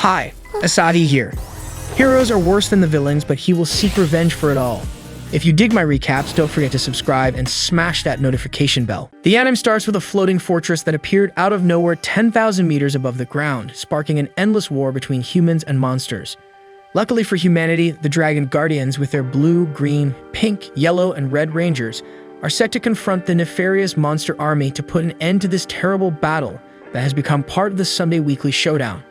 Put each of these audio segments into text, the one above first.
Hi, Asahi here. Heroes are worse than the villains, but he will seek revenge for it all. If you dig my recaps, don't forget to subscribe and smash that notification bell. The anime starts with a floating fortress that appeared out of nowhere 10,000 meters above the ground, sparking an endless war between humans and monsters. Luckily for humanity, the Dragon Guardians, with their blue, green, pink, yellow, and red rangers, are set to confront the Nefarious Monster Army to put an end to this terrible battle that has become part of the Sunday weekly showdown,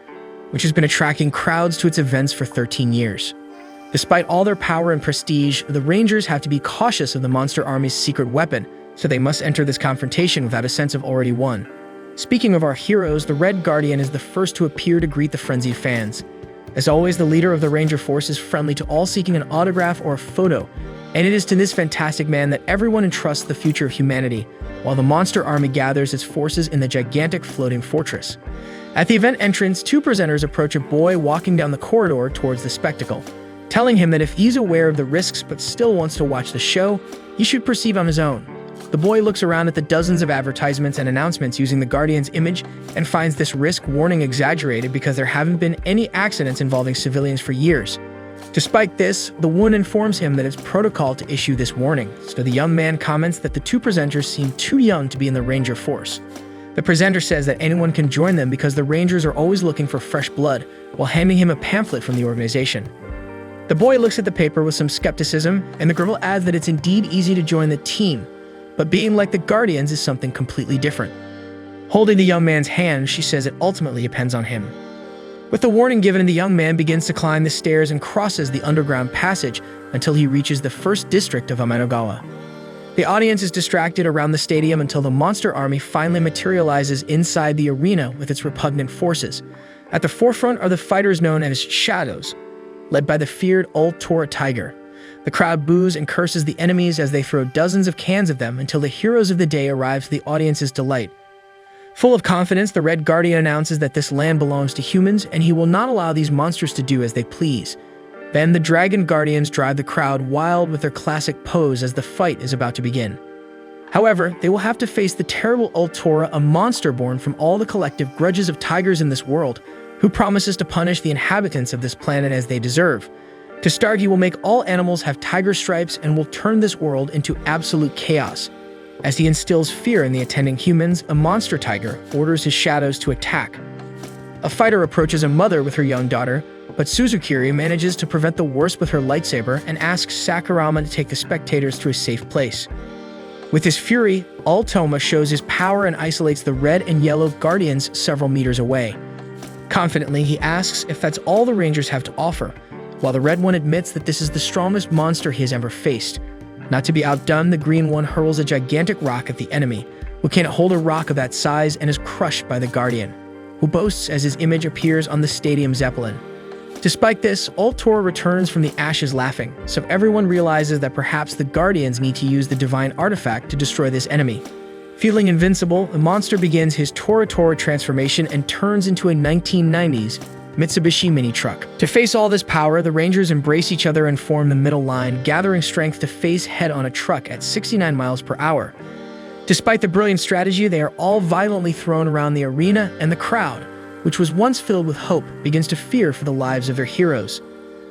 which has been attracting crowds to its events for 13 years. Despite all their power and prestige, the Rangers have to be cautious of the Monster Army's secret weapon, so they must enter this confrontation without a sense of already won. Speaking of our heroes, the Red Guardian is the first to appear to greet the frenzied fans. As always, the leader of the Ranger force is friendly to all seeking an autograph or a photo, and it is to this fantastic man that everyone entrusts the future of humanity, while the Monster Army gathers its forces in the gigantic floating fortress. At the event entrance, two presenters approach a boy walking down the corridor towards the spectacle, telling him that if he's aware of the risks but still wants to watch the show, he should proceed on his own. The boy looks around at the dozens of advertisements and announcements using the Guardian's image and finds this risk warning exaggerated because there haven't been any accidents involving civilians for years. Despite this, the woman informs him that it's protocol to issue this warning, so the young man comments that the two presenters seem too young to be in the Ranger force. The presenter says that anyone can join them because the Rangers are always looking for fresh blood, while handing him a pamphlet from the organization. The boy looks at the paper with some skepticism, and the girl adds that it's indeed easy to join the team, but being like the Guardians is something completely different. Holding the young man's hand, she says it ultimately depends on him. With the warning given, the young man begins to climb the stairs and crosses the underground passage until he reaches the first district of Amenagawa. The audience is distracted around the stadium until the Monster Army finally materializes inside the arena with its repugnant forces. At the forefront are the fighters known as Shadows, led by the feared Old Tora Tiger. The crowd boos and curses the enemies as they throw dozens of cans of them until the heroes of the day arrive to the audience's delight. Full of confidence, the Red Guardian announces that this land belongs to humans and he will not allow these monsters to do as they please. Then the Dragon Guardians drive the crowd wild with their classic pose as the fight is about to begin. However, they will have to face the terrible Old Tora, a monster born from all the collective grudges of tigers in this world, who promises to punish the inhabitants of this planet as they deserve. To start, he will make all animals have tiger stripes and will turn this world into absolute chaos. As he instills fear in the attending humans, a monster tiger orders his shadows to attack. A fighter approaches a mother with her young daughter, but Suzukiri manages to prevent the worst with her lightsaber and asks Sakurama to take the spectators to a safe place. With his fury, Altoma shows his power and isolates the red and yellow Guardians several meters away. Confidently, he asks if that's all the Rangers have to offer, while the red one admits that this is the strongest monster he has ever faced. Not to be outdone, the green one hurls a gigantic rock at the enemy, who can't hold a rock of that size and is crushed by the Guardian, who boasts as his image appears on the stadium zeppelin. Despite this, Old Tora returns from the ashes laughing, so everyone realizes that perhaps the Guardians need to use the divine artifact to destroy this enemy. Feeling invincible, the monster begins his Tora Tora transformation and turns into a 1990s Mitsubishi mini truck. To face all this power, the Rangers embrace each other and form the middle line, gathering strength to face head on a truck at 69 miles per hour. Despite the brilliant strategy, they are all violently thrown around the arena, and the crowd, which was once filled with hope, begins to fear for the lives of their heroes.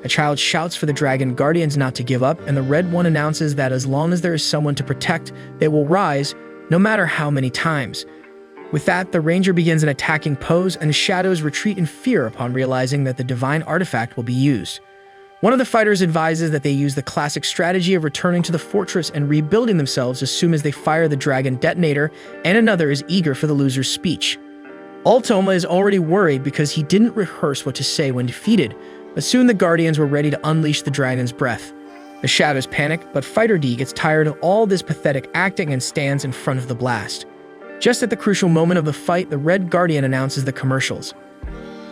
A child shouts for the Dragon Guardians not to give up, and the Red One announces that as long as there is someone to protect, they will rise, no matter how many times. With that, the Ranger begins an attacking pose, and the Shadows retreat in fear upon realizing that the divine artifact will be used. One of the fighters advises that they use the classic strategy of returning to the fortress and rebuilding themselves as soon as they fire the dragon detonator, and another is eager for the loser's speech. Altoma is already worried because he didn't rehearse what to say when defeated, but soon the Guardians were ready to unleash the dragon's breath. The Shadows panic, but Fighter D gets tired of all this pathetic acting and stands in front of the blast. Just at the crucial moment of the fight, the Red Guardian announces the commercials.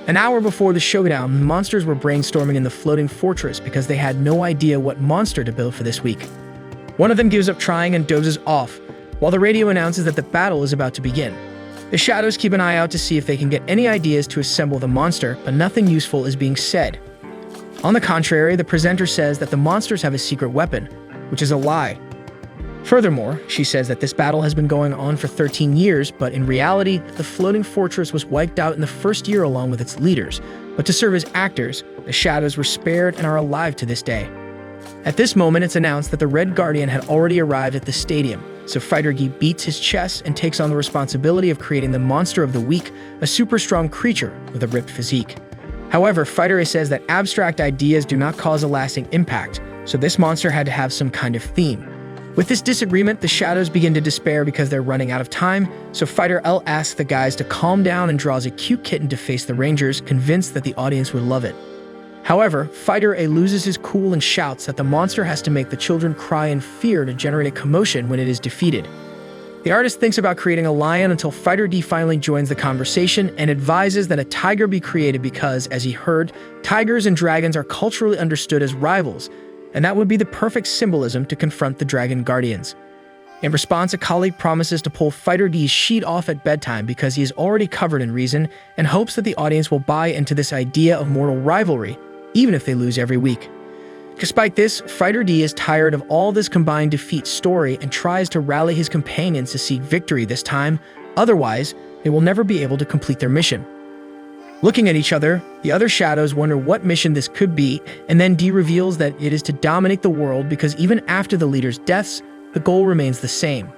An hour before the showdown, the monsters were brainstorming in the floating fortress because they had no idea what monster to build for this week. One of them gives up trying and dozes off, while the radio announces that the battle is about to begin. The Shadows keep an eye out to see if they can get any ideas to assemble the monster, but nothing useful is being said. On the contrary, the presenter says that the monsters have a secret weapon, which is a lie. Furthermore, she says that this battle has been going on for 13 years, but in reality, the floating fortress was wiped out in the first year along with its leaders. But to serve as actors, the shadows were spared and are alive to this day. At this moment, it's announced that the Red Guardian had already arrived at the stadium, so Fighter Gi beats his chest and takes on the responsibility of creating the Monster of the Week, a super strong creature with a ripped physique. However, Fighter A says that abstract ideas do not cause a lasting impact, so this monster had to have some kind of theme. With this disagreement, the shadows begin to despair because they're running out of time, so Fighter L asks the guys to calm down and draws a cute kitten to face the Rangers, convinced that the audience would love it. However, Fighter A loses his cool and shouts that the monster has to make the children cry in fear to generate a commotion when it is defeated. The artist thinks about creating a lion until Fighter D finally joins the conversation and advises that a tiger be created because, as he heard, tigers and dragons are culturally understood as rivals, and that would be the perfect symbolism to confront the Dragon Guardians. In response, a colleague promises to pull Fighter D's sheet off at bedtime because he is already covered in reason and hopes that the audience will buy into this idea of mortal rivalry, even if they lose every week. Despite this, Fighter D is tired of all this combined defeat story and tries to rally his companions to seek victory this time, otherwise, they will never be able to complete their mission. Looking at each other, the other shadows wonder what mission this could be, and then D reveals that it is to dominate the world because even after the leaders' deaths, the goal remains the same.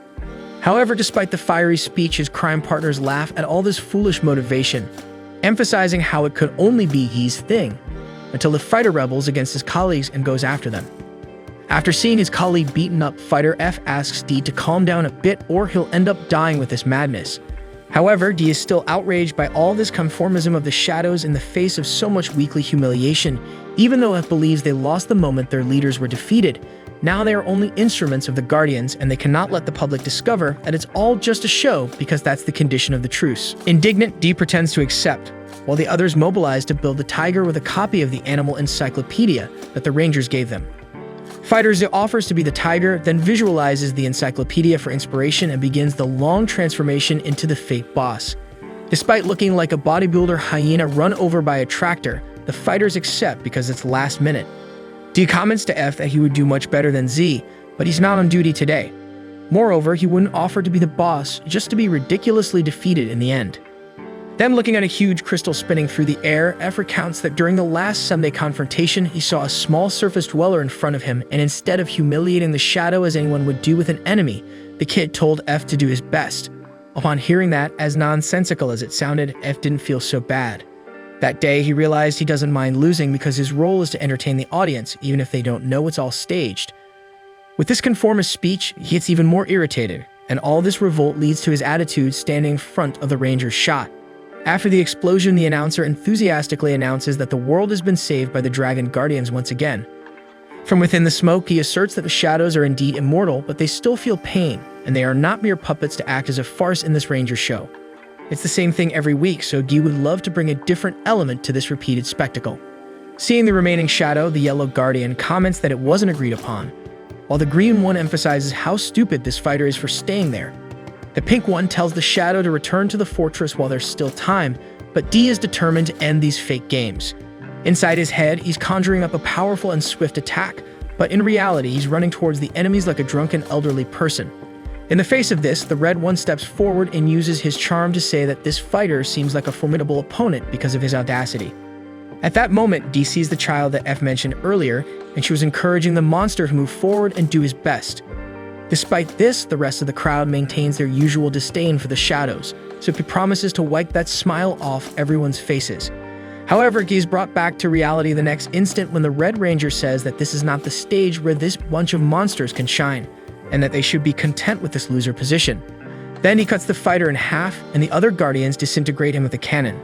However, despite the fiery speech, his crime partners laugh at all this foolish motivation, emphasizing how it could only be his thing, until the fighter rebels against his colleagues and goes after them. After seeing his colleague beaten up, Fighter F asks D to calm down a bit or he'll end up dying with this madness. However, D is still outraged by all this conformism of the shadows in the face of so much weekly humiliation, even though F believes they lost the moment their leaders were defeated. Now they are only instruments of the Guardians, and they cannot let the public discover that it's all just a show because that's the condition of the truce. Indignant, D pretends to accept, while the others mobilize to build the tiger with a copy of the animal encyclopedia that the Rangers gave them. Fighter Z offers to be the tiger, then visualizes the encyclopedia for inspiration and begins the long transformation into the fake boss. Despite looking like a bodybuilder hyena run over by a tractor, the fighters accept because it's last minute. D comments to F that he would do much better than Z, but he's not on duty today. Moreover, he wouldn't offer to be the boss just to be ridiculously defeated in the end. Then, looking at a huge crystal spinning through the air, F recounts that during the last Sunday confrontation, he saw a small surface dweller in front of him, and instead of humiliating the shadow as anyone would do with an enemy, the kid told F to do his best. Upon hearing that, as nonsensical as it sounded, F didn't feel so bad. That day, he realized he doesn't mind losing because his role is to entertain the audience, even if they don't know it's all staged. With this conformist speech, he gets even more irritated, and all this revolt leads to his attitude standing in front of the Ranger's shot. After the explosion, the announcer enthusiastically announces that the world has been saved by the Dragon Guardians once again. From within the smoke, he asserts that the shadows are indeed immortal, but they still feel pain, and they are not mere puppets to act as a farce in this Ranger show. It's the same thing every week, so Guy would love to bring a different element to this repeated spectacle. Seeing the remaining shadow, the Yellow Guardian comments that it wasn't agreed upon, while the green one emphasizes how stupid this fighter is for staying there. The pink one tells the shadow to return to the fortress while there's still time, but D is determined to end these fake games. Inside his head, he's conjuring up a powerful and swift attack, but in reality, he's running towards the enemies like a drunken elderly person. In the face of this, the red one steps forward and uses his charm to say that this fighter seems like a formidable opponent because of his audacity. At that moment, D sees the child that F mentioned earlier, and she was encouraging the monster to move forward and do his best. Despite this, the rest of the crowd maintains their usual disdain for the shadows, so he promises to wipe that smile off everyone's faces. However, Guy's brought back to reality the next instant when the Red Ranger says that this is not the stage where this bunch of monsters can shine, and that they should be content with this loser position. Then he cuts the fighter in half, and the other Guardians disintegrate him with a cannon.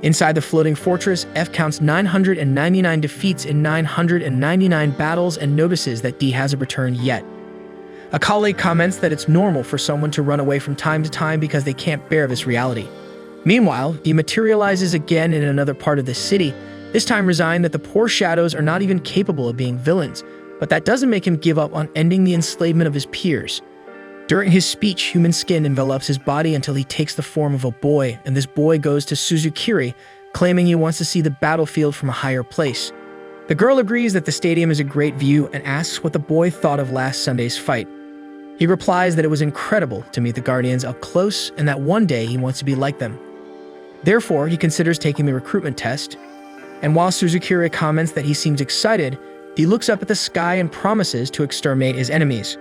Inside the floating fortress, F counts 999 defeats in 999 battles and notices that D hasn't returned yet. A colleague comments that it's normal for someone to run away from time to time because they can't bear this reality. Meanwhile, he materializes again in another part of the city, this time resigned that the poor shadows are not even capable of being villains, but that doesn't make him give up on ending the enslavement of his peers. During his speech, human skin envelops his body until he takes the form of a boy, and this boy goes to Suzukiri, claiming he wants to see the battlefield from a higher place. The girl agrees that the stadium is a great view and asks what the boy thought of last Sunday's fight. He replies that it was incredible to meet the Guardians up close and that one day he wants to be like them. Therefore, he considers taking the recruitment test, and while Suzukuri comments that he seems excited, he looks up at the sky and promises to exterminate his enemies.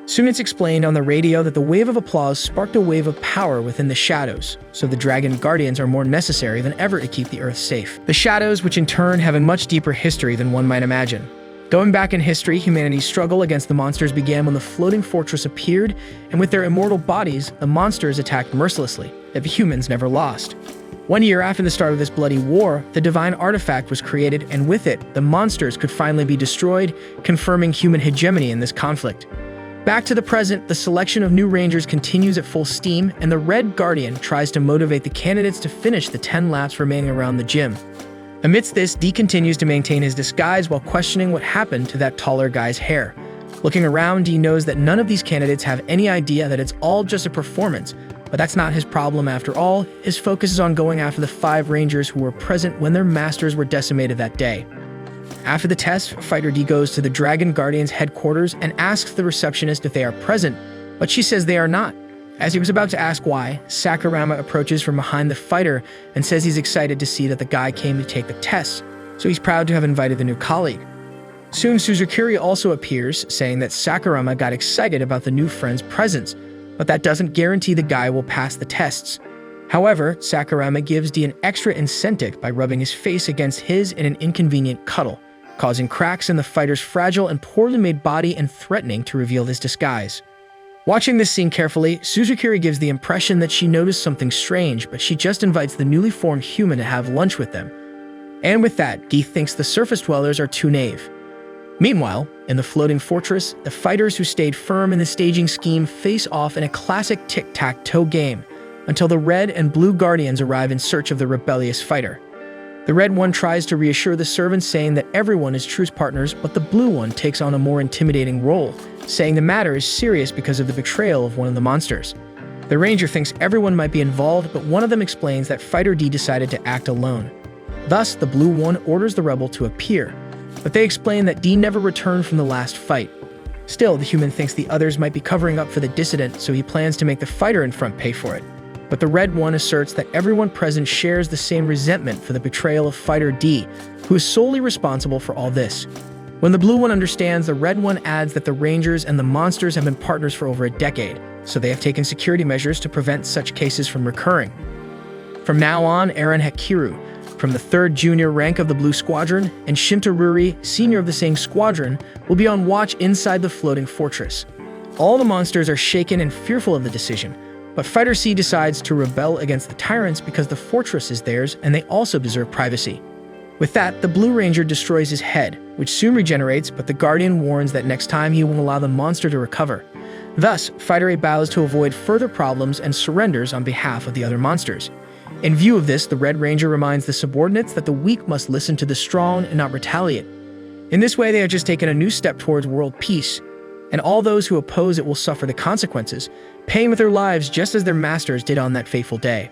Soon it's explained on the radio that the wave of applause sparked a wave of power within the shadows, so the Dragon Guardians are more necessary than ever to keep the Earth safe. The shadows, which in turn have a much deeper history than one might imagine. Going back in history, humanity's struggle against the monsters began when the floating fortress appeared, and with their immortal bodies, the monsters attacked mercilessly, yet the humans never lost. 1 year after the start of this bloody war, the divine artifact was created, and with it, the monsters could finally be destroyed, confirming human hegemony in this conflict. Back to the present, the selection of new rangers continues at full steam, and the Red Guardian tries to motivate the candidates to finish the 10 laps remaining around the gym. Amidst this, D continues to maintain his disguise while questioning what happened to that taller guy's hair. Looking around, D knows that none of these candidates have any idea that it's all just a performance, but that's not his problem after all. His focus is on going after the 5 rangers who were present when their masters were decimated that day. After the test, Fighter D goes to the Dragon Guardians' headquarters and asks the receptionist if they are present, but she says they are not. As he was about to ask why, Sakurama approaches from behind the fighter and says he's excited to see that the guy came to take the test, so he's proud to have invited the new colleague. Soon Suzukuri also appears, saying that Sakurama got excited about the new friend's presence, but that doesn't guarantee the guy will pass the tests. However, Sakurama gives D an extra incentive by rubbing his face against his in an inconvenient cuddle, causing cracks in the fighter's fragile and poorly made body and threatening to reveal his disguise. Watching this scene carefully, Suzukuri gives the impression that she noticed something strange, but she just invites the newly formed human to have lunch with them. And with that, D thinks the surface dwellers are too naive. Meanwhile, in the floating fortress, the fighters who stayed firm in the staging scheme face off in a classic tic-tac-toe game, until the Red and Blue Guardians arrive in search of the rebellious fighter. The Red one tries to reassure the servants, saying that everyone is truce partners, but the Blue one takes on a more intimidating role, saying the matter is serious because of the betrayal of one of the monsters. The Ranger thinks everyone might be involved, but one of them explains that Fighter D decided to act alone. Thus, the Blue one orders the rebel to appear, but they explain that D never returned from the last fight. Still, the human thinks the others might be covering up for the dissident, so he plans to make the fighter in front pay for it. But the Red one asserts that everyone present shares the same resentment for the betrayal of Fighter D, who is solely responsible for all this. When the Blue one understands, the Red one adds that the Rangers and the monsters have been partners for over a decade, so they have taken security measures to prevent such cases from recurring. From now on, Eren Hakiru, from the 3rd junior rank of the Blue Squadron, and Shintaruri, senior of the same squadron, will be on watch inside the floating fortress. All the monsters are shaken and fearful of the decision, but Fighter C decides to rebel against the tyrants because the fortress is theirs and they also deserve privacy. With that, the Blue Ranger destroys his head, which soon regenerates, but the Guardian warns that next time he won't allow the monster to recover. Thus, Fighter A bows to avoid further problems and surrenders on behalf of the other monsters. In view of this, the Red Ranger reminds the subordinates that the weak must listen to the strong and not retaliate. In this way, they have just taken a new step towards world peace, and all those who oppose it will suffer the consequences, paying with their lives just as their masters did on that fateful day.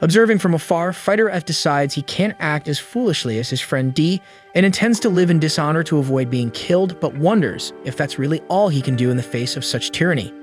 Observing from afar, Fighter F decides he can't act as foolishly as his friend D and intends to live in dishonor to avoid being killed, but wonders if that's really all he can do in the face of such tyranny.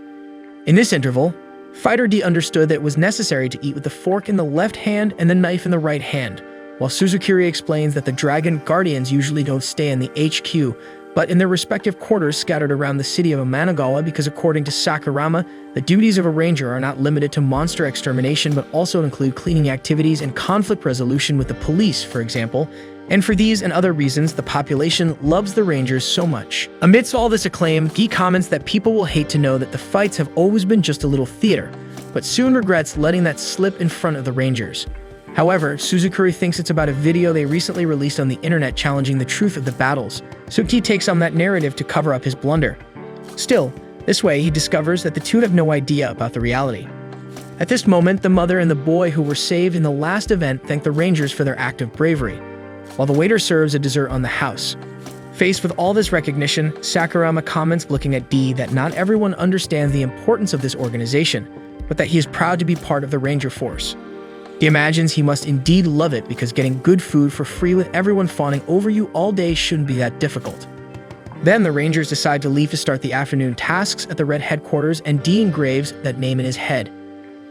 In this interval, Fighter D understood that it was necessary to eat with the fork in the left hand and the knife in the right hand, while Suzukuri explains that the Dragon Guardians usually don't stay in the HQ, but in their respective quarters scattered around the city of Amanagawa because according to Sakurama, the duties of a ranger are not limited to monster extermination but also include cleaning activities and conflict resolution with the police, for example, and for these and other reasons, the population loves the Rangers so much. Amidst all this acclaim, Guy comments that people will hate to know that the fights have always been just a little theater, but soon regrets letting that slip in front of the Rangers. However, Suzukuri thinks it's about a video they recently released on the internet challenging the truth of the battles, so Guy takes on that narrative to cover up his blunder. Still, this way he discovers that the two have no idea about the reality. At this moment, the mother and the boy who were saved in the last event thank the Rangers for their act of bravery, while the waiter serves a dessert on the house. Faced with all this recognition, Sakurama comments looking at D that not everyone understands the importance of this organization, but that he is proud to be part of the Ranger Force. He imagines he must indeed love it because getting good food for free with everyone fawning over you all day shouldn't be that difficult. Then the Rangers decide to leave to start the afternoon tasks at the Red headquarters, and D engraves that name in his head.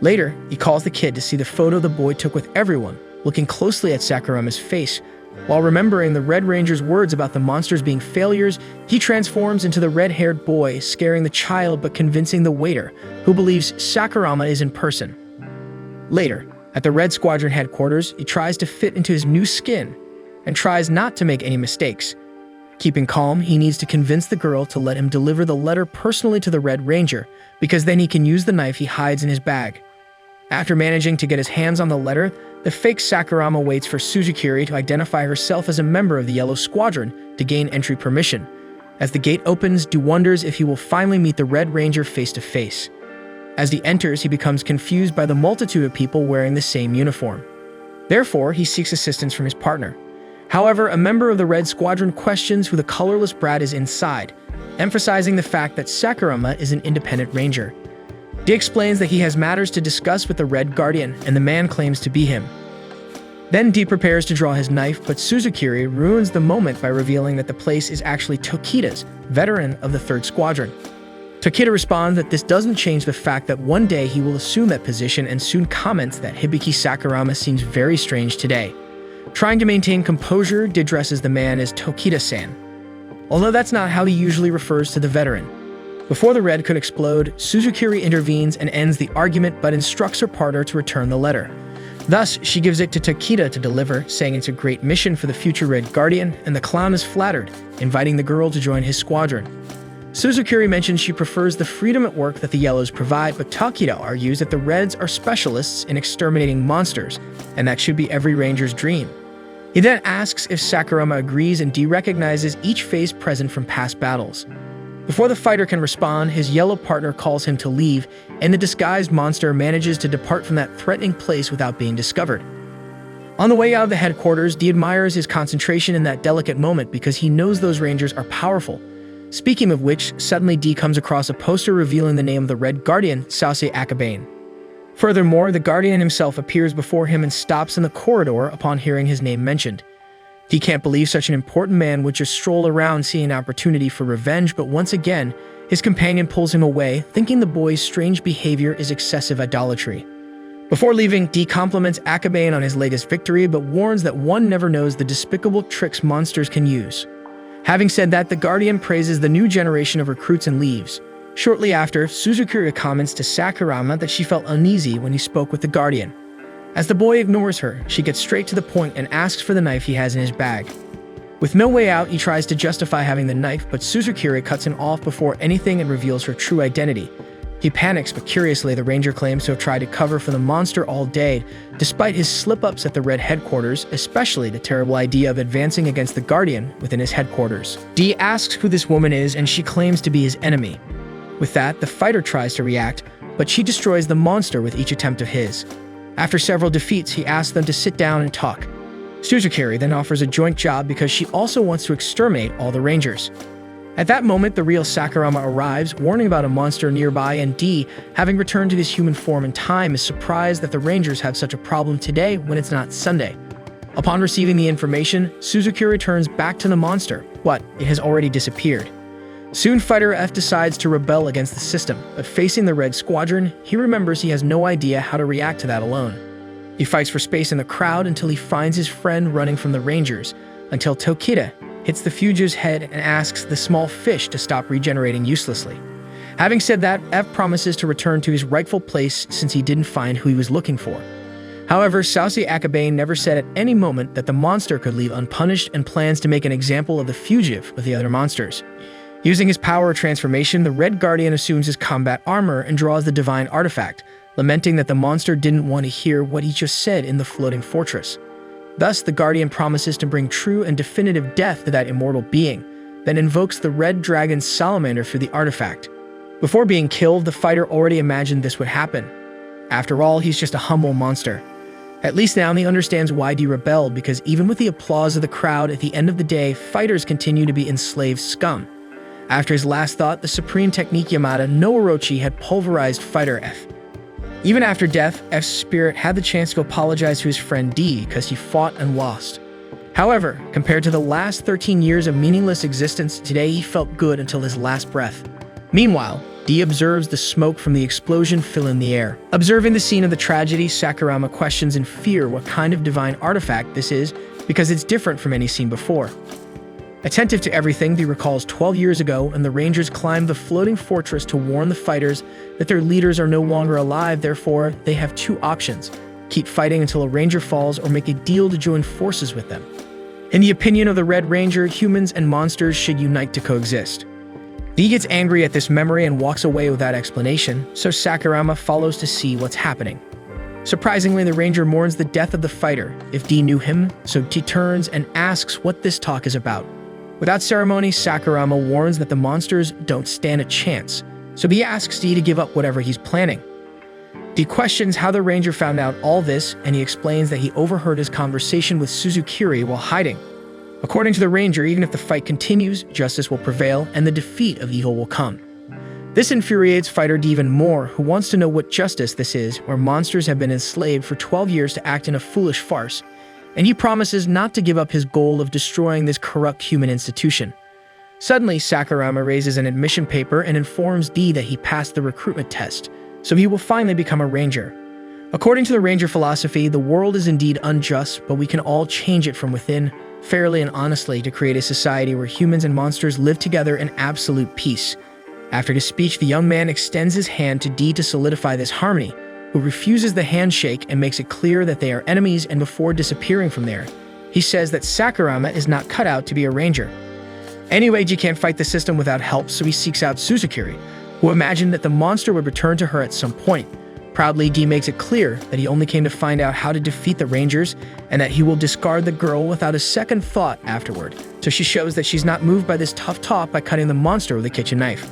Later, he calls the kid to see the photo the boy took with everyone, looking closely at Sakurama's face. While remembering the Red Ranger's words about the monsters being failures, he transforms into the red-haired boy, scaring the child but convincing the waiter, who believes Sakurama is in person. Later, at the Red Squadron headquarters, he tries to fit into his new skin and tries not to make any mistakes. Keeping calm, he needs to convince the girl to let him deliver the letter personally to the Red Ranger, because then he can use the knife he hides in his bag. After managing to get his hands on the letter, the fake Sakurama waits for Suzukiri to identify herself as a member of the Yellow Squadron to gain entry permission. As the gate opens, Du wonders if he will finally meet the Red Ranger face to face. As he enters, he becomes confused by the multitude of people wearing the same uniform. Therefore, he seeks assistance from his partner. However, a member of the Red Squadron questions who the colorless brat is inside, emphasizing the fact that Sakurama is an independent ranger. D explains that he has matters to discuss with the Red Guardian, and the man claims to be him. Then D prepares to draw his knife, but Suzukiri ruins the moment by revealing that the place is actually Tokida's, veteran of the 3rd Squadron. Tokida responds that this doesn't change the fact that one day he will assume that position, and soon comments that Hibiki Sakurama seems very strange today. Trying to maintain composure, D addresses the man as Tokida-san, although that's not how he usually refers to the veteran. Before the Red could explode, Suzukiri intervenes and ends the argument but instructs her partner to return the letter. Thus, she gives it to Tokida to deliver, saying it's a great mission for the future Red Guardian, and the clown is flattered, inviting the girl to join his squadron. Suzukiri mentions she prefers the freedom at work that the Yellows provide, but Tokida argues that the Reds are specialists in exterminating monsters, and that should be every Ranger's dream. He then asks if Sakurama agrees, and D recognizes each phase present from past battles. Before the fighter can respond, his yellow partner calls him to leave, and the disguised monster manages to depart from that threatening place without being discovered. On the way out of the headquarters, D admires his concentration in that delicate moment because he knows those Rangers are powerful. Speaking of which, suddenly D comes across a poster revealing the name of the Red Guardian, Sase Akabane. Furthermore, the Guardian himself appears before him and stops in the corridor upon hearing his name mentioned. He can't believe such an important man would just stroll around seeing an opportunity for revenge, but once again, his companion pulls him away, thinking the boy's strange behavior is excessive idolatry. Before leaving, D compliments Akabane on his latest victory, but warns that one never knows the despicable tricks monsters can use. Having said that, the Guardian praises the new generation of recruits and leaves. Shortly after, Suzukiri comments to Sakurama that she felt uneasy when he spoke with the Guardian. As the boy ignores her, she gets straight to the point and asks for the knife he has in his bag. With no way out, he tries to justify having the knife, but Suzukiri cuts him off before anything and reveals her true identity. He panics, but curiously, the Ranger claims to have tried to cover for the monster all day, despite his slip-ups at the Red headquarters, especially the terrible idea of advancing against the Guardian within his headquarters. D asks who this woman is, and she claims to be his enemy. With that, the fighter tries to react, but she destroys the monster with each attempt of his. After several defeats, he asks them to sit down and talk. Suzukiri then offers a joint job because she also wants to exterminate all the Rangers. At that moment, the real Sakurama arrives, warning about a monster nearby, and D, having returned to his human form in time, is surprised that the Rangers have such a problem today when it's not Sunday. Upon receiving the information, Suzukiri returns back to the monster, but it has already disappeared. Soon, Fighter F decides to rebel against the system, but facing the Red Squadron, he remembers he has no idea how to react to that alone. He fights for space in the crowd until he finds his friend running from the Rangers, until Tokida hits the fugitive's head and asks the small fish to stop regenerating uselessly. Having said that, F promises to return to his rightful place since he didn't find who he was looking for. However, Sase Akabane never said at any moment that the monster could leave unpunished and plans to make an example of the fugitive with the other monsters. Using his power of transformation, the Red Guardian assumes his combat armor and draws the divine artifact, lamenting that the monster didn't want to hear what he just said in the floating fortress. Thus, the Guardian promises to bring true and definitive death to that immortal being, then invokes the Red Dragon Salamander for the artifact. Before being killed, the fighter already imagined this would happen. After all, he's just a humble monster. At least now he understands why D rebelled, because even with the applause of the crowd, at the end of the day, fighters continue to be enslaved scum. After his last thought, the supreme technique Yamada no Orochi had pulverized Fighter F. Even after death, F's spirit had the chance to apologize to his friend D because he fought and lost. However, compared to the last 13 years of meaningless existence, today he felt good until his last breath. Meanwhile, D observes the smoke from the explosion fill in the air. Observing the scene of the tragedy, Sakurama questions in fear what kind of divine artifact this is because it's different from any seen before. Attentive to everything, D recalls 12 years ago, and the Rangers climbed the floating fortress to warn the fighters that their leaders are no longer alive. Therefore, they have two options: keep fighting until a Ranger falls or make a deal to join forces with them. In the opinion of the Red Ranger, humans and monsters should unite to coexist. D gets angry at this memory and walks away without explanation, so Sakurama follows to see what's happening. Surprisingly, the Ranger mourns the death of the fighter, if D knew him, so D turns and asks what this talk is about. Without ceremony, Sakurama warns that the monsters don't stand a chance, so he asks D to give up whatever he's planning. D questions how the Ranger found out all this, and he explains that he overheard his conversation with Suzukiri while hiding. According to the Ranger, even if the fight continues, justice will prevail and the defeat of evil will come. This infuriates Fighter D even more, who wants to know what justice this is, where monsters have been enslaved for 12 years to act in a foolish farce, and he promises not to give up his goal of destroying this corrupt human institution. Suddenly, Sakurama raises an admission paper and informs D that he passed the recruitment test, so he will finally become a Ranger. According to the Ranger philosophy, the world is indeed unjust, but we can all change it from within, fairly and honestly, to create a society where humans and monsters live together in absolute peace. After his speech, the young man extends his hand to D to solidify this harmony, who refuses the handshake and makes it clear that they are enemies, and before disappearing from there, he says that Sakurama is not cut out to be a Ranger. Anyway, D can't fight the system without help, so he seeks out Suzukiri, who imagined that the monster would return to her at some point. Proudly, D makes it clear that he only came to find out how to defeat the Rangers, and that he will discard the girl without a second thought afterward, so she shows that she's not moved by this tough talk by cutting the monster with a kitchen knife.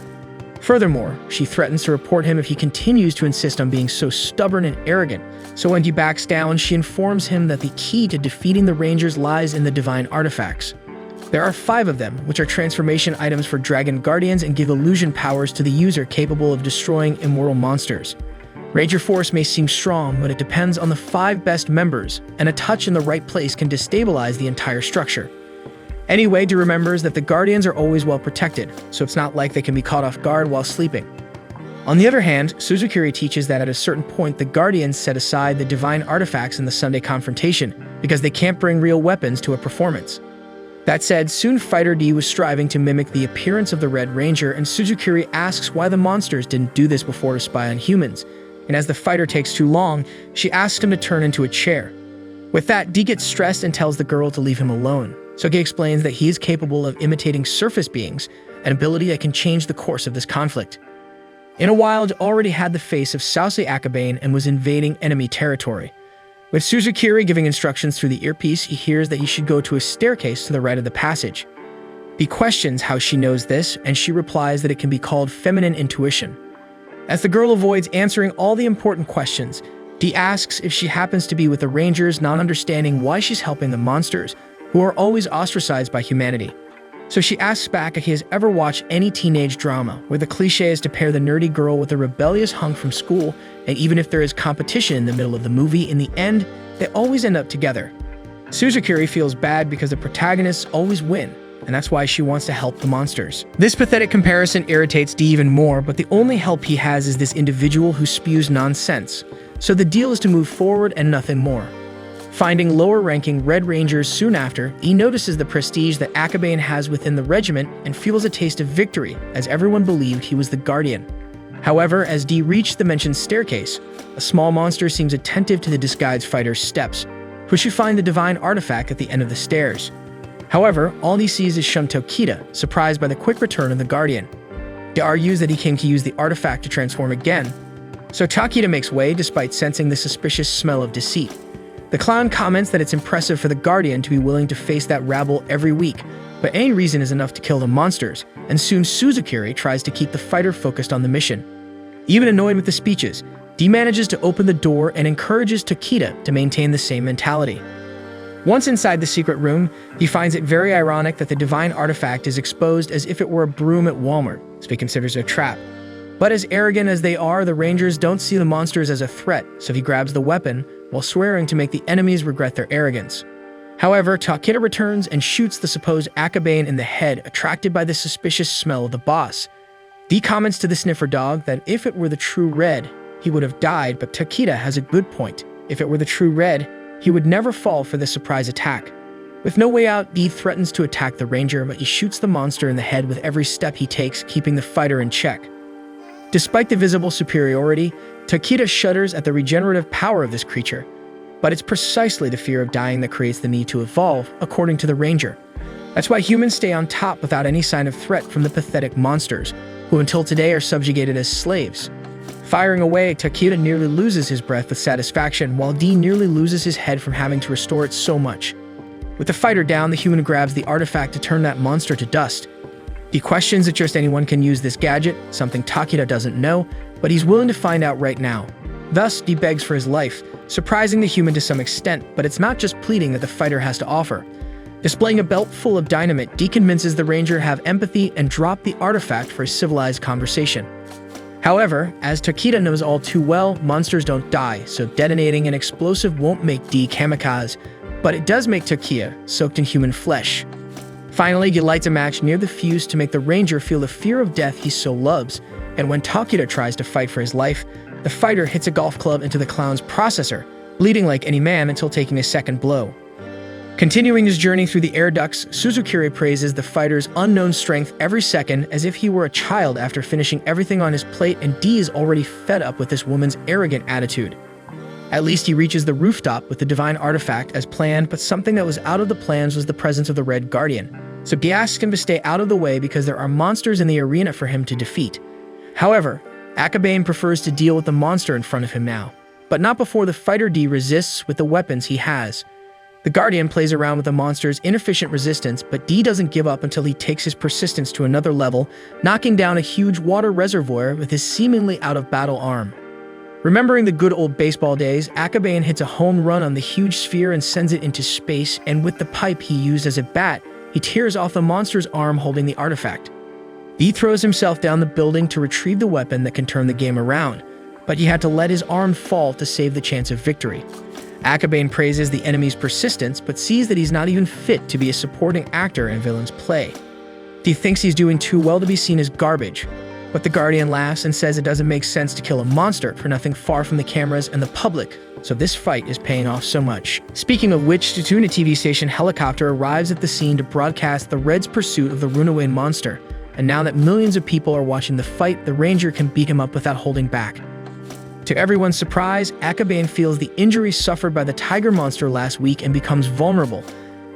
Furthermore, she threatens to report him if he continues to insist on being so stubborn and arrogant, so when he backs down, she informs him that the key to defeating the Rangers lies in the divine artifacts. There are 5 of them, which are transformation items for Dragon Guardians and give illusion powers to the user capable of destroying immortal monsters. Ranger Force may seem strong, but it depends on the 5 best members, and a touch in the right place can destabilize the entire structure. Anyway, D remembers that the Guardians are always well protected, so it's not like they can be caught off guard while sleeping. On the other hand, Suzukiri teaches that at a certain point the Guardians set aside the divine artifacts in the Sunday confrontation, because they can't bring real weapons to a performance. That said, soon Fighter D was striving to mimic the appearance of the Red Ranger, and Suzukiri asks why the monsters didn't do this before to spy on humans. And as the fighter takes too long, she asks him to turn into a chair. With that, D gets stressed and tells the girl to leave him alone. Soge explains that he is capable of imitating surface beings, an ability that can change the course of this conflict. In a while, D already had the face of Sausage Akabane and was invading enemy territory. With Suzukiri giving instructions through the earpiece, he hears that he should go to a staircase to the right of the passage. D questions how she knows this, and she replies that it can be called feminine intuition. As the girl avoids answering all the important questions, D asks if she happens to be with the Rangers, not understanding why she's helping the monsters, who are always ostracized by humanity. So she asks back if he has ever watched any teenage drama, where the cliché is to pair the nerdy girl with a rebellious hunk from school, and even if there is competition in the middle of the movie, in the end, they always end up together. Suzukiri feels bad because the protagonists always win, and that's why she wants to help the monsters. This pathetic comparison irritates D even more, but the only help he has is this individual who spews nonsense, so the deal is to move forward and nothing more. Finding lower-ranking Red Rangers soon after, he notices the prestige that Akabane has within the regiment and feels a taste of victory, as everyone believed he was the Guardian. However, as D reached the mentioned staircase, a small monster seems attentive to the disguised fighter's steps, who should find the divine artifact at the end of the stairs. However, all he sees is Shunto Kita, surprised by the quick return of the Guardian. D argues that he came to use the artifact to transform again, so Takita makes way despite sensing the suspicious smell of deceit. The clown comments that it's impressive for the Guardian to be willing to face that rabble every week, but any reason is enough to kill the monsters, and soon Suzukiri tries to keep the fighter focused on the mission. Even annoyed with the speeches, D manages to open the door and encourages Takita to maintain the same mentality. Once inside the secret room, he finds it very ironic that the divine artifact is exposed as if it were a broom at Walmart, so he considers it a trap. But as arrogant as they are, the Rangers don't see the monsters as a threat, so he grabs the weapon, while swearing to make the enemies regret their arrogance. However, Takeda returns and shoots the supposed Akabane in the head, attracted by the suspicious smell of the boss. D comments to the sniffer dog that if it were the true Red, he would have died, but Takeda has a good point. If it were the true Red, he would never fall for this surprise attack. With no way out, D threatens to attack the ranger, but he shoots the monster in the head with every step he takes, keeping the fighter in check. Despite the visible superiority, Takeda shudders at the regenerative power of this creature. But it's precisely the fear of dying that creates the need to evolve, according to the ranger. That's why humans stay on top without any sign of threat from the pathetic monsters, who until today are subjugated as slaves. Firing away, Takeda nearly loses his breath with satisfaction, while D nearly loses his head from having to restore it so much. With the fighter down, the human grabs the artifact to turn that monster to dust. D questions that just anyone can use this gadget, something Takeda doesn't know, but he's willing to find out right now. Thus, D begs for his life, surprising the human to some extent, but it's not just pleading that the fighter has to offer. Displaying a belt full of dynamite, D convinces the ranger to have empathy and drop the artifact for a civilized conversation. However, as Takeda knows all too well, monsters don't die, so detonating an explosive won't make D kamikaze, but it does make Takeda soaked in human flesh. Finally, he lights a match near the fuse to make the ranger feel the fear of death he so loves, and when Takeda tries to fight for his life, the fighter hits a golf club into the clown's processor, bleeding like any man until taking a second blow. Continuing his journey through the air ducts, Suzukiri praises the fighter's unknown strength every second as if he were a child after finishing everything on his plate, and D is already fed up with this woman's arrogant attitude. At least he reaches the rooftop with the divine artifact as planned, but something that was out of the plans was the presence of the Red Guardian. So D asks him to stay out of the way because there are monsters in the arena for him to defeat. However, Akabane prefers to deal with the monster in front of him now, but not before the fighter D resists with the weapons he has. The Guardian plays around with the monster's inefficient resistance, but D doesn't give up until he takes his persistence to another level, knocking down a huge water reservoir with his seemingly out-of-battle arm. Remembering the good old baseball days, Akabane hits a home run on the huge sphere and sends it into space, and with the pipe he used as a bat, he tears off the monster's arm holding the artifact. D throws himself down the building to retrieve the weapon that can turn the game around, but he had to let his arm fall to save the chance of victory. Akabane praises the enemy's persistence, but sees that he's not even fit to be a supporting actor in villain's play. D thinks he's doing too well to be seen as garbage, but the Guardian laughs and says it doesn't make sense to kill a monster for nothing far from the cameras and the public, so this fight is paying off so much. Speaking of which, Tatuna TV station helicopter arrives at the scene to broadcast the Red's pursuit of the runaway monster, and now that millions of people are watching the fight, the ranger can beat him up without holding back. To everyone's surprise, Akabane feels the injuries suffered by the tiger monster last week and becomes vulnerable,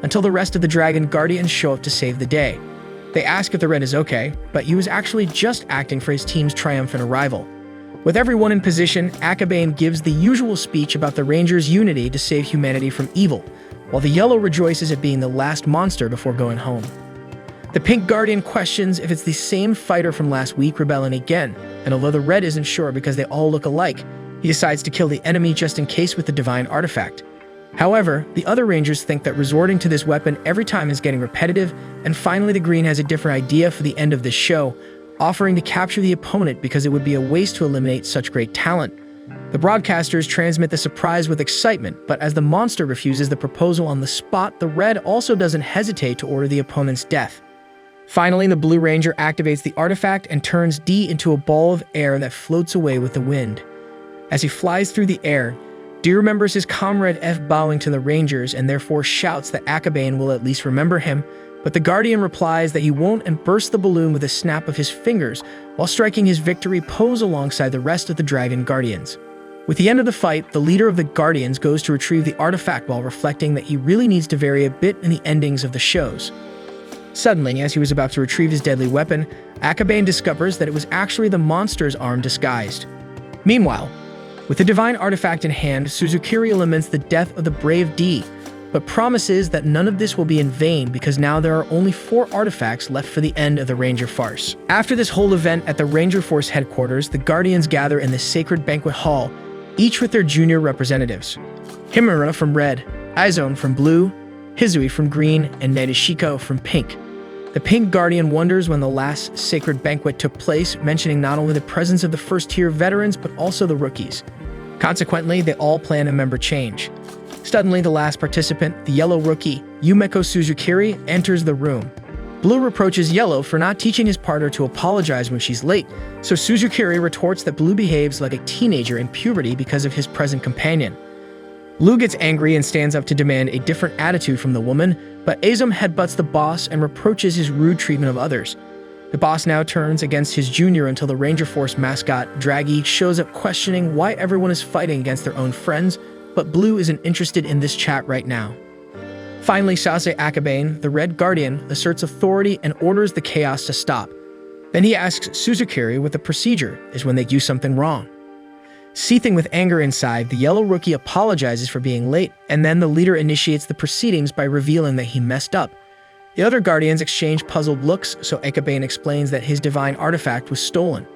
until the rest of the Dragon Guardians show up to save the day. They ask if the Red is okay, but he was actually just acting for his team's triumphant arrival. With everyone in position, Akabane gives the usual speech about the Rangers' unity to save humanity from evil, while the Yellow rejoices at being the last monster before going home. The Pink Guardian questions if it's the same fighter from last week rebelling again, and although the Red isn't sure because they all look alike, he decides to kill the enemy just in case with the divine artifact. However, the other Rangers think that resorting to this weapon every time is getting repetitive, and finally the Green has a different idea for the end of this show, offering to capture the opponent because it would be a waste to eliminate such great talent. The broadcasters transmit the surprise with excitement, but as the monster refuses the proposal on the spot, the Red also doesn't hesitate to order the opponent's death. Finally, the Blue Ranger activates the artifact and turns D into a ball of air that floats away with the wind. As he flies through the air, D remembers his comrade F bowing to the Rangers and therefore shouts that Akabane will at least remember him, but the Guardian replies that he won't and bursts the balloon with a snap of his fingers while striking his victory pose alongside the rest of the Dragon Guardians. With the end of the fight, the leader of the Guardians goes to retrieve the artifact while reflecting that he really needs to vary a bit in the endings of the shows. Suddenly, as he was about to retrieve his deadly weapon, Akabane discovers that it was actually the monster's arm disguised. Meanwhile, with the divine artifact in hand, Suzukiri laments the death of the brave D, but promises that none of this will be in vain because now there are only 4 artifacts left for the end of the Ranger farce. After this whole event at the Ranger Force headquarters, the Guardians gather in the sacred banquet hall, each with their junior representatives. Himura from Red, Aizone from Blue, Hizui from Green, and Nadeshiko from Pink. The Pink Guardian wonders when the last sacred banquet took place, mentioning not only the presence of the first-tier veterans, but also the rookies. Consequently, they all plan a member change. Suddenly, the last participant, the yellow rookie, Yumeko Suzukiri, enters the room. Blue reproaches Yellow for not teaching his partner to apologize when she's late, so Suzukiri retorts that Blue behaves like a teenager in puberty because of his present companion. Blue gets angry and stands up to demand a different attitude from the woman, but Azum headbutts the boss and reproaches his rude treatment of others. The boss now turns against his junior until the Ranger Force mascot, Draggy, shows up questioning why everyone is fighting against their own friends, but Blue isn't interested in this chat right now. Finally, Sase Akabane, the Red Guardian, asserts authority and orders the chaos to stop. Then he asks Suzukiri what the procedure is when they do something wrong. Seething with anger inside, the yellow rookie apologizes for being late, and then the leader initiates the proceedings by revealing that he messed up. The other Guardians exchange puzzled looks, so Akabane explains that his divine artifact was stolen.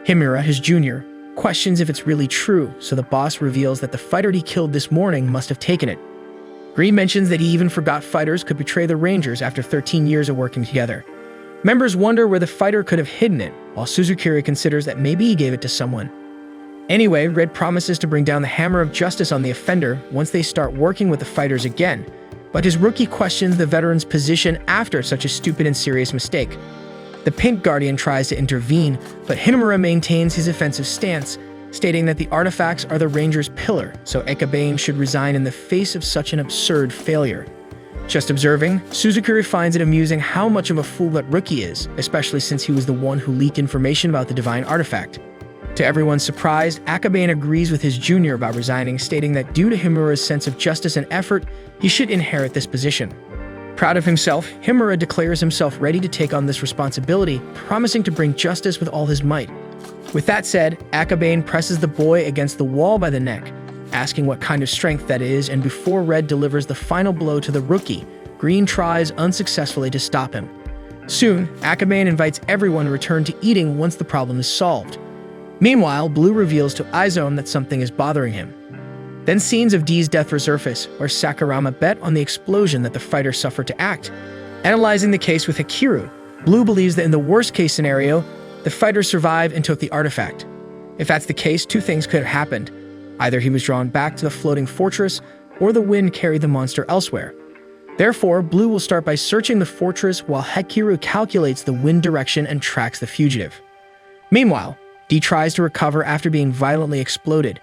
Himura, his junior, questions if it's really true, so the boss reveals that the fighter he killed this morning must have taken it. Green mentions that he even forgot fighters could betray the Rangers after 13 years of working together. Members wonder where the fighter could have hidden it, while Suzukiri considers that maybe he gave it to someone. Anyway, Red promises to bring down the hammer of justice on the offender once they start working with the fighters again, but his rookie questions the veteran's position after such a stupid and serious mistake. The Pink Guardian tries to intervene, but Hinamura maintains his offensive stance, stating that the artifacts are the Ranger's pillar, so Akabane should resign in the face of such an absurd failure. Just observing, Suzukiri finds it amusing how much of a fool that rookie is, especially since he was the one who leaked information about the divine artifact. To everyone's surprise, Akabane agrees with his junior about resigning, stating that due to Himura's sense of justice and effort, he should inherit this position. Proud of himself, Himura declares himself ready to take on this responsibility, promising to bring justice with all his might. With that said, Akabane presses the boy against the wall by the neck, asking what kind of strength that is, and before Red delivers the final blow to the rookie, Green tries unsuccessfully to stop him. Soon, Akabane invites everyone to return to eating once the problem is solved. Meanwhile, Blue reveals to Izome that something is bothering him. Then scenes of D's death resurface, where Sakurama bet on the explosion that the fighter suffered to act. Analyzing the case with Hakiru, Blue believes that in the worst-case scenario, the fighter survived and took the artifact. If that's the case, two things could have happened. Either he was drawn back to the floating fortress, or the wind carried the monster elsewhere. Therefore, Blue will start by searching the fortress while Hakiru calculates the wind direction and tracks the fugitive. Meanwhile, D tries to recover after being violently exploded.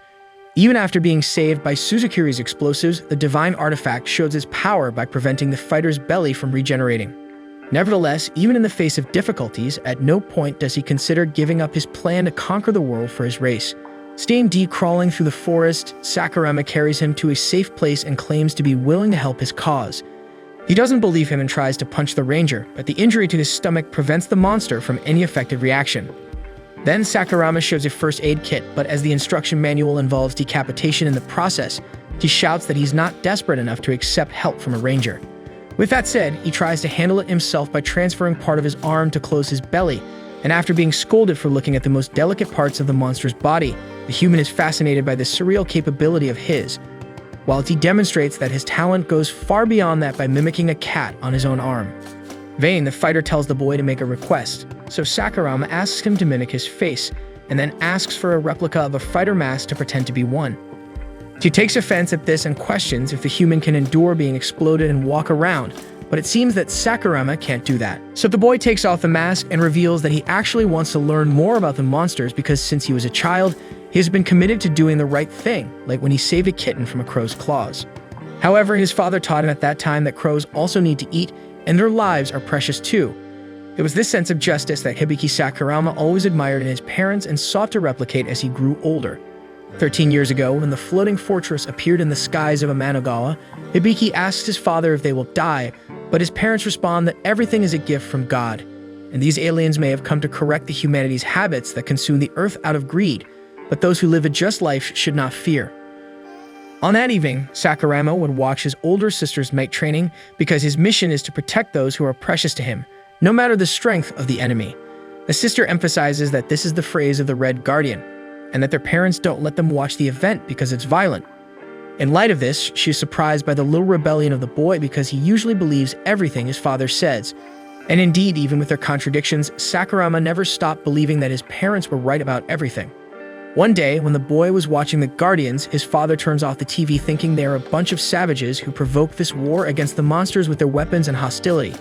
Even after being saved by Suzukiri's explosives, the divine artifact shows its power by preventing the fighter's belly from regenerating. Nevertheless, even in the face of difficulties, at no point does he consider giving up his plan to conquer the world for his race. Seeing D crawling through the forest, Sakurama carries him to a safe place and claims to be willing to help his cause. He doesn't believe him and tries to punch the ranger, but the injury to his stomach prevents the monster from any effective reaction. Then Sakurama shows a first aid kit, but as the instruction manual involves decapitation in the process, he shouts that he's not desperate enough to accept help from a ranger. With that said, he tries to handle it himself by transferring part of his arm to close his belly, and after being scolded for looking at the most delicate parts of the monster's body, the human is fascinated by the surreal capability of his, while he demonstrates that his talent goes far beyond that by mimicking a cat on his own arm. Vane, the fighter, tells the boy to make a request, so Sakurama asks him to mimic his face, and then asks for a replica of a fighter mask to pretend to be one. He takes offense at this and questions if the human can endure being exploded and walk around, but it seems that Sakurama can't do that. So the boy takes off the mask and reveals that he actually wants to learn more about the monsters because since he was a child, he has been committed to doing the right thing, like when he saved a kitten from a crow's claws. However, his father taught him at that time that crows also need to eat, and their lives are precious too. It was this sense of justice that Hibiki Sakurama always admired in his parents and sought to replicate as he grew older. 13 years ago, when the floating fortress appeared in the skies of Amanagawa, Hibiki asks his father if they will die, but his parents respond that everything is a gift from God, and these aliens may have come to correct the humanity's habits that consume the earth out of greed, but those who live a just life should not fear. On that evening, Sakurama would watch his older sister's night training because his mission is to protect those who are precious to him, no matter the strength of the enemy. The sister emphasizes that this is the phrase of the Red Guardian, and that their parents don't let them watch the event because it's violent. In light of this, she is surprised by the little rebellion of the boy because he usually believes everything his father says. And indeed, even with their contradictions, Sakurama never stopped believing that his parents were right about everything. One day, when the boy was watching the Guardians, his father turns off the TV thinking they are a bunch of savages who provoked this war against the monsters with their weapons and hostility.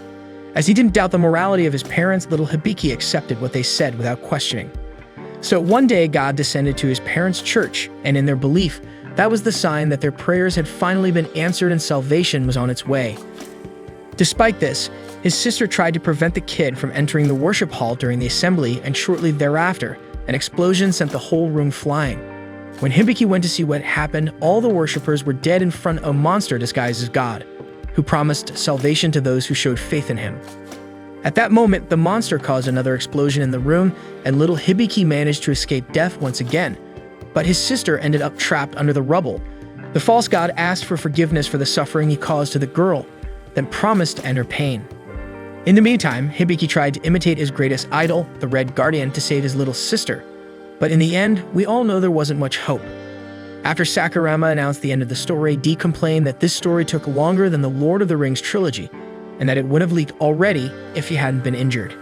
As he didn't doubt the morality of his parents, little Hibiki accepted what they said without questioning. So one day, God descended to his parents' church, and in their belief, that was the sign that their prayers had finally been answered and salvation was on its way. Despite this, his sister tried to prevent the kid from entering the worship hall during the assembly, and shortly thereafter, an explosion sent the whole room flying. When Hibiki went to see what happened, all the worshippers were dead in front of a monster disguised as God, who promised salvation to those who showed faith in him. At that moment, the monster caused another explosion in the room, and little Hibiki managed to escape death once again, but his sister ended up trapped under the rubble. The false god asked for forgiveness for the suffering he caused to the girl, then promised to end her pain. In the meantime, Hibiki tried to imitate his greatest idol, the Red Guardian, to save his little sister. But in the end, we all know there wasn't much hope. After Sakurama announced the end of the story, Dee complained that this story took longer than the Lord of the Rings trilogy, and that it would have leaked already if he hadn't been injured.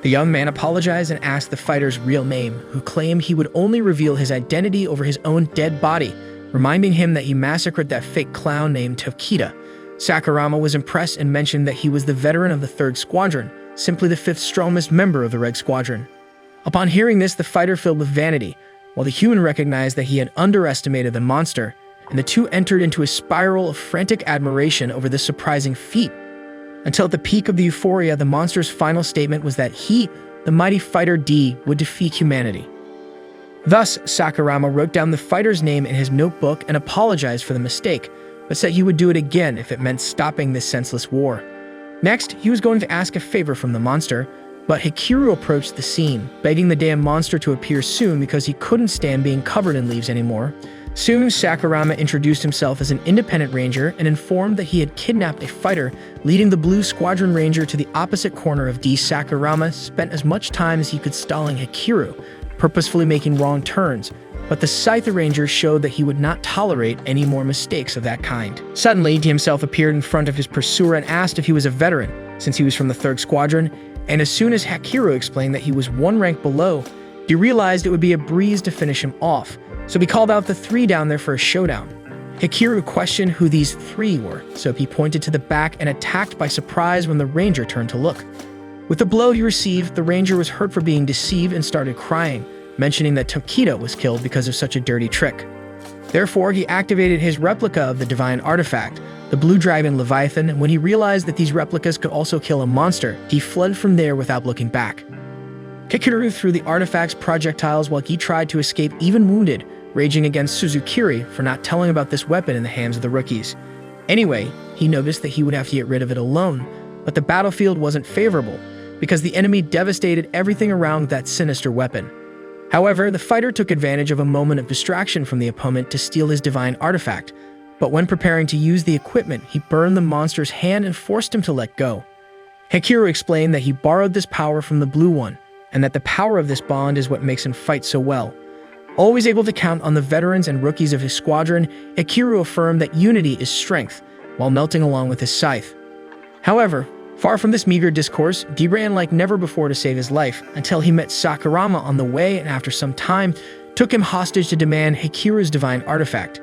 The young man apologized and asked the fighter's real name, who claimed he would only reveal his identity over his own dead body, reminding him that he massacred that fake clown named Tokita. Sakurama was impressed and mentioned that he was the veteran of the 3rd Squadron, simply the 5th strongest member of the Red Squadron. Upon hearing this, the fighter filled with vanity, while the human recognized that he had underestimated the monster, and the two entered into a spiral of frantic admiration over this surprising feat. Until at the peak of the euphoria, the monster's final statement was that he, the mighty fighter D, would defeat humanity. Thus, Sakurama wrote down the fighter's name in his notebook and apologized for the mistake, but said he would do it again if it meant stopping this senseless war. Next, he was going to ask a favor from the monster, but Hikiru approached the scene, begging the damn monster to appear soon because he couldn't stand being covered in leaves anymore. Soon, Sakurama introduced himself as an independent ranger and informed that he had kidnapped a fighter, leading the Blue Squadron Ranger to the opposite corner of D. Sakurama spent as much time as he could stalling Hikiru, purposefully making wrong turns, but the Scythe Ranger showed that he would not tolerate any more mistakes of that kind. Suddenly, D himself appeared in front of his pursuer and asked if he was a veteran, since he was from the 3rd Squadron, and as soon as Hikiru explained that he was one rank below, D realized it would be a breeze to finish him off, so he called out the 3 down there for a showdown. Hikiru questioned who these 3 were, so he pointed to the back and attacked by surprise when the Ranger turned to look. With the blow he received, the Ranger was hurt for being deceived and started crying, mentioning that Tokita was killed because of such a dirty trick. Therefore, he activated his replica of the divine artifact, the Blue Dragon Leviathan, and when he realized that these replicas could also kill a monster, he fled from there without looking back. Hikiru threw the artifact's projectiles while he tried to escape even wounded, raging against Suzukiri for not telling about this weapon in the hands of the rookies. Anyway, he noticed that he would have to get rid of it alone, but the battlefield wasn't favorable, because the enemy devastated everything around that sinister weapon. However, the fighter took advantage of a moment of distraction from the opponent to steal his divine artifact, but when preparing to use the equipment, he burned the monster's hand and forced him to let go. Hikiru explained that he borrowed this power from the Blue One, and that the power of this bond is what makes him fight so well. Always able to count on the veterans and rookies of his squadron, Hikiru affirmed that unity is strength, while melting along with his scythe. However, far from this meager discourse, D ran like never before to save his life, until he met Sakurama on the way and after some time, took him hostage to demand Hikiru's divine artifact.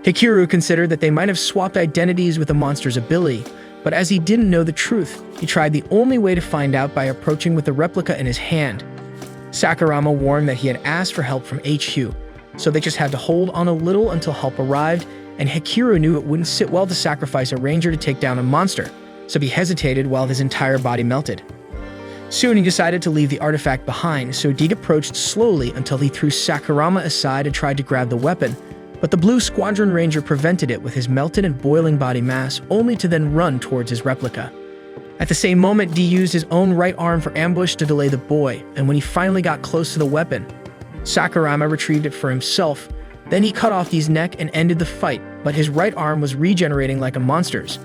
Hikiru considered that they might have swapped identities with the monster's ability, but as he didn't know the truth, he tried the only way to find out by approaching with the replica in his hand. Sakurama warned that he had asked for help from HQ, so they just had to hold on a little until help arrived, and Hikiru knew it wouldn't sit well to sacrifice a ranger to take down a monster, so he hesitated while his entire body melted. Soon he decided to leave the artifact behind, so Deed approached slowly until he threw Sakurama aside and tried to grab the weapon, but the Blue Squadron Ranger prevented it with his melted and boiling body mass, only to then run towards his replica. At the same moment, D used his own right arm for ambush to delay the boy, and when he finally got close to the weapon, Sakurama retrieved it for himself. Then he cut off D's neck and ended the fight, but his right arm was regenerating like a monster's.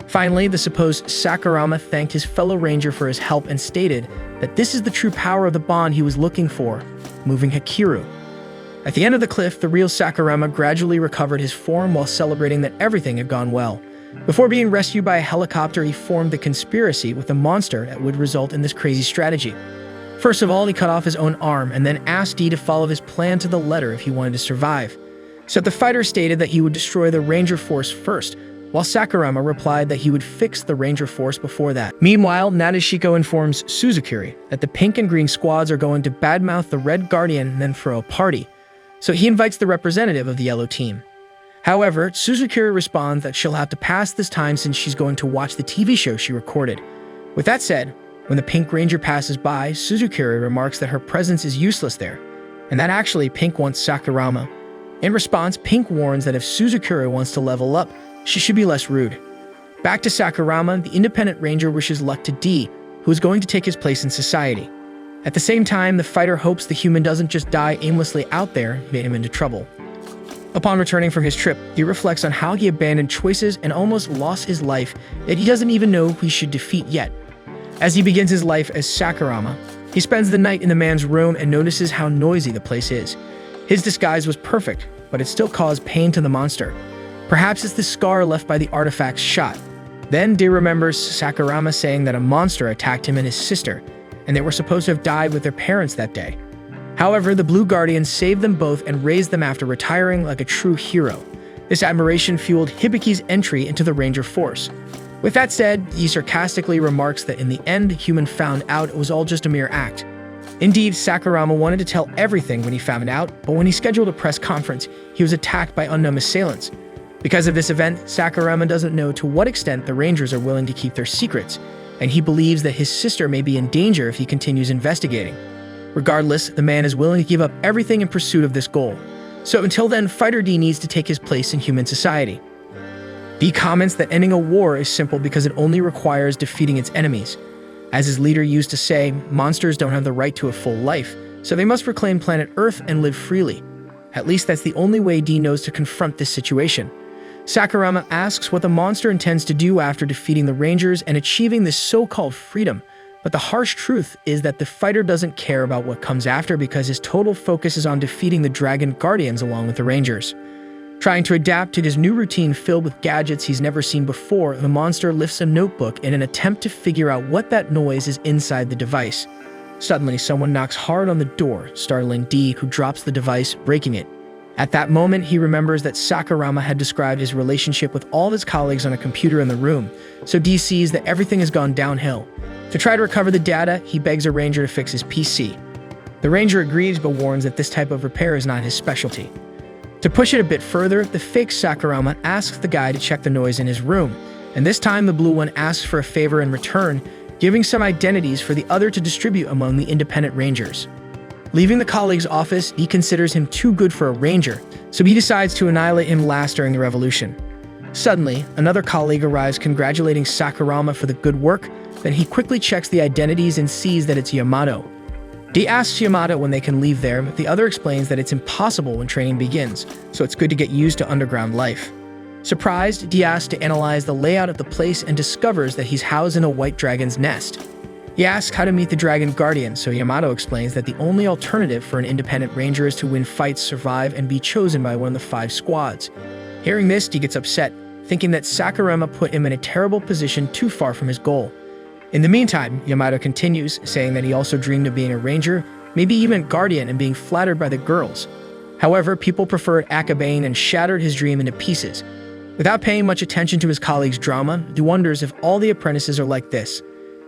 Finally, the supposed Sakurama thanked his fellow ranger for his help and stated that this is the true power of the bond he was looking for, moving Hikiru. At the end of the cliff, the real Sakurama gradually recovered his form while celebrating that everything had gone well. Before being rescued by a helicopter, he formed the conspiracy with the monster that would result in this crazy strategy. First of all, he cut off his own arm and then asked D to follow his plan to the letter if he wanted to survive. So the fighter stated that he would destroy the Ranger Force first, while Sakurama replied that he would fix the Ranger Force before that. Meanwhile, Nadeshiko informs Suzukuri that the pink and green squads are going to badmouth the Red Guardian and then throw a party. So he invites the representative of the yellow team. However, Suzukuri responds that she'll have to pass this time since she's going to watch the TV show she recorded. With that said, when the Pink Ranger passes by, Suzukuri remarks that her presence is useless there, and that actually Pink wants Sakurama. In response, Pink warns that if Suzukuri wants to level up, she should be less rude. Back to Sakurama, the Independent Ranger wishes luck to D, who is going to take his place in society. At the same time, the fighter hopes the human doesn't just die aimlessly out there, get him into trouble. Upon returning from his trip, he reflects on how he abandoned choices and almost lost his life that he doesn't even know who he should defeat yet. As he begins his life as Sakurama, he spends the night in the man's room and notices how noisy the place is. His disguise was perfect, but it still caused pain to the monster. Perhaps it's the scar left by the artifact's shot. Then D remembers Sakurama saying that a monster attacked him and his sister, and they were supposed to have died with their parents that day. However, the Blue Guardian saved them both and raised them after retiring like a true hero. This admiration fueled Hibiki's entry into the Ranger Force. With that said, he sarcastically remarks that in the end, the human found out it was all just a mere act. Indeed, Sakurama wanted to tell everything when he found out, but when he scheduled a press conference, he was attacked by unknown assailants. Because of this event, Sakurama doesn't know to what extent the Rangers are willing to keep their secrets, and he believes that his sister may be in danger if he continues investigating. Regardless, the man is willing to give up everything in pursuit of this goal. So until then, Fighter D needs to take his place in human society. D comments that ending a war is simple because it only requires defeating its enemies. As his leader used to say, monsters don't have the right to a full life, so they must reclaim planet Earth and live freely. At least that's the only way D knows to confront this situation. Sakurama asks what the monster intends to do after defeating the Rangers and achieving this so-called freedom, but the harsh truth is that the fighter doesn't care about what comes after because his total focus is on defeating the Dragon Guardians along with the Rangers. Trying to adapt to his new routine filled with gadgets he's never seen before, the monster lifts a notebook in an attempt to figure out what that noise is inside the device. Suddenly, someone knocks hard on the door, startling D, who drops the device, breaking it. At that moment, he remembers that Sakurama had described his relationship with all of his colleagues on a computer in the room, so D sees that everything has gone downhill. To try to recover the data, he begs a ranger to fix his PC. The ranger agrees but warns that this type of repair is not his specialty. To push it a bit further, the fake Sakurama asks the guy to check the noise in his room, and this time the blue one asks for a favor in return, giving some identities for the other to distribute among the independent rangers. Leaving the colleague's office, he considers him too good for a ranger, so he decides to annihilate him last during the revolution. Suddenly, another colleague arrives congratulating Sakurama for the good work, then he quickly checks the identities and sees that it's Yamato. D asks Yamato when they can leave there, but the other explains that it's impossible when training begins, so it's good to get used to underground life. Surprised, D asks to analyze the layout of the place and discovers that he's housed in a white dragon's nest. He asks how to meet the Dragon Guardian, so Yamato explains that the only alternative for an independent ranger is to win fights, survive, and be chosen by one of the 5 squads. Hearing this, D gets upset, thinking that Sakurama put him in a terrible position too far from his goal. In the meantime, Yamato continues, saying that he also dreamed of being a ranger, maybe even guardian, and being flattered by the girls. However, people preferred Akabane and shattered his dream into pieces. Without paying much attention to his colleagues' drama, D wonders if all the apprentices are like this.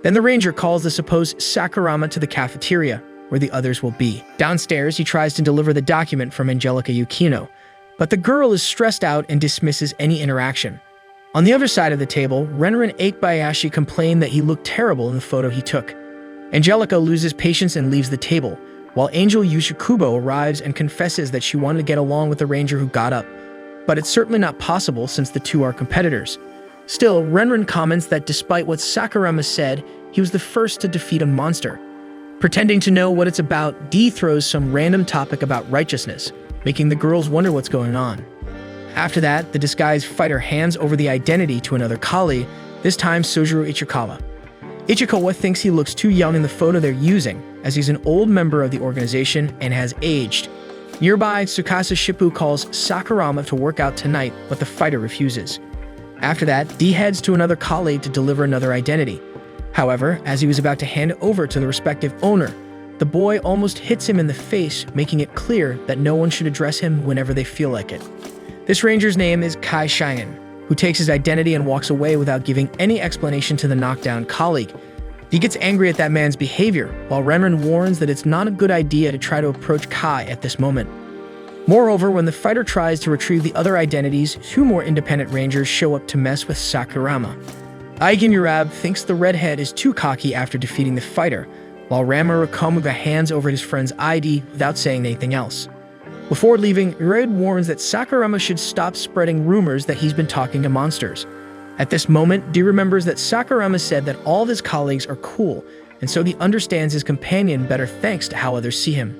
Then the ranger calls the supposed Sakurama to the cafeteria, where the others will be. Downstairs, he tries to deliver the document from Angelica Yukino, but the girl is stressed out and dismisses any interaction. On the other side of the table, Renrin Akebayashi complained that he looked terrible in the photo he took. Angelica loses patience and leaves the table, while Angel Yushikubo arrives and confesses that she wanted to get along with the ranger who got up. But it's certainly not possible since the two are competitors. Still, Renrin comments that despite what Sakurama said, he was the first to defeat a monster. Pretending to know what it's about, D throws some random topic about righteousness, making the girls wonder what's going on. After that, the disguised fighter hands over the identity to another colleague, this time Sojiro Ichikawa. Ichikawa thinks he looks too young in the photo they're using, as he's an old member of the organization and has aged. Nearby, Tsukasa Shippu calls Sakurama to work out tonight, but the fighter refuses. After that, D heads to another colleague to deliver another identity. However, as he was about to hand it over to the respective owner, the boy almost hits him in the face, making it clear that no one should address him whenever they feel like it. This ranger's name is Kai Xian, who takes his identity and walks away without giving any explanation to the knockdown colleague. He gets angry at that man's behavior, while Renren warns that it's not a good idea to try to approach Kai at this moment. Moreover, when the fighter tries to retrieve the other identities, 2 more independent rangers show up to mess with Sakurama. Aigen Yurab thinks the redhead is too cocky after defeating the fighter, while Rama Rakamuga hands over his friend's ID without saying anything else. Before leaving, Red warns that Sakurama should stop spreading rumors that he's been talking to monsters. At this moment, D remembers that Sakurama said that all of his colleagues are cool, and so he understands his companion better thanks to how others see him.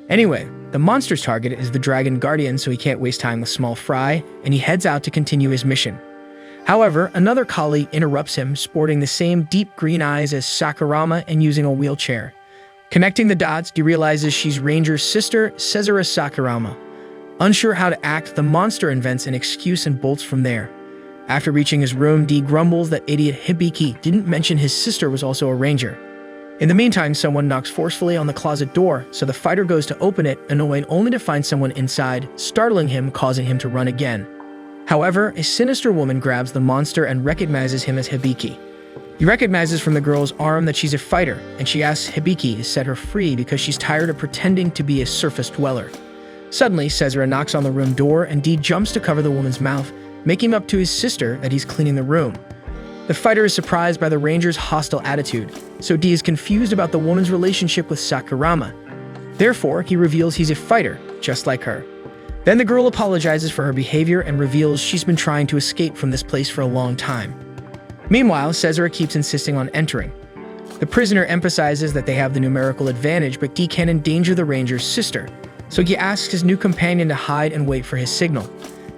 Anyway, the monster's target is the Dragon Guardian, so he can't waste time with Small Fry, and he heads out to continue his mission. However, another colleague interrupts him, sporting the same deep green eyes as Sakurama and using a wheelchair. Connecting the dots, D realizes she's Ranger's sister, Cesara Sakurama. Unsure how to act, the monster invents an excuse and bolts from there. After reaching his room, D grumbles that idiot Hibiki didn't mention his sister was also a ranger. In the meantime, someone knocks forcefully on the closet door, so the fighter goes to open it, annoyed only to find someone inside, startling him, causing him to run again. However, a sinister woman grabs the monster and recognizes him as Hibiki. He recognizes from the girl's arm that she's a fighter, and she asks Hibiki to set her free because she's tired of pretending to be a surface dweller. Suddenly, Cesara knocks on the room door and D jumps to cover the woman's mouth, making up to his sister that he's cleaning the room. The fighter is surprised by the ranger's hostile attitude, so D is confused about the woman's relationship with Sakurama. Therefore, he reveals he's a fighter, just like her. Then the girl apologizes for her behavior and reveals she's been trying to escape from this place for a long time. Meanwhile, Cesara keeps insisting on entering. The prisoner emphasizes that they have the numerical advantage, but D can endanger the ranger's sister, so he asks his new companion to hide and wait for his signal.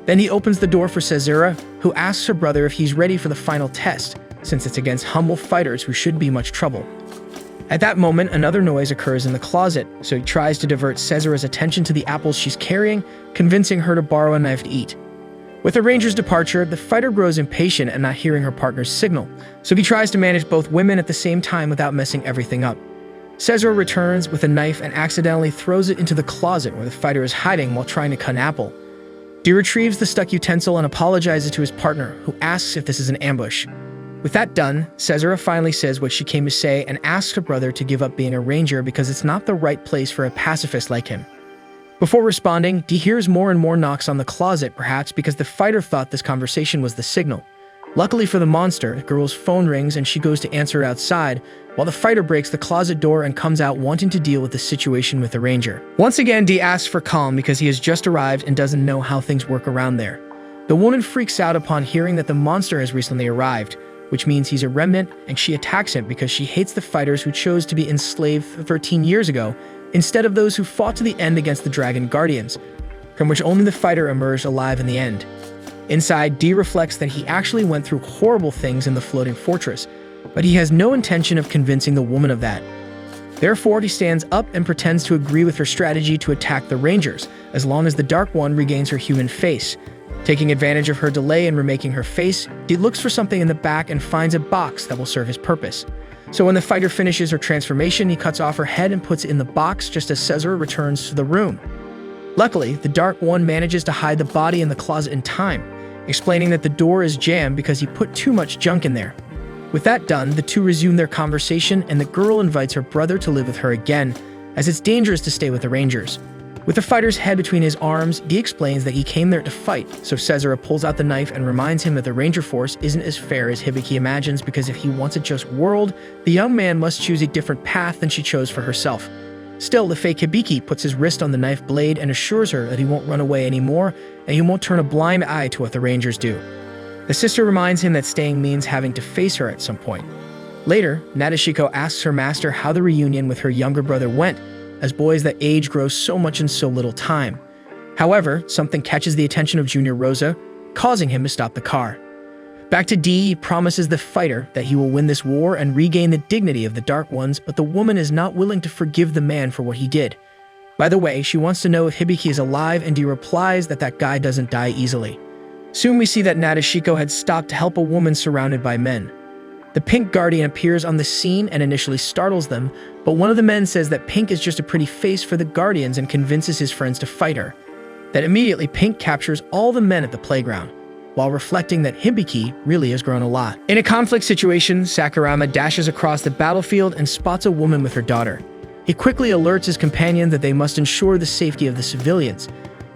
Then he opens the door for Cesara, who asks her brother if he's ready for the final test, since it's against humble fighters who should be much trouble. At that moment, another noise occurs in the closet, so he tries to divert Cesara's attention to the apples she's carrying, convincing her to borrow a knife to eat. With the ranger's departure, the fighter grows impatient at not hearing her partner's signal, so he tries to manage both women at the same time without messing everything up. Cesara returns with a knife and accidentally throws it into the closet where the fighter is hiding while trying to cut an apple. D retrieves the stuck utensil and apologizes to his partner, who asks if this is an ambush. With that done, Cesara finally says what she came to say and asks her brother to give up being a ranger because it's not the right place for a pacifist like him. Before responding, D hears more and more knocks on the closet, perhaps because the fighter thought this conversation was the signal. Luckily for the monster, the girl's phone rings and she goes to answer it outside, while the fighter breaks the closet door and comes out wanting to deal with the situation with the ranger. Once again, D asks for calm because he has just arrived and doesn't know how things work around there. The woman freaks out upon hearing that the monster has recently arrived, which means he's a remnant, and she attacks him because she hates the fighters who chose to be enslaved 13 years ago, instead of those who fought to the end against the Dragon Guardians, from which only the fighter emerged alive in the end. Inside, D reflects that he actually went through horrible things in the floating fortress, but he has no intention of convincing the woman of that. Therefore, he stands up and pretends to agree with her strategy to attack the Rangers, as long as the Dark One regains her human face. Taking advantage of her delay in remaking her face, D looks for something in the back and finds a box that will serve his purpose. So when the fighter finishes her transformation, he cuts off her head and puts it in the box just as Cesara returns to the room. Luckily, the Dark One manages to hide the body in the closet in time, explaining that the door is jammed because he put too much junk in there. With that done, the two resume their conversation and the girl invites her brother to live with her again, as it's dangerous to stay with the Rangers. With the fighter's head between his arms, D explains that he came there to fight, so Cesara pulls out the knife and reminds him that the Ranger force isn't as fair as Hibiki imagines because if he wants a just world, the young man must choose a different path than she chose for herself. Still, the fake Hibiki puts his wrist on the knife blade and assures her that he won't run away anymore and he won't turn a blind eye to what the Rangers do. The sister reminds him that staying means having to face her at some point. Later, Nadeshiko asks her master how the reunion with her younger brother went, as boys that age grow so much in so little time. However, something catches the attention of Junior Rosa, causing him to stop the car. Back to D, he promises the fighter that he will win this war and regain the dignity of the Dark Ones, but the woman is not willing to forgive the man for what he did. By the way, she wants to know if Hibiki is alive, and D replies that that guy doesn't die easily. Soon we see that Nadeshiko had stopped to help a woman surrounded by men. The Pink Guardian appears on the scene and initially startles them, but one of the men says that Pink is just a pretty face for the Guardians and convinces his friends to fight her. That immediately Pink captures all the men at the playground, while reflecting that Hibiki really has grown a lot. In a conflict situation, Sakurama dashes across the battlefield and spots a woman with her daughter. He quickly alerts his companion that they must ensure the safety of the civilians.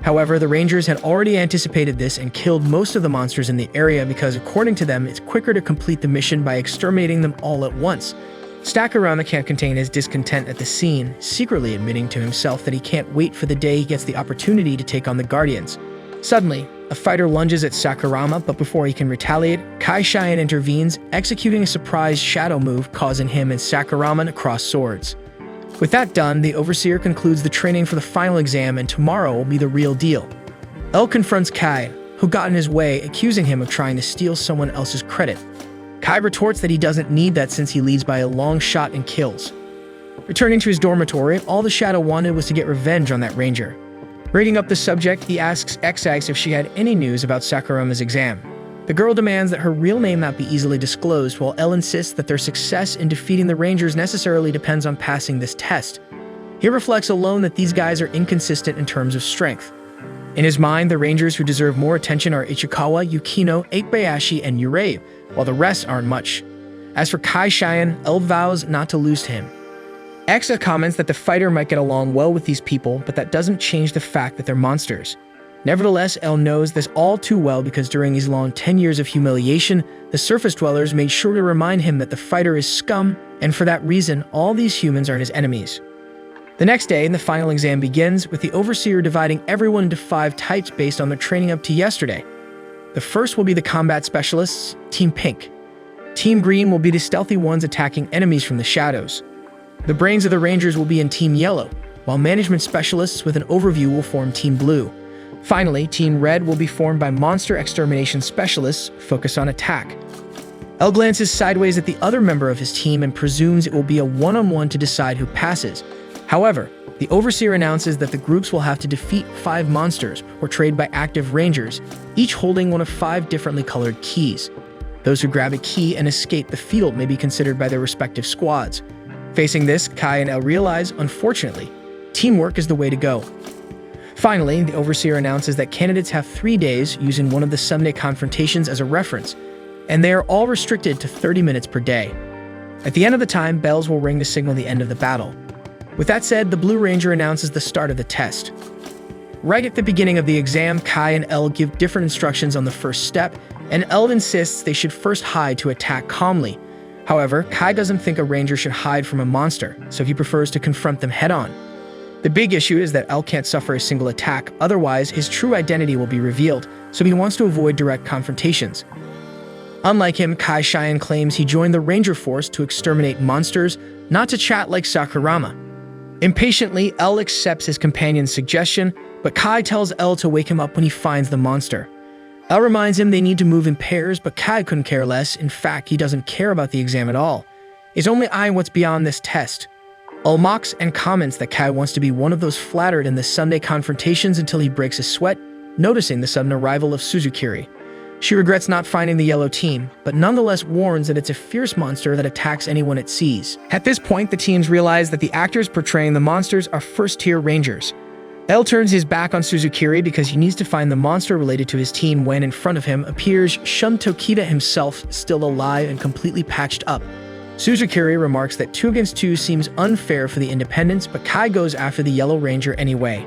However, the Rangers had already anticipated this and killed most of the monsters in the area because, according to them, it's quicker to complete the mission by exterminating them all at once. Sakurama can't contain his discontent at the scene, secretly admitting to himself that he can't wait for the day he gets the opportunity to take on the Guardians. Suddenly, a fighter lunges at Sakurama, but before he can retaliate, Kai Cheyenne intervenes, executing a surprise shadow move, causing him and Sakurama to cross swords. With that done, the Overseer concludes the training for the final exam, and tomorrow will be the real deal. L confronts Kai, who got in his way, accusing him of trying to steal someone else's credit. Kai retorts that he doesn't need that since he leads by a long shot and kills. Returning to his dormitory, all the Shadow wanted was to get revenge on that Ranger. Bringing up the subject, he asks XX if she had any news about Sakurama's exam. The girl demands that her real name not be easily disclosed, while L insists that their success in defeating the Rangers necessarily depends on passing this test. He reflects alone that these guys are inconsistent in terms of strength. In his mind, the Rangers who deserve more attention are Ichikawa, Yukino, Eikbayashi, and Yurei, while the rest aren't much. As for Kai Cheyenne, L vows not to lose to him. Exa comments that the fighter might get along well with these people, but that doesn't change the fact that they're monsters. Nevertheless, L knows this all too well because during these long 10 years of humiliation, the surface dwellers made sure to remind him that the fighter is scum, and for that reason, all these humans are his enemies. The next day, the final exam begins, with the Overseer dividing everyone into 5 types based on their training up to yesterday. The first will be the combat specialists, Team Pink. Team Green will be the stealthy ones attacking enemies from the shadows. The brains of the Rangers will be in Team Yellow, while management specialists with an overview will form Team Blue. Finally, Team Red will be formed by monster extermination specialists focused on attack. L glances sideways at the other member of his team and presumes it will be a one-on-one to decide who passes. However, the Overseer announces that the groups will have to defeat 5 monsters, portrayed by active Rangers, each holding one of 5 differently colored keys. Those who grab a key and escape the field may be considered by their respective squads. Facing this, Kai and L realize, unfortunately, teamwork is the way to go. Finally, the Overseer announces that candidates have 3 days using one of the Sunday confrontations as a reference, and they are all restricted to 30 minutes per day. At the end of the time, bells will ring to signal the end of the battle. With that said, the Blue Ranger announces the start of the test. Right at the beginning of the exam, Kai and L give different instructions on the first step, and L insists they should first hide to attack calmly. However, Kai doesn't think a Ranger should hide from a monster, so he prefers to confront them head-on. The big issue is that L can't suffer a single attack, otherwise his true identity will be revealed, so he wants to avoid direct confrontations. Unlike him, Kai Cheyenne claims he joined the Ranger force to exterminate monsters, not to chat like Sakurama. Impatiently, L accepts his companion's suggestion, but Kai tells L to wake him up when he finds the monster. L reminds him they need to move in pairs, but Kai couldn't care less. In fact, he doesn't care about the exam at all. He's only eyeing what's beyond this test. L mocks and comments that Kai wants to be one of those flattered in the Sunday confrontations until he breaks a sweat, noticing the sudden arrival of Suzukiri. She regrets not finding the yellow team, but nonetheless warns that it's a fierce monster that attacks anyone it sees. At this point, the teams realize that the actors portraying the monsters are first-tier Rangers. L turns his back on Suzukiri because he needs to find the monster related to his team when in front of him appears Shun Tokita himself, still alive and completely patched up. Suzukiri remarks that 2 against 2 seems unfair for the independents, but Kai goes after the Yellow Ranger anyway.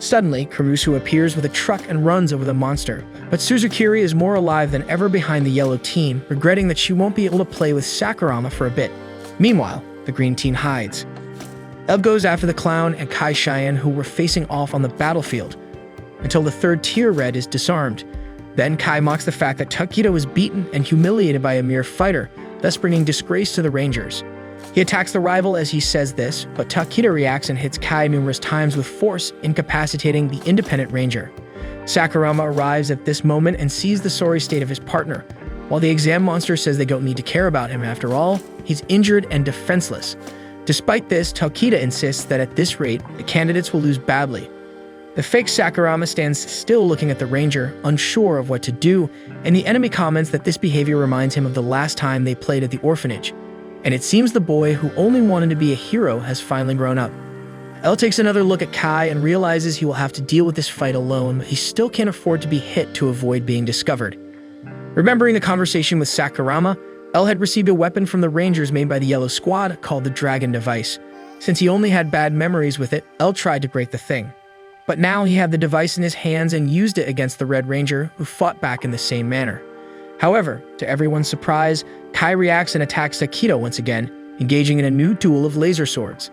Suddenly, Kurusu appears with a truck and runs over the monster, but Suzukiri is more alive than ever behind the yellow team, regretting that she won't be able to play with Sakurama for a bit. Meanwhile, the green team hides. Eb goes after the clown and Kai Cheyenne, who were facing off on the battlefield, until the 3rd-tier red is disarmed. Then Kai mocks the fact that Takeda was beaten and humiliated by a mere fighter, thus bringing disgrace to the Rangers. He attacks the rival as he says this, but Takeda reacts and hits Kai numerous times with force, incapacitating the independent Ranger. Sakurama arrives at this moment and sees the sorry state of his partner. While the exam monster says they don't need to care about him after all, he's injured and defenseless. Despite this, Takeda insists that at this rate, the candidates will lose badly. The fake Sakurama stands still looking at the ranger, unsure of what to do, and the enemy comments that this behavior reminds him of the last time they played at the orphanage. And it seems the boy who only wanted to be a hero has finally grown up. L takes another look at Kai and realizes he will have to deal with this fight alone, but he still can't afford to be hit to avoid being discovered. Remembering the conversation with Sakurama, L had received a weapon from the Rangers made by the Yellow Squad called the Dragon Device. Since he only had bad memories with it, L tried to break the thing. But now he had the device in his hands and used it against the Red Ranger, who fought back in the same manner. However, to everyone's surprise, Kai reacts and attacks Takeda once again, engaging in a new duel of laser swords.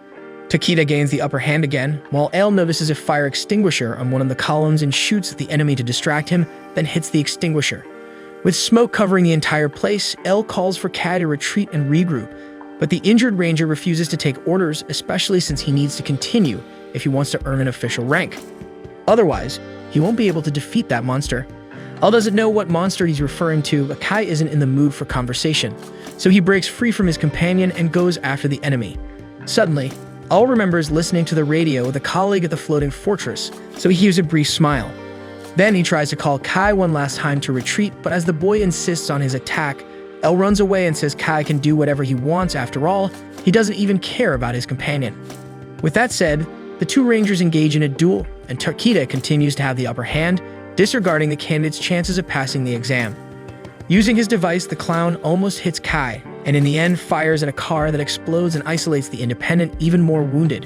Takeda gains the upper hand again, while L notices a fire extinguisher on one of the columns and shoots at the enemy to distract him, then hits the extinguisher. With smoke covering the entire place, L calls for Kai to retreat and regroup, but the injured ranger refuses to take orders, especially since he needs to continue if he wants to earn an official rank. Otherwise, he won't be able to defeat that monster. L doesn't know what monster he's referring to, but Kai isn't in the mood for conversation, so he breaks free from his companion and goes after the enemy. Suddenly, L remembers listening to the radio with a colleague at the floating fortress, so he gives a brief smile. Then he tries to call Kai one last time to retreat, but as the boy insists on his attack, L runs away and says Kai can do whatever he wants. After all, he doesn't even care about his companion. With that said, the two rangers engage in a duel, and Takeda continues to have the upper hand, disregarding the candidate's chances of passing the exam. Using his device, the clown almost hits Kai, and in the end fires at a car that explodes and isolates the independent, even more wounded.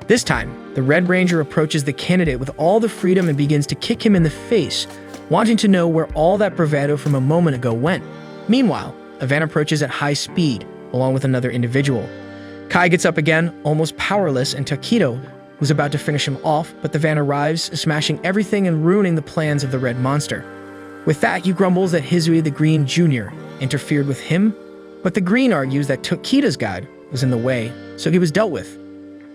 This time, the Red Ranger approaches the candidate with all the freedom and begins to kick him in the face, wanting to know where all that bravado from a moment ago went. Meanwhile, a van approaches at high speed, along with another individual. Kai gets up again, almost powerless, and Takeda was about to finish him off, but the van arrives, smashing everything and ruining the plans of the Red Monster. With that, he grumbles that Hisui the Green Jr. interfered with him, but the Green argues that Takeda's guide was in the way, so he was dealt with.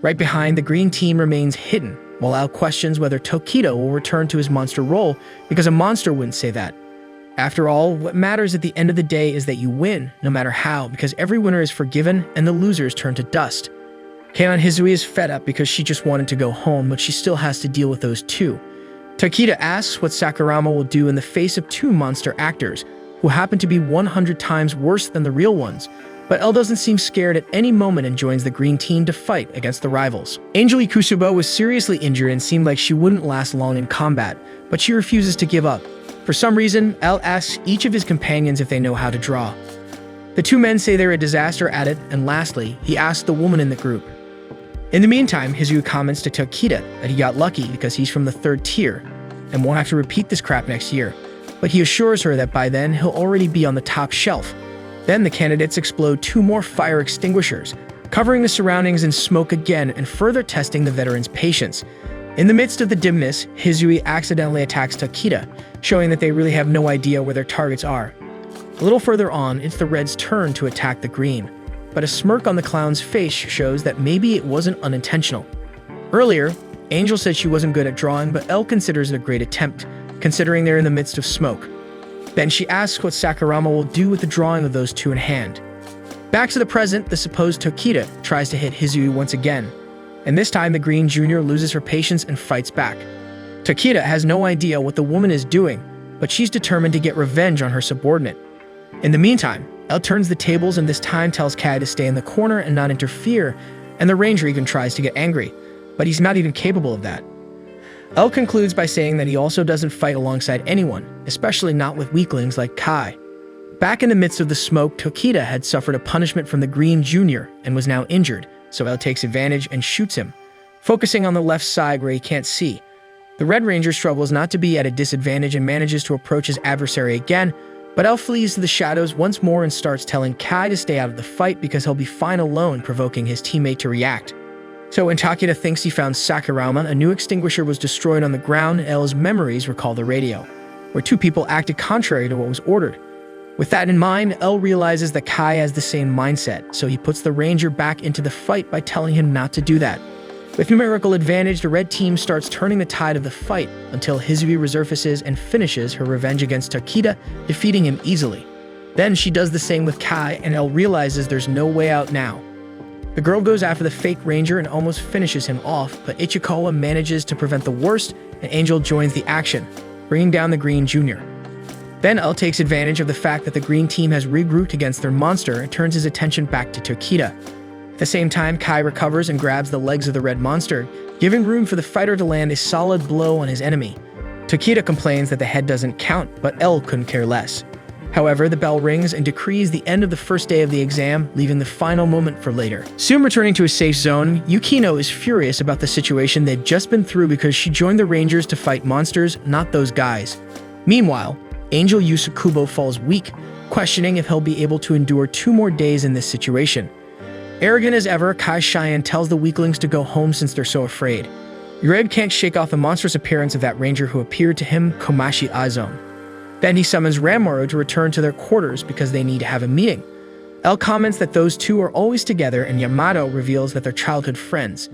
Right behind, the Green team remains hidden, while Al questions whether Takeda will return to his monster role, because a monster wouldn't say that. After all, what matters at the end of the day is that you win, no matter how, because every winner is forgiven and the losers turn to dust. Keion Hisui is fed up because she just wanted to go home, but she still has to deal with those two. Takeda asks what Sakurama will do in the face of two monster actors, who happen to be 100 times worse than the real ones, but L doesn't seem scared at any moment and joins the green team to fight against the rivals. Angel Ikusuba was seriously injured and seemed like she wouldn't last long in combat, but she refuses to give up. For some reason, L asks each of his companions if they know how to draw. The two men say they're a disaster at it, and lastly, he asks the woman in the group. In the meantime, Hisui comments to Takeda that he got lucky because he's from the 3rd tier and won't have to repeat this crap next year, but he assures her that by then he'll already be on the top shelf. Then the candidates explode 2 more fire extinguishers, covering the surroundings in smoke again and further testing the veteran's patience. In the midst of the dimness, Hisui accidentally attacks Takeda, showing that they really have no idea where their targets are. A little further on, it's the Red's turn to attack the Green, but a smirk on the clown's face shows that maybe it wasn't unintentional. Earlier, Angel said she wasn't good at drawing, but L considers it a great attempt, considering they're in the midst of smoke. Then she asks what Sakurama will do with the drawing of those two in hand. Back to the present, the supposed Takeda tries to hit Hisui once again, and this time the Green Jr. loses her patience and fights back. Takeda has no idea what the woman is doing, but she's determined to get revenge on her subordinate. In the meantime, L turns the tables and this time tells Kai to stay in the corner and not interfere, and the Ranger even tries to get angry, but he's not even capable of that. L concludes by saying that he also doesn't fight alongside anyone, especially not with weaklings like Kai. Back in the midst of the smoke, Takeda had suffered a punishment from the Green Jr. and was now injured, so L takes advantage and shoots him, focusing on the left side where he can't see. The Red Ranger struggles not to be at a disadvantage and manages to approach his adversary again, but L flees to the shadows once more and starts telling Kai to stay out of the fight because he'll be fine alone, provoking his teammate to react. So when Takeda thinks he found Sakurama, a new extinguisher was destroyed on the ground, and L's memories recall the radio, where 2 people acted contrary to what was ordered. With that in mind, L realizes that Kai has the same mindset, so he puts the Ranger back into the fight by telling him not to do that. With numerical advantage, the red team starts turning the tide of the fight until Hisui resurfaces and finishes her revenge against Takeda, defeating him easily. Then she does the same with Kai, and L realizes there's no way out now. The girl goes after the fake ranger and almost finishes him off, but Ichikawa manages to prevent the worst, and Angel joins the action, bringing down the Green Jr. Then El takes advantage of the fact that the Green team has regrouped against their monster and turns his attention back to Tokita. At the same time, Kai recovers and grabs the legs of the red monster, giving room for the fighter to land a solid blow on his enemy. Tokita complains that the head doesn't count, but El couldn't care less. However, the bell rings and decrees the end of the first day of the exam, leaving the final moment for later. Soon returning to a safe zone, Yukino is furious about the situation they'd just been through because she joined the Rangers to fight monsters, not those guys. Meanwhile, Angel Yusakubo falls weak, questioning if he'll be able to endure 2 more days in this situation. Arrogant as ever, Kai Cheyenne tells the weaklings to go home since they're so afraid. Ureb can't shake off the monstrous appearance of that ranger who appeared to him Komashi Azone. Then he summons Ranmaru to return to their quarters because they need to have a meeting. El comments that those two are always together, and Yamato reveals that they're childhood friends.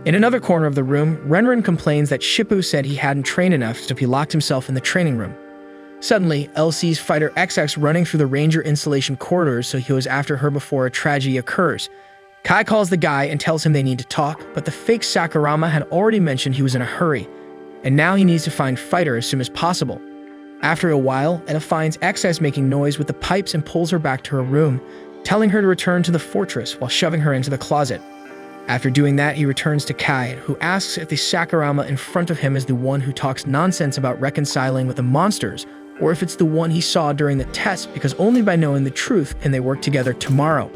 In another corner of the room, Renren complains that Shippu said he hadn't trained enough, so he locked himself in the training room. Suddenly, El sees Fighter XX running through the Ranger installation corridors, so he goes after her before a tragedy occurs. Kai calls the guy and tells him they need to talk, but the fake Sakurama had already mentioned he was in a hurry, and now he needs to find Fighter as soon as possible. After a while, El finds XX making noise with the pipes and pulls her back to her room, telling her to return to the fortress while shoving her into the closet. After doing that, he returns to Kai, who asks if the Sakurama in front of him is the one who talks nonsense about reconciling with the monsters, or if it's the one he saw during the test, because only by knowing the truth can they work together tomorrow.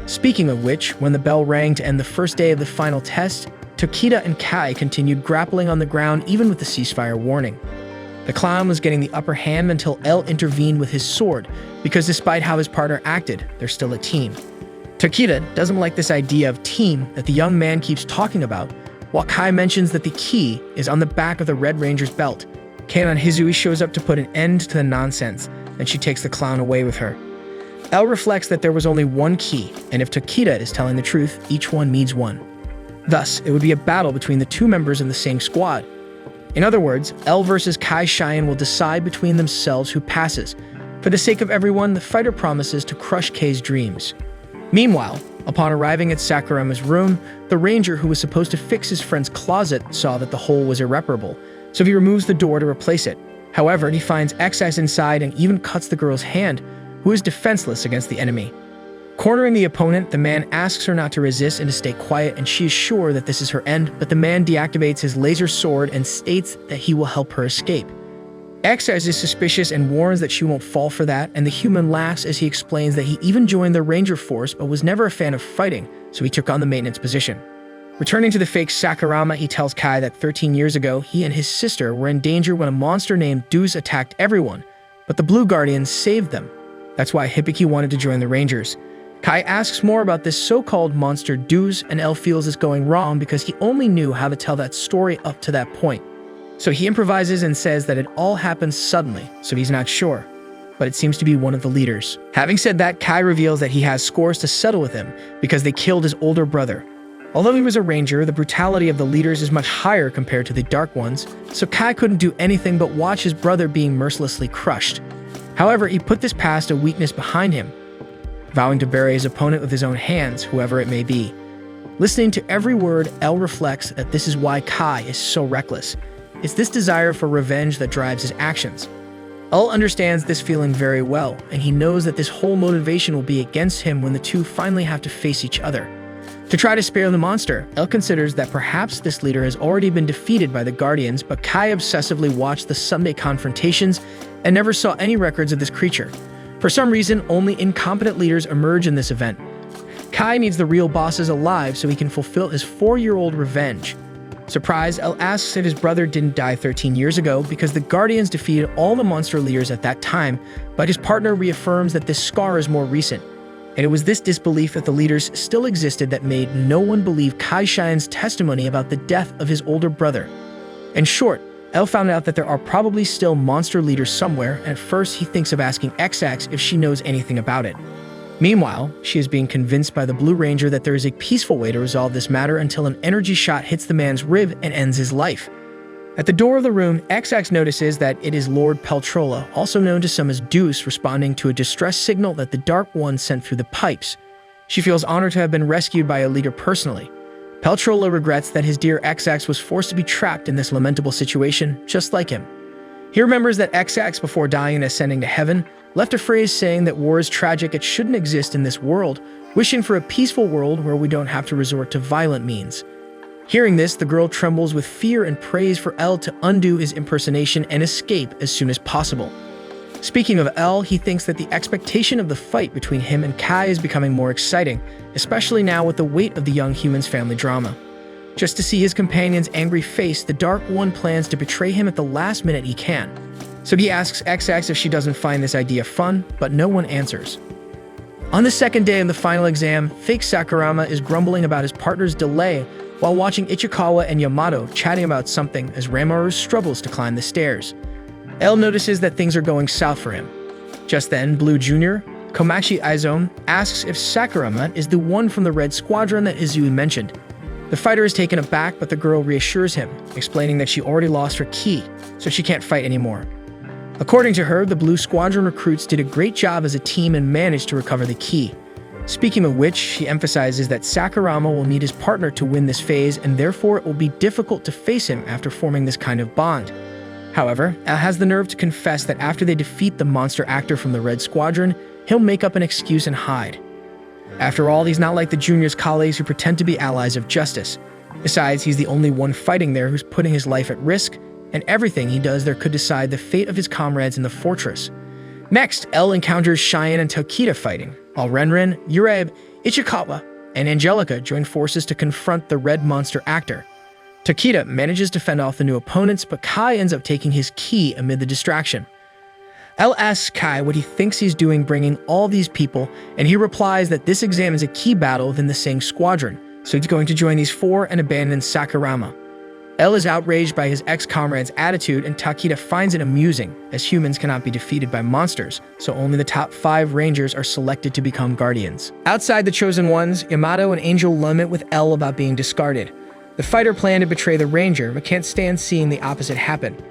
Speaking of which, when the bell rang to end the first day of the final test, Tokita and Kai continued grappling on the ground even with the ceasefire warning. The clown was getting the upper hand until El intervened with his sword, because despite how his partner acted, they're still a team. Tokita doesn't like this idea of team that the young man keeps talking about, while Kai mentions that the key is on the back of the Red Ranger's belt. Kanon Hizui shows up to put an end to the nonsense, and she takes the clown away with her. El reflects that there was only one key, and if Tokita is telling the truth, each one needs one. Thus, it would be a battle between the 2 members of the same squad. In other words, El versus Kai Cheyenne will decide between themselves who passes. For the sake of everyone, the fighter promises to crush Kei's dreams. Meanwhile, upon arriving at Sakurama's room, the ranger who was supposed to fix his friend's closet saw that the hole was irreparable, so he removes the door to replace it. However, he finds XX inside and even cuts the girl's hand, who is defenseless against the enemy. Cornering the opponent, the man asks her not to resist and to stay quiet, and she is sure that this is her end, but the man deactivates his laser sword and states that he will help her escape. XX is suspicious and warns that she won't fall for that, and the human laughs as he explains that he even joined the Ranger Force but was never a fan of fighting, so he took on the maintenance position. Returning to the fake Sakurama, he tells Kai that 13 years ago, he and his sister were in danger when a monster named Deuce attacked everyone, but the Blue Guardians saved them. That's why Hibiki wanted to join the Rangers. Kai asks more about this so-called monster Deuce, and El feels it's going wrong because he only knew how to tell that story up to that point. So he improvises and says that it all happened suddenly, so he's not sure. But it seems to be one of the leaders. Having said that, Kai reveals that he has scores to settle with him because they killed his older brother. Although he was a ranger, the brutality of the leaders is much higher compared to the Dark Ones, so Kai couldn't do anything but watch his brother being mercilessly crushed. However, he put this past a weakness behind him, vowing to bury his opponent with his own hands, whoever it may be. Listening to every word, El reflects that this is why Kai is so reckless. It's this desire for revenge that drives his actions. El understands this feeling very well, and he knows that this whole motivation will be against him when the two finally have to face each other. To try to spare the monster, El considers that perhaps this leader has already been defeated by the Guardians, but Kai obsessively watched the Sunday confrontations and never saw any records of this creature. For some reason, only incompetent leaders emerge in this event. Kai needs the real bosses alive so he can fulfill his 4-year-old revenge. Surprised, El asks if his brother didn't die 13 years ago because the Guardians defeated all the monster leaders at that time, but his partner reaffirms that this scar is more recent. And it was this disbelief that the leaders still existed that made no one believe Kai Cheyenne's testimony about the death of his older brother. In short, El found out that there are probably still monster leaders somewhere, and at first he thinks of asking XX if she knows anything about it. Meanwhile, she is being convinced by the Blue Ranger that there is a peaceful way to resolve this matter until an energy shot hits the man's rib and ends his life. At the door of the room, XX notices that it is Lord Peltrola, also known to some as Deuce, responding to a distress signal that the Dark One sent through the pipes. She feels honored to have been rescued by a leader personally. Peltrola regrets that his dear XX was forced to be trapped in this lamentable situation, just like him. He remembers that XX, before dying and ascending to heaven, left a phrase saying that war is tragic, it shouldn't exist in this world, wishing for a peaceful world where we don't have to resort to violent means. Hearing this, the girl trembles with fear and prays for L to undo his impersonation and escape as soon as possible. Speaking of L, he thinks that the expectation of the fight between him and Kai is becoming more exciting, especially now with the weight of the young human's family drama. Just to see his companion's angry face, the Dark One plans to betray him at the last minute he can. So he asks XX if she doesn't find this idea fun, but no one answers. On the second day of the final exam, fake Sakurama is grumbling about his partner's delay while watching Ichikawa and Yamato chatting about something as Ranmaru struggles to climb the stairs. L notices that things are going south for him. Just then, Blue Jr., Komachi Aizo, asks if Sakurama is the one from the Red Squadron that Izui mentioned. The fighter is taken aback, but the girl reassures him, explaining that she already lost her ki, so she can't fight anymore. According to her, the Blue Squadron recruits did a great job as a team and managed to recover the ki. Speaking of which, she emphasizes that Sakurama will need his partner to win this phase, and therefore it will be difficult to face him after forming this kind of bond. However, L has the nerve to confess that after they defeat the monster actor from the Red Squadron, he'll make up an excuse and hide. After all, he's not like the Junior's colleagues who pretend to be allies of justice. Besides, he's the only one fighting there who's putting his life at risk, and everything he does there could decide the fate of his comrades in the fortress. Next, L encounters Cheyenne and Tokita fighting, while Renren, Urabe, Ichikawa, and Angelica join forces to confront the Red Monster actor. Tokita manages to fend off the new opponents, but Kai ends up taking his ki amid the distraction. L asks Kai what he thinks he's doing bringing all these people, and he replies that this exam is a ki battle within the same squadron, so he's going to join these four and abandon Sakurama. L is outraged by his ex-comrade's attitude, and Takita finds it amusing, as humans cannot be defeated by monsters, so only the top 5 rangers are selected to become guardians. Outside the Chosen Ones, Yamato and Angel lament with L about being discarded. The fighter planned to betray the ranger, but can't stand seeing the opposite happen.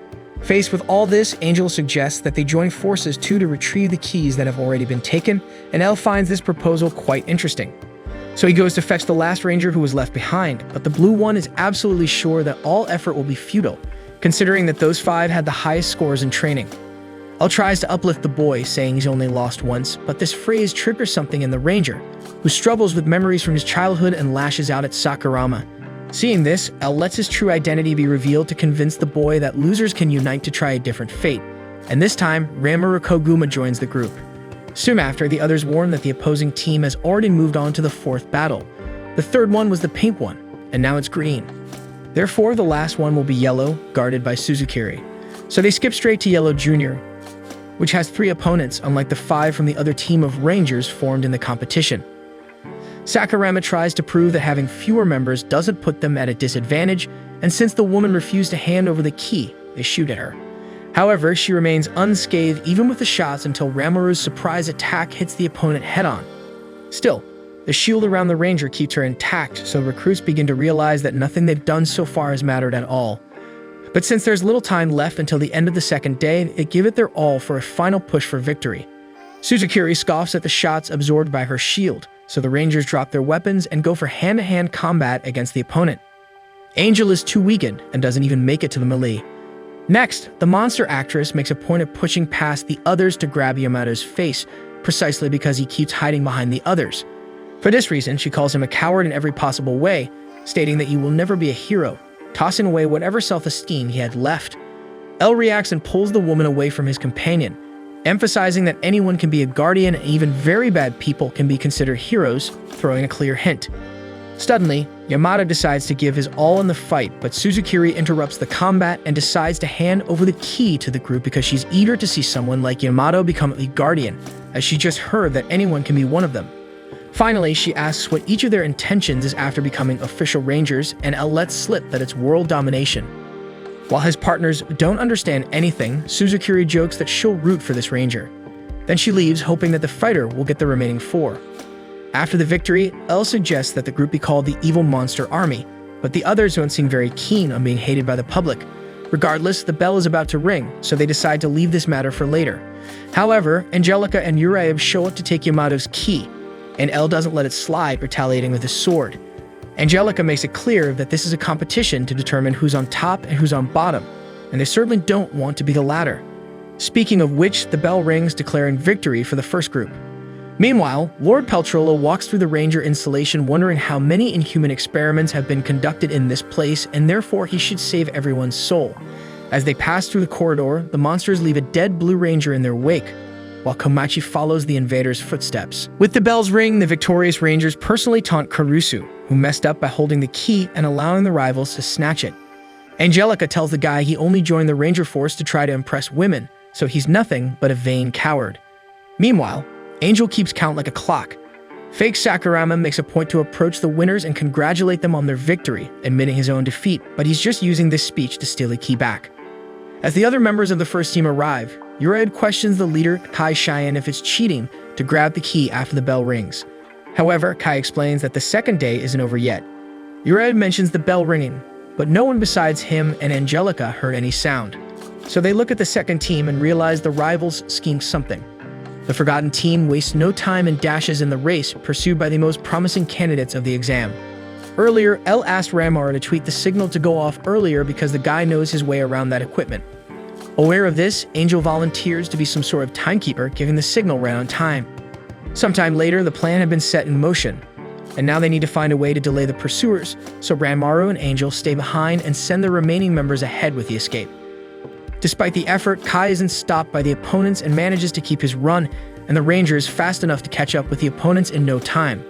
Faced with all this, Angel suggests that they join forces too to retrieve the keys that have already been taken, and L finds this proposal quite interesting. So he goes to fetch the last ranger who was left behind, but the Blue One is absolutely sure that all effort will be futile, considering that those 5 had the highest scores in training. L tries to uplift the boy, saying he's only lost once, but this phrase triggers something in the ranger, who struggles with memories from his childhood and lashes out at Sakurama. Seeing this, L lets his true identity be revealed to convince the boy that losers can unite to try a different fate, and this time, Ranmaru Koguma joins the group. Soon after, the others warn that the opposing team has already moved on to the 4th battle. The 3rd one was the pink one, and now it's green. Therefore, the last one will be yellow, guarded by Suzukiri. So they skip straight to Yellow Jr., which has 3 opponents, unlike the 5 from the other team of rangers formed in the competition. Sakurama tries to prove that having fewer members doesn't put them at a disadvantage, and since the woman refused to hand over the key, they shoot at her. However, she remains unscathed even with the shots until Ranmaru's surprise attack hits the opponent head-on. Still, the shield around the ranger keeps her intact, so recruits begin to realize that nothing they've done so far has mattered at all. But since there's little time left until the end of the 2nd day, they give it their all for a final push for victory. Suzukiri scoffs at the shots absorbed by her shield, so the rangers drop their weapons and go for hand-to-hand combat against the opponent. Angel is too weakened and doesn't even make it to the melee. Next, the monster actress makes a point of pushing past the others to grab Yamato's face, precisely because he keeps hiding behind the others. For this reason, she calls him a coward in every possible way, stating that he will never be a hero, tossing away whatever self-esteem he had left. L reacts and pulls the woman away from his companion, emphasizing that anyone can be a guardian and even very bad people can be considered heroes, throwing a clear hint. Suddenly, Yamato decides to give his all in the fight, but Suzukiri interrupts the combat and decides to hand over the key to the group because she's eager to see someone like Yamato become a guardian, as she just heard that anyone can be one of them. Finally, she asks what each of their intentions is after becoming official rangers, and L lets slip that it's world domination. While his partners don't understand anything, Suzukiri jokes that she'll root for this ranger. Then she leaves, hoping that the fighter will get the remaining 4. After the victory, L suggests that the group be called the Evil Monster Army, but the others don't seem very keen on being hated by the public. Regardless, the bell is about to ring, so they decide to leave this matter for later. However, Angelica and Urabe show up to take Yamato's key. and L doesn't let it slide, retaliating with his sword. Angelica makes it clear that this is a competition to determine who's on top and who's on bottom, and they certainly don't want to be the latter. Speaking of which, the bell rings declaring victory for the first group. Meanwhile, Lord Peltrolo walks through the Ranger installation wondering how many inhuman experiments have been conducted in this place and therefore he should save everyone's soul. As they pass through the corridor, the monsters leave a dead Blue Ranger in their wake, while Komachi follows the invaders' footsteps. With the bells ring, the victorious Rangers personally taunt Karusu, who messed up by holding the key and allowing the rivals to snatch it. Angelica tells the guy he only joined the Ranger force to try to impress women, so he's nothing but a vain coward. Meanwhile, Angel keeps count like a clock. Fake Sakurama makes a point to approach the winners and congratulate them on their victory, admitting his own defeat, but he's just using this speech to steal a key back. As the other members of the first team arrive, Uraid questions the leader, Kai Cheyenne, if it's cheating to grab the key after the bell rings. However, Kai explains that the second day isn't over yet. Uraid mentions the bell ringing, but no one besides him and Angelica heard any sound. So they look at the second team and realize the rivals schemed something. The Forgotten team wastes no time and dashes in the race pursued by the most promising candidates of the exam. Earlier, L asked Ramar to tweet the signal to go off earlier because the guy knows his way around that equipment. Aware of this, Angel volunteers to be some sort of timekeeper, giving the signal right on time. Sometime later, the plan had been set in motion, and now they need to find a way to delay the pursuers, so Ranmaru and Angel stay behind and send the remaining members ahead with the escape. Despite the effort, Kai isn't stopped by the opponents and manages to keep his run, and the Ranger is fast enough to catch up with the opponents in no time.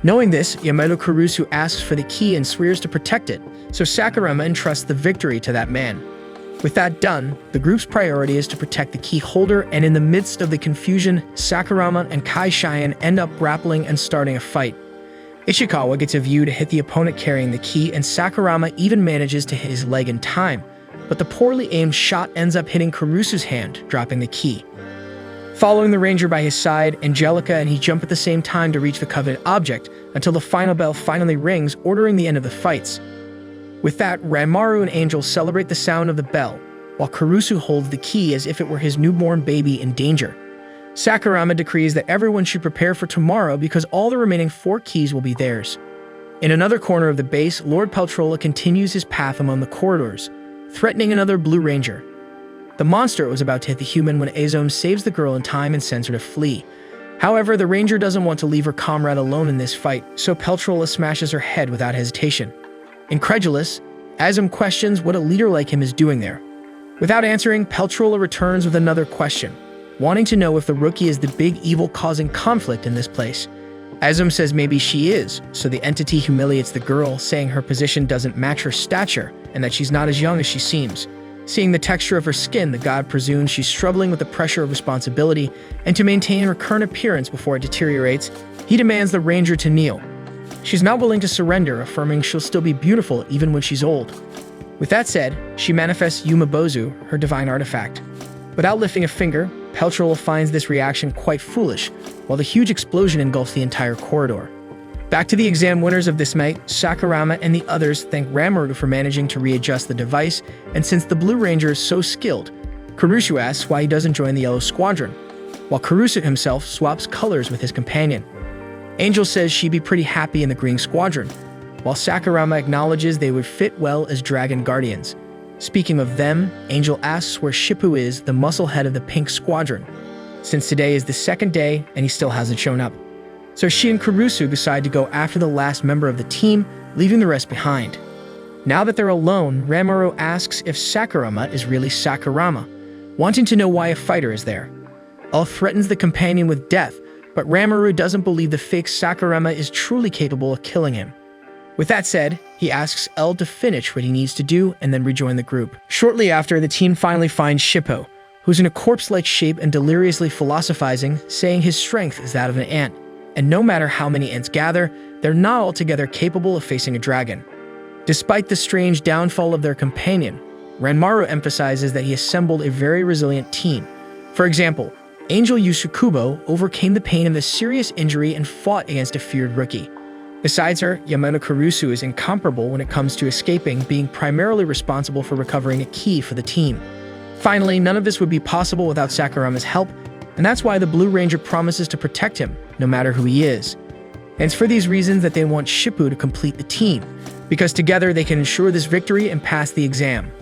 Knowing this, Yamato Kurusu asks for the key and swears to protect it, so Sakurama entrusts the victory to that man. With that done, the group's priority is to protect the key holder, and in the midst of the confusion, Sakurama and Kai Cheyenne end up grappling and starting a fight. Ichikawa gets a view to hit the opponent carrying the key, and Sakurama even manages to hit his leg in time, but the poorly aimed shot ends up hitting Kurusu's hand, dropping the key. Following the Ranger by his side, Angelica and he jump at the same time to reach the coveted object, until the final bell finally rings, ordering the end of the fights. With that, Ranmaru and Angel celebrate the sound of the bell, while Kurusu holds the key as if it were his newborn baby in danger. Sakurama decrees that everyone should prepare for tomorrow because all the remaining 4 keys will be theirs. In another corner of the base, Lord Peltrola continues his path among the corridors, threatening another Blue Ranger. The monster was about to hit the human when Azome saves the girl in time and sends her to flee. However, the Ranger doesn't want to leave her comrade alone in this fight, so Peltrola smashes her head without hesitation. Incredulous, Azome questions what a leader like him is doing there. Without answering, Peltrola returns with another question, wanting to know if the rookie is the big evil causing conflict in this place. Azome says maybe she is, so the entity humiliates the girl, saying her position doesn't match her stature and that she's not as young as she seems. Seeing the texture of her skin, the god presumes she's struggling with the pressure of responsibility, and to maintain her current appearance before it deteriorates, he demands the Ranger to kneel. She's not willing to surrender, affirming she'll still be beautiful even when she's old. With that said, she manifests Yumabozu, her divine artifact. Without lifting a finger, Peltrola finds this reaction quite foolish, while the huge explosion engulfs the entire corridor. Back to the exam winners of this night, Sakurama and the others thank Ranmaru for managing to readjust the device, and since the Blue Ranger is so skilled, Kurusu asks why he doesn't join the Yellow Squadron, while Kurusu himself swaps colors with his companion. Angel says she'd be pretty happy in the Green Squadron, while Sakurama acknowledges they would fit well as Dragon Guardians. Speaking of them, Angel asks where Shippu is, the muscle head of the Pink Squadron, since today is the second day and he still hasn't shown up. So she and Kurusu decide to go after the last member of the team, leaving the rest behind. Now that they're alone, Ranmaru asks if Sakurama is really Sakurama, wanting to know why a fighter is there. L threatens the companion with death, but Ranmaru doesn't believe the fake Sakurama is truly capable of killing him. With that said, he asks L to finish what he needs to do and then rejoin the group. Shortly after, the team finally finds Shippo, who's in a corpse-like shape and deliriously philosophizing, saying his strength is that of an ant. And no matter how many ants gather, they're not altogether capable of facing a dragon. Despite the strange downfall of their companion, Ranmaru emphasizes that he assembled a very resilient team. For example, Angel Yusukubo overcame the pain of a serious injury and fought against a feared rookie. Besides her, Yamato Kurusu is incomparable when it comes to escaping, being primarily responsible for recovering a key for the team. Finally, none of this would be possible without Sakurama's help, and that's why the Blue Ranger promises to protect him, no matter who he is. And it's for these reasons that they want Shippu to complete the team, because together they can ensure this victory and pass the exam.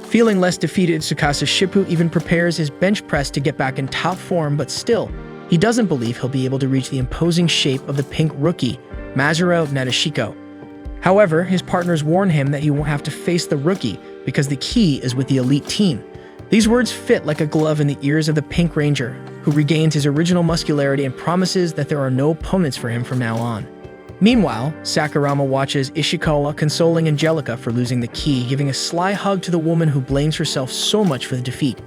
Feeling less defeated, Tsukasa Shippu even prepares his bench press to get back in top form, but still, he doesn't believe he'll be able to reach the imposing shape of the pink rookie, Masuro Nadeshiko. However, his partners warn him that he won't have to face the rookie because the key is with the elite team. These words fit like a glove in the ears of the Pink Ranger, who regains his original muscularity and promises that there are no opponents for him from now on. Meanwhile, Sakurama watches Ishikawa consoling Angelica for losing the key, giving a sly hug to the woman who blames herself so much for the defeat.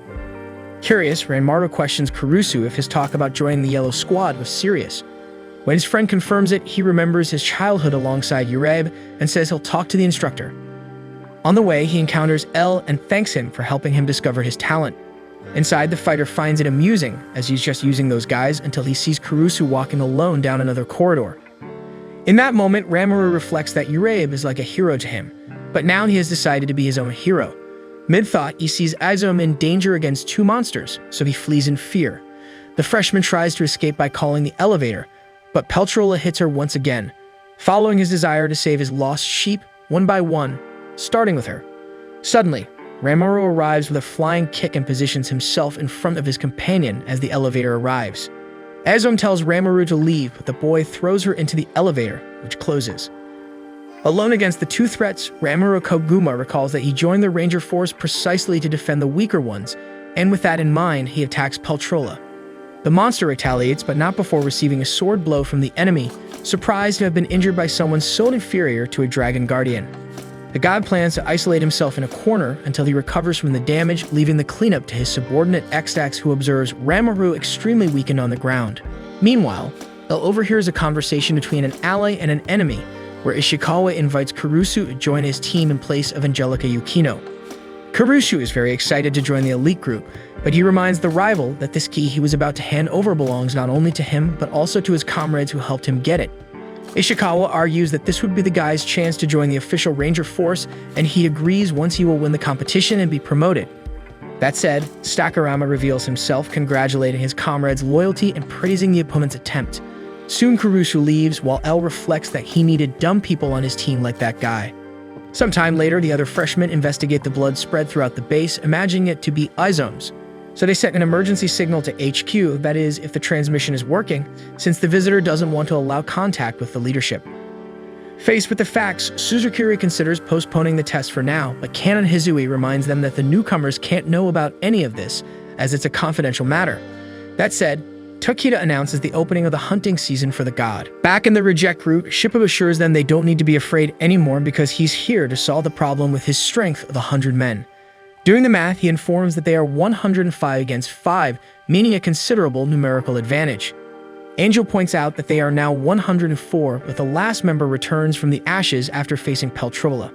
Curious, Ranmaru questions Kurusu if his talk about joining the Yellow Squad was serious. When his friend confirms it, he remembers his childhood alongside Urabe and says he'll talk to the instructor. On the way, he encounters L and thanks him for helping him discover his talent. Inside, the fighter finds it amusing, as he's just using those guys until he sees Kurusu walking alone down another corridor. In that moment, Ranmaru reflects that Urabe is like a hero to him, but now he has decided to be his own hero. Mid-thought, he sees Izome in danger against two monsters, so he flees in fear. The freshman tries to escape by calling the elevator, but Peltrola hits her once again, following his desire to save his lost sheep one by one, starting with her. Suddenly, Ranmaru arrives with a flying kick and positions himself in front of his companion as the elevator arrives. Izome tells Ranmaru to leave, but the boy throws her into the elevator, which closes. Alone against the two threats, Ranmaru Koguma recalls that he joined the Ranger Force precisely to defend the weaker ones, and with that in mind, he attacks Peltrola. The monster retaliates, but not before receiving a sword blow from the enemy, surprised to have been injured by someone so inferior to a Dragon Guardian. The god plans to isolate himself in a corner until he recovers from the damage, leaving the cleanup to his subordinate Xdax, who observes Ranmaru extremely weakened on the ground. Meanwhile, El overhears a conversation between an ally and an enemy, where Ishikawa invites Kurusu to join his team in place of Angelica Yukino. Kurusu is very excited to join the elite group, but he reminds the rival that this key he was about to hand over belongs not only to him, but also to his comrades who helped him get it. Ishikawa argues that this would be the guy's chance to join the official Ranger Force, and he agrees once he will win the competition and be promoted. That said, Sakurama reveals himself, congratulating his comrades' loyalty and praising the opponent's attempt. Soon Kurusu leaves, while L reflects that he needed dumb people on his team like that guy. Sometime later, the other freshmen investigate the blood spread throughout the base, imagining it to be Izome's. So they set an emergency signal to HQ, that is, if the transmission is working, since the visitor doesn't want to allow contact with the leadership. Faced with the facts, Suzukiri considers postponing the test for now, but Canon Hizui reminds them that the newcomers can't know about any of this, as it's a confidential matter. That said, Tokita announces the opening of the hunting season for the god. Back in the reject group, Shippu assures them they don't need to be afraid anymore because he's here to solve the problem with his strength of 100 men. Doing the math, he informs that they are 105 against 5, meaning a considerable numerical advantage. Angel points out that they are now 104, but the last member returns from the ashes after facing Peltrola.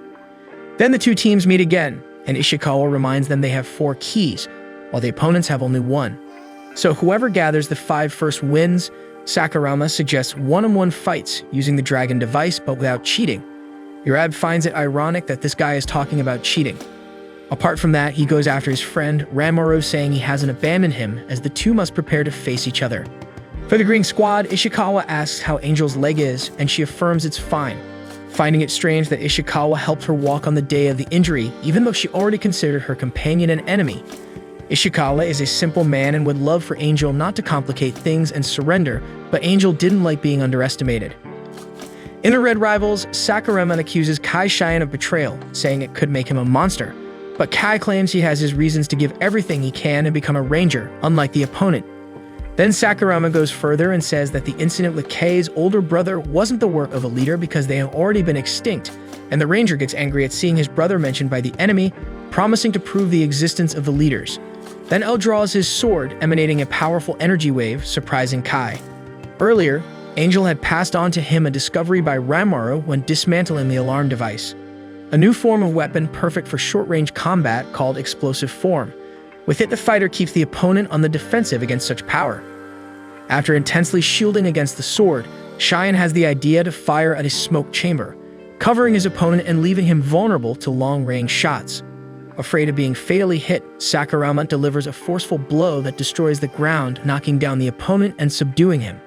Then the two teams meet again, and Ishikawa reminds them they have 4 keys, while the opponents have only 1. So whoever gathers the 5 first wins. Sakurama suggests one-on-one fights using the dragon device but without cheating. Urabe finds it ironic that this guy is talking about cheating. Apart from that, he goes after his friend Ranmaru, saying he hasn't abandoned him, as the two must prepare to face each other. For the Green Squad, Ishikawa asks how Angel's leg is, and she affirms it's fine, finding it strange that Ishikawa helped her walk on the day of the injury, even though she already considered her companion an enemy. Ishikawa is a simple man and would love for Angel not to complicate things and surrender, but Angel didn't like being underestimated. In the Red Rivals, Sakurama accuses Kai Cheyenne of betrayal, saying it could make him a monster, but Kai claims he has his reasons to give everything he can and become a ranger, unlike the opponent. Then Sakurama goes further and says that the incident with Kei's older brother wasn't the work of a leader because they have already been extinct, and the ranger gets angry at seeing his brother mentioned by the enemy, promising to prove the existence of the leaders. Then El draws his sword, emanating a powerful energy wave, surprising Kai. Earlier, Angel had passed on to him a discovery by Ranmaru when dismantling the alarm device. A new form of weapon perfect for short-range combat called explosive form. With it, the fighter keeps the opponent on the defensive against such power. After intensely shielding against the sword, Cheyenne has the idea to fire at his smoke chamber, covering his opponent and leaving him vulnerable to long-range shots. Afraid of being fatally hit, Sakurama delivers a forceful blow that destroys the ground, knocking down the opponent and subduing him.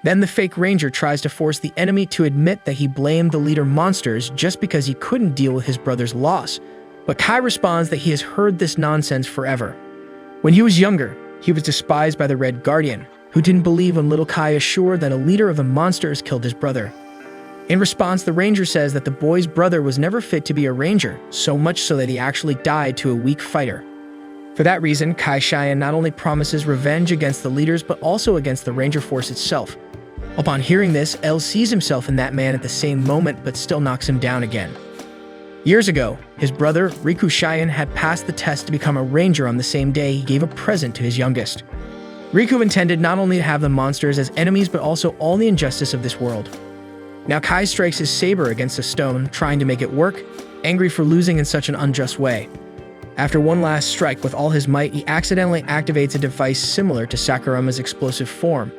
Then the fake ranger tries to force the enemy to admit that he blamed the leader monsters just because he couldn't deal with his brother's loss, but Kai responds that he has heard this nonsense forever. When he was younger, he was despised by the Red Guardian, who didn't believe when little Kai assured that a leader of the monsters killed his brother. In response, the ranger says that the boy's brother was never fit to be a ranger, so much so that he actually died to a weak fighter. For that reason, Kai Shion not only promises revenge against the leaders but also against the ranger force itself. Upon hearing this, L sees himself in that man at the same moment but still knocks him down again. Years ago, his brother, Riku Shion, had passed the test to become a ranger on the same day he gave a present to his youngest. Riku intended not only to have the monsters as enemies but also all the injustice of this world. Now Kai strikes his saber against a stone, trying to make it work, angry for losing in such an unjust way. After one last strike with all his might, he accidentally activates a device similar to Sakurama's explosive form.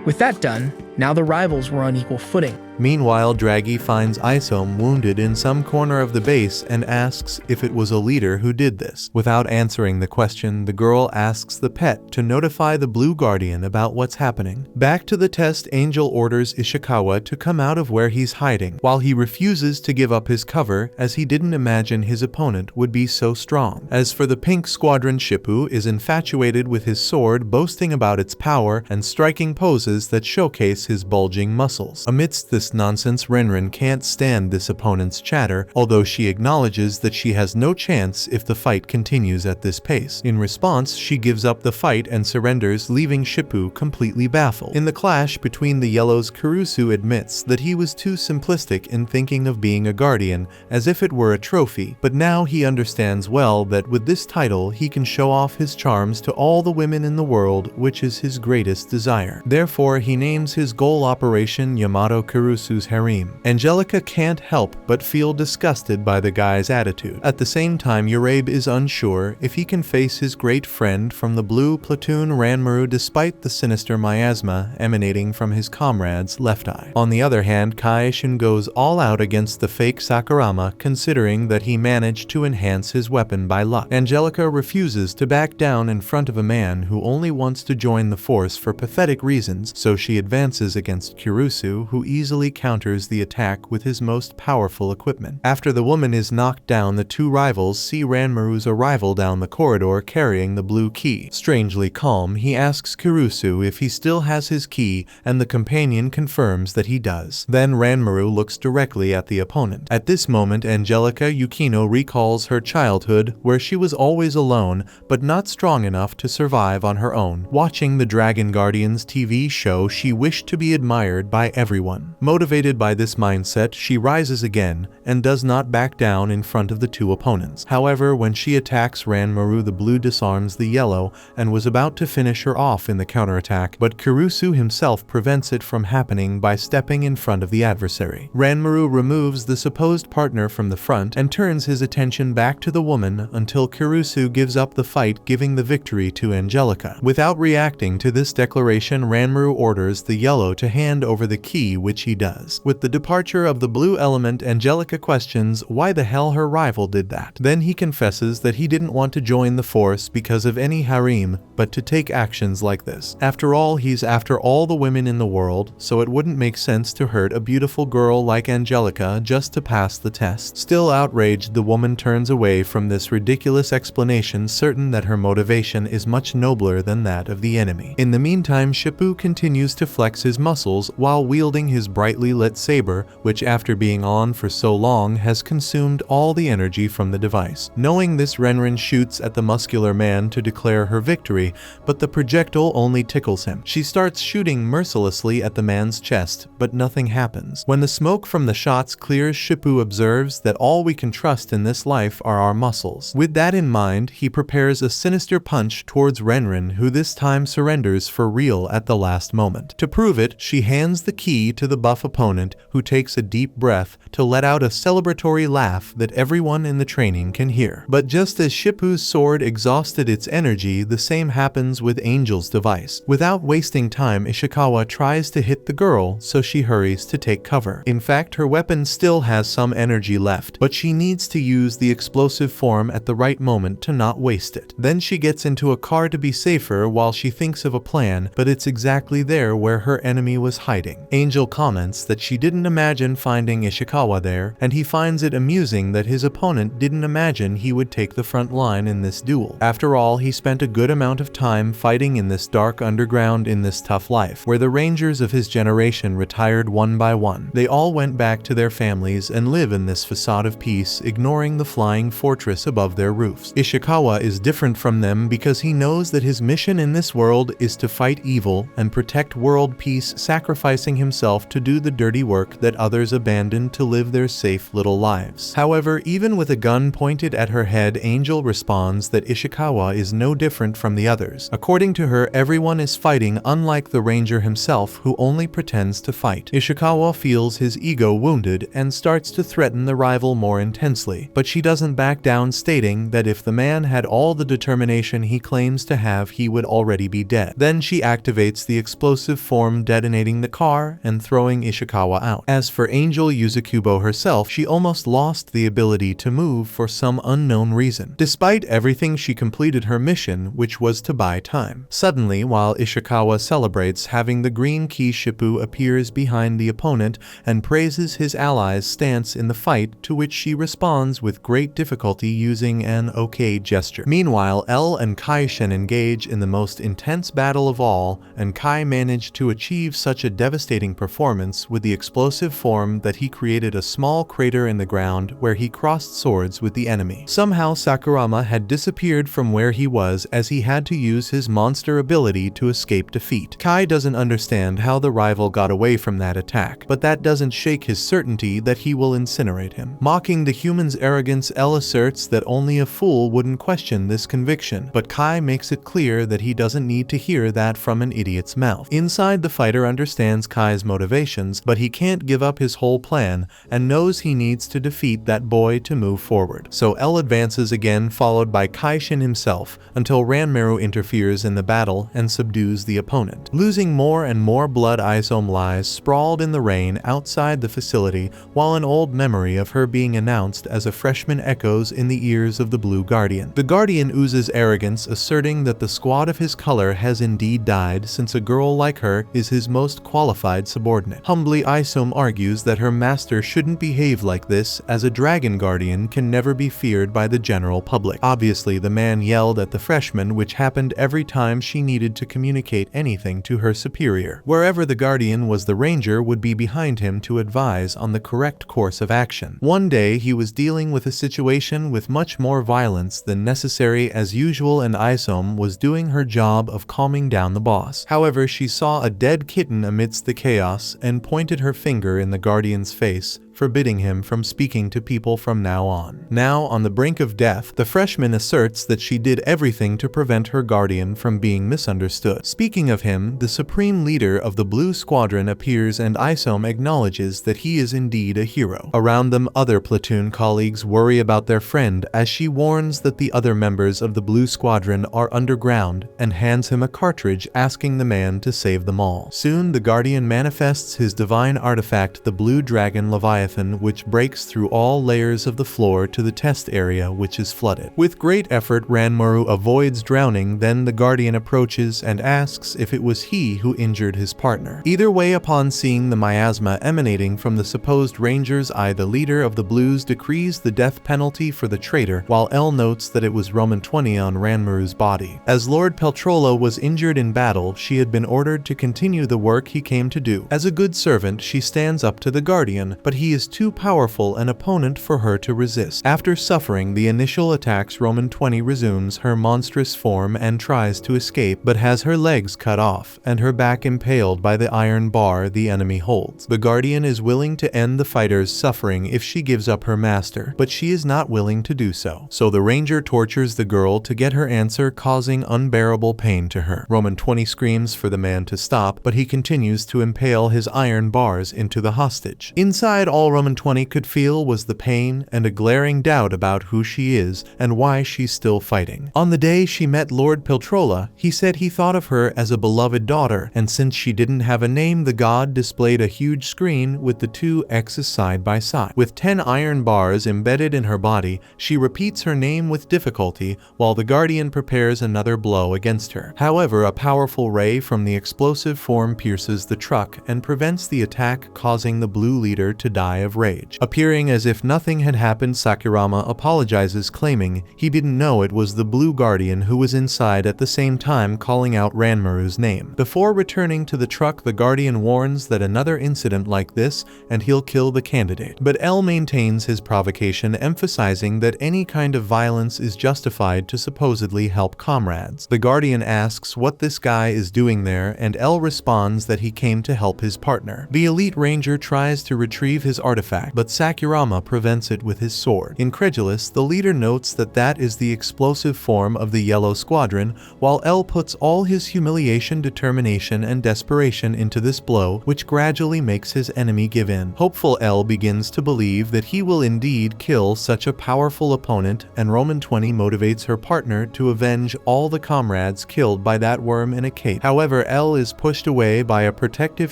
With that done, now the rivals were on equal footing. Meanwhile, Draghi finds Isom wounded in some corner of the base and asks if it was a leader who did this. Without answering the question, the girl asks the pet to notify the Blue Guardian about what's happening. Back to the test, Angel orders Ishikawa to come out of where he's hiding, while he refuses to give up his cover as he didn't imagine his opponent would be so strong. As for the Pink Squadron, Shippu is infatuated with his sword, boasting about its power and striking poses that showcase his bulging muscles. Amidst this nonsense, Renren can't stand this opponent's chatter, although she acknowledges that she has no chance if the fight continues at this pace. In response, she gives up the fight and surrenders, leaving Shippu completely baffled. In the clash between the Yellows, Kurusu admits that he was too simplistic in thinking of being a guardian, as if it were a trophy, but now he understands well that with this title he can show off his charms to all the women in the world, which is his greatest desire. Therefore, he names his goal Operation Yamato Kurusu's harem. Angelica can't help but feel disgusted by the guy's attitude. At the same time, Urabe is unsure if he can face his great friend from the blue platoon Ranmaru despite the sinister miasma emanating from his comrade's left eye. On the other hand, Kaishin goes all out against the fake Sakurama, considering that he managed to enhance his weapon by luck. Angelica refuses to back down in front of a man who only wants to join the force for pathetic reasons, so she advances against Kurusu, who easily counters the attack with his most powerful equipment. After the woman is knocked down, the two rivals see Ranmaru's arrival down the corridor carrying the blue key. Strangely calm, he asks Kurusu if he still has his key, and the companion confirms that he does. Then Ranmaru looks directly at the opponent. At this moment, Angelica Yukino recalls her childhood, where she was always alone, but not strong enough to survive on her own. Watching the Dragon Guardians TV show, she wished to be admired by everyone. Motivated by this mindset, she rises again and does not back down in front of the two opponents. However, when she attacks Ranmaru, the blue disarms the yellow and was about to finish her off in the counterattack, but Kurusu himself prevents it from happening by stepping in front of the adversary. Ranmaru removes the supposed partner from the front and turns his attention back to the woman until Kurusu gives up the fight, giving the victory to Angelica. Without reacting to this declaration, Ranmaru orders the yellow to hand over the key, which he does. With the departure of the blue element, Angelica questions why the hell her rival did that. Then he confesses that he didn't want to join the force because of any harem, but to take actions like this. After all, he's after all the women in the world, so it wouldn't make sense to hurt a beautiful girl like Angelica just to pass the test. Still outraged, the woman turns away from this ridiculous explanation, certain that her motivation is much nobler than that of the enemy. In the meantime, Shippu continues to flex his muscles while wielding his brightly lit saber, which after being on for so long has consumed all the energy from the device. Knowing this, Renren shoots at the muscular man to declare her victory, but the projectile only tickles him. She starts shooting mercilessly at the man's chest, but nothing happens. When the smoke from the shots clears, Shippu observes that all we can trust in this life are our muscles. With that in mind, he prepares a sinister punch towards Renren, who this time surrenders for real at the last moment. To prove it, she hands the key to the buff tough opponent who takes a deep breath to let out a celebratory laugh that everyone in the training can hear. But just as Shippu's sword exhausted its energy, the same happens with Angel's device. Without wasting time, Ishikawa tries to hit the girl, so she hurries to take cover. In fact, her weapon still has some energy left, but she needs to use the explosive form at the right moment to not waste it. Then she gets into a car to be safer while she thinks of a plan, but it's exactly there where her enemy was hiding. Angel comments that she didn't imagine finding Ishikawa there, and he finds it amusing that his opponent didn't imagine he would take the front line in this duel. After all, he spent a good amount of time fighting in this dark underground in this tough life, where the rangers of his generation retired one by one. They all went back to their families and live in this facade of peace, ignoring the flying fortress above their roofs. Ishikawa is different from them because he knows that his mission in this world is to fight evil and protect world peace, sacrificing himself to do the dirty work that others abandoned to live their safe little lives. However, even with a gun pointed at her head, Angel responds that Ishikawa is no different from the others. According to her, everyone is fighting, unlike the ranger himself, who only pretends to fight. Ishikawa feels his ego wounded and starts to threaten the rival more intensely, but she doesn't back down, stating that if the man had all the determination he claims to have, he would already be dead. Then she activates the explosive form, detonating the car and throwing Ishikawa out. As for Angel Yuzukubo herself, she almost lost the ability to move for some unknown reason. Despite everything, she completed her mission, which was to buy time. Suddenly, while Ishikawa celebrates having the green key, Shippu appears behind the opponent and praises his ally's stance in the fight, to which she responds with great difficulty using an okay gesture. Meanwhile, L and Kai-shen engage in the most intense battle of all, and Kai managed to achieve such a devastating performance with the explosive form that he created a small crater in the ground where he crossed swords with the enemy. Somehow Sakurama had disappeared from where he was, as he had to use his monster ability to escape defeat. Kai doesn't understand how the rival got away from that attack, but that doesn't shake his certainty that he will incinerate him. Mocking the human's arrogance, L asserts that only a fool wouldn't question this conviction, but Kai makes it clear that he doesn't need to hear that from an idiot's mouth. Inside, the fighter understands Kai's motivations, but he can't give up his whole plan and knows he needs to defeat that boy to move forward. So L advances again, followed by Kai-shin himself, until Ranmaru interferes in the battle and subdues the opponent. Losing more and more blood, Isom lies sprawled in the rain outside the facility, while an old memory of her being announced as a freshman echoes in the ears of the Blue Guardian. The Guardian oozes arrogance, asserting that the squad of his color has indeed died, since a girl like her is his most qualified subordinate. Humbly, Isom argues that her master shouldn't behave like this, as a Dragon Guardian can never be feared by the general public. Obviously, the man yelled at the freshman, which happened every time she needed to communicate anything to her superior. Wherever the Guardian was, the Ranger would be behind him to advise on the correct course of action. One day, he was dealing with a situation with much more violence than necessary as usual, and Isom was doing her job of calming down the boss. However, she saw a dead kitten amidst the chaos and pointed her finger in the Guardian's face, forbidding him from speaking to people from now on. Now, on the brink of death, the freshman asserts that she did everything to prevent her guardian from being misunderstood. Speaking of him, the supreme leader of the Blue Squadron appears, and Isom acknowledges that he is indeed a hero. Around them, other platoon colleagues worry about their friend, as she warns that the other members of the Blue Squadron are underground, and hands him a cartridge asking the man to save them all. Soon, the Guardian manifests his divine artifact, the Blue Dragon Leviathan, which breaks through all layers of the floor to the test area, which is flooded. With great effort, Ranmaru avoids drowning. Then the Guardian approaches and asks if it was he who injured his partner. Either way, upon seeing the miasma emanating from the supposed Ranger's eye, the leader of the Blues decrees the death penalty for the traitor, while L notes that it was Roman 20 on Ranmaru's body. As Lord Peltrolo was injured in battle, she had been ordered to continue the work he came to do. As a good servant, she stands up to the Guardian, but he is too powerful an opponent for her to resist. After suffering the initial attacks, Roman 20 resumes her monstrous form and tries to escape, but has her legs cut off and her back impaled by the iron bar the enemy holds. The Guardian is willing to end the fighter's suffering if she gives up her master, but she is not willing to do so. So the ranger tortures the girl to get her answer, causing unbearable pain to her. Roman 20 screams for the man to stop, but he continues to impale his iron bars into the hostage. Inside, all Roman 20 could feel was the pain and a glaring doubt about who she is and why she's still fighting. On the day she met Lord Peltrola, he said he thought of her as a beloved daughter, and since she didn't have a name, the god displayed a huge screen with the two X's side by side. With 10 iron bars embedded in her body, she repeats her name with difficulty while the Guardian prepares another blow against her. However, a powerful ray from the explosive form pierces the truck and prevents the attack, causing the blue leader to die of rage. Appearing as if nothing had happened, Sakurama apologizes, claiming he didn't know it was the blue Guardian who was inside, at the same time calling out Ranmaru's name. Before returning to the truck, the Guardian warns that another incident like this and he'll kill the candidate. But L maintains his provocation, emphasizing that any kind of violence is justified to supposedly help comrades. The Guardian asks what this guy is doing there, and L responds that he came to help his partner. The elite ranger tries to retrieve his artifact, but Sakurama prevents it with his sword. Incredulous, the leader notes that that is the explosive form of the Yellow Squadron, while L puts all his humiliation, determination, and desperation into this blow, which gradually makes his enemy give in. Hopeful, L begins to believe that he will indeed kill such a powerful opponent, and Roman 20 motivates her partner to avenge all the comrades killed by that worm in a cape. However, L is pushed away by a protective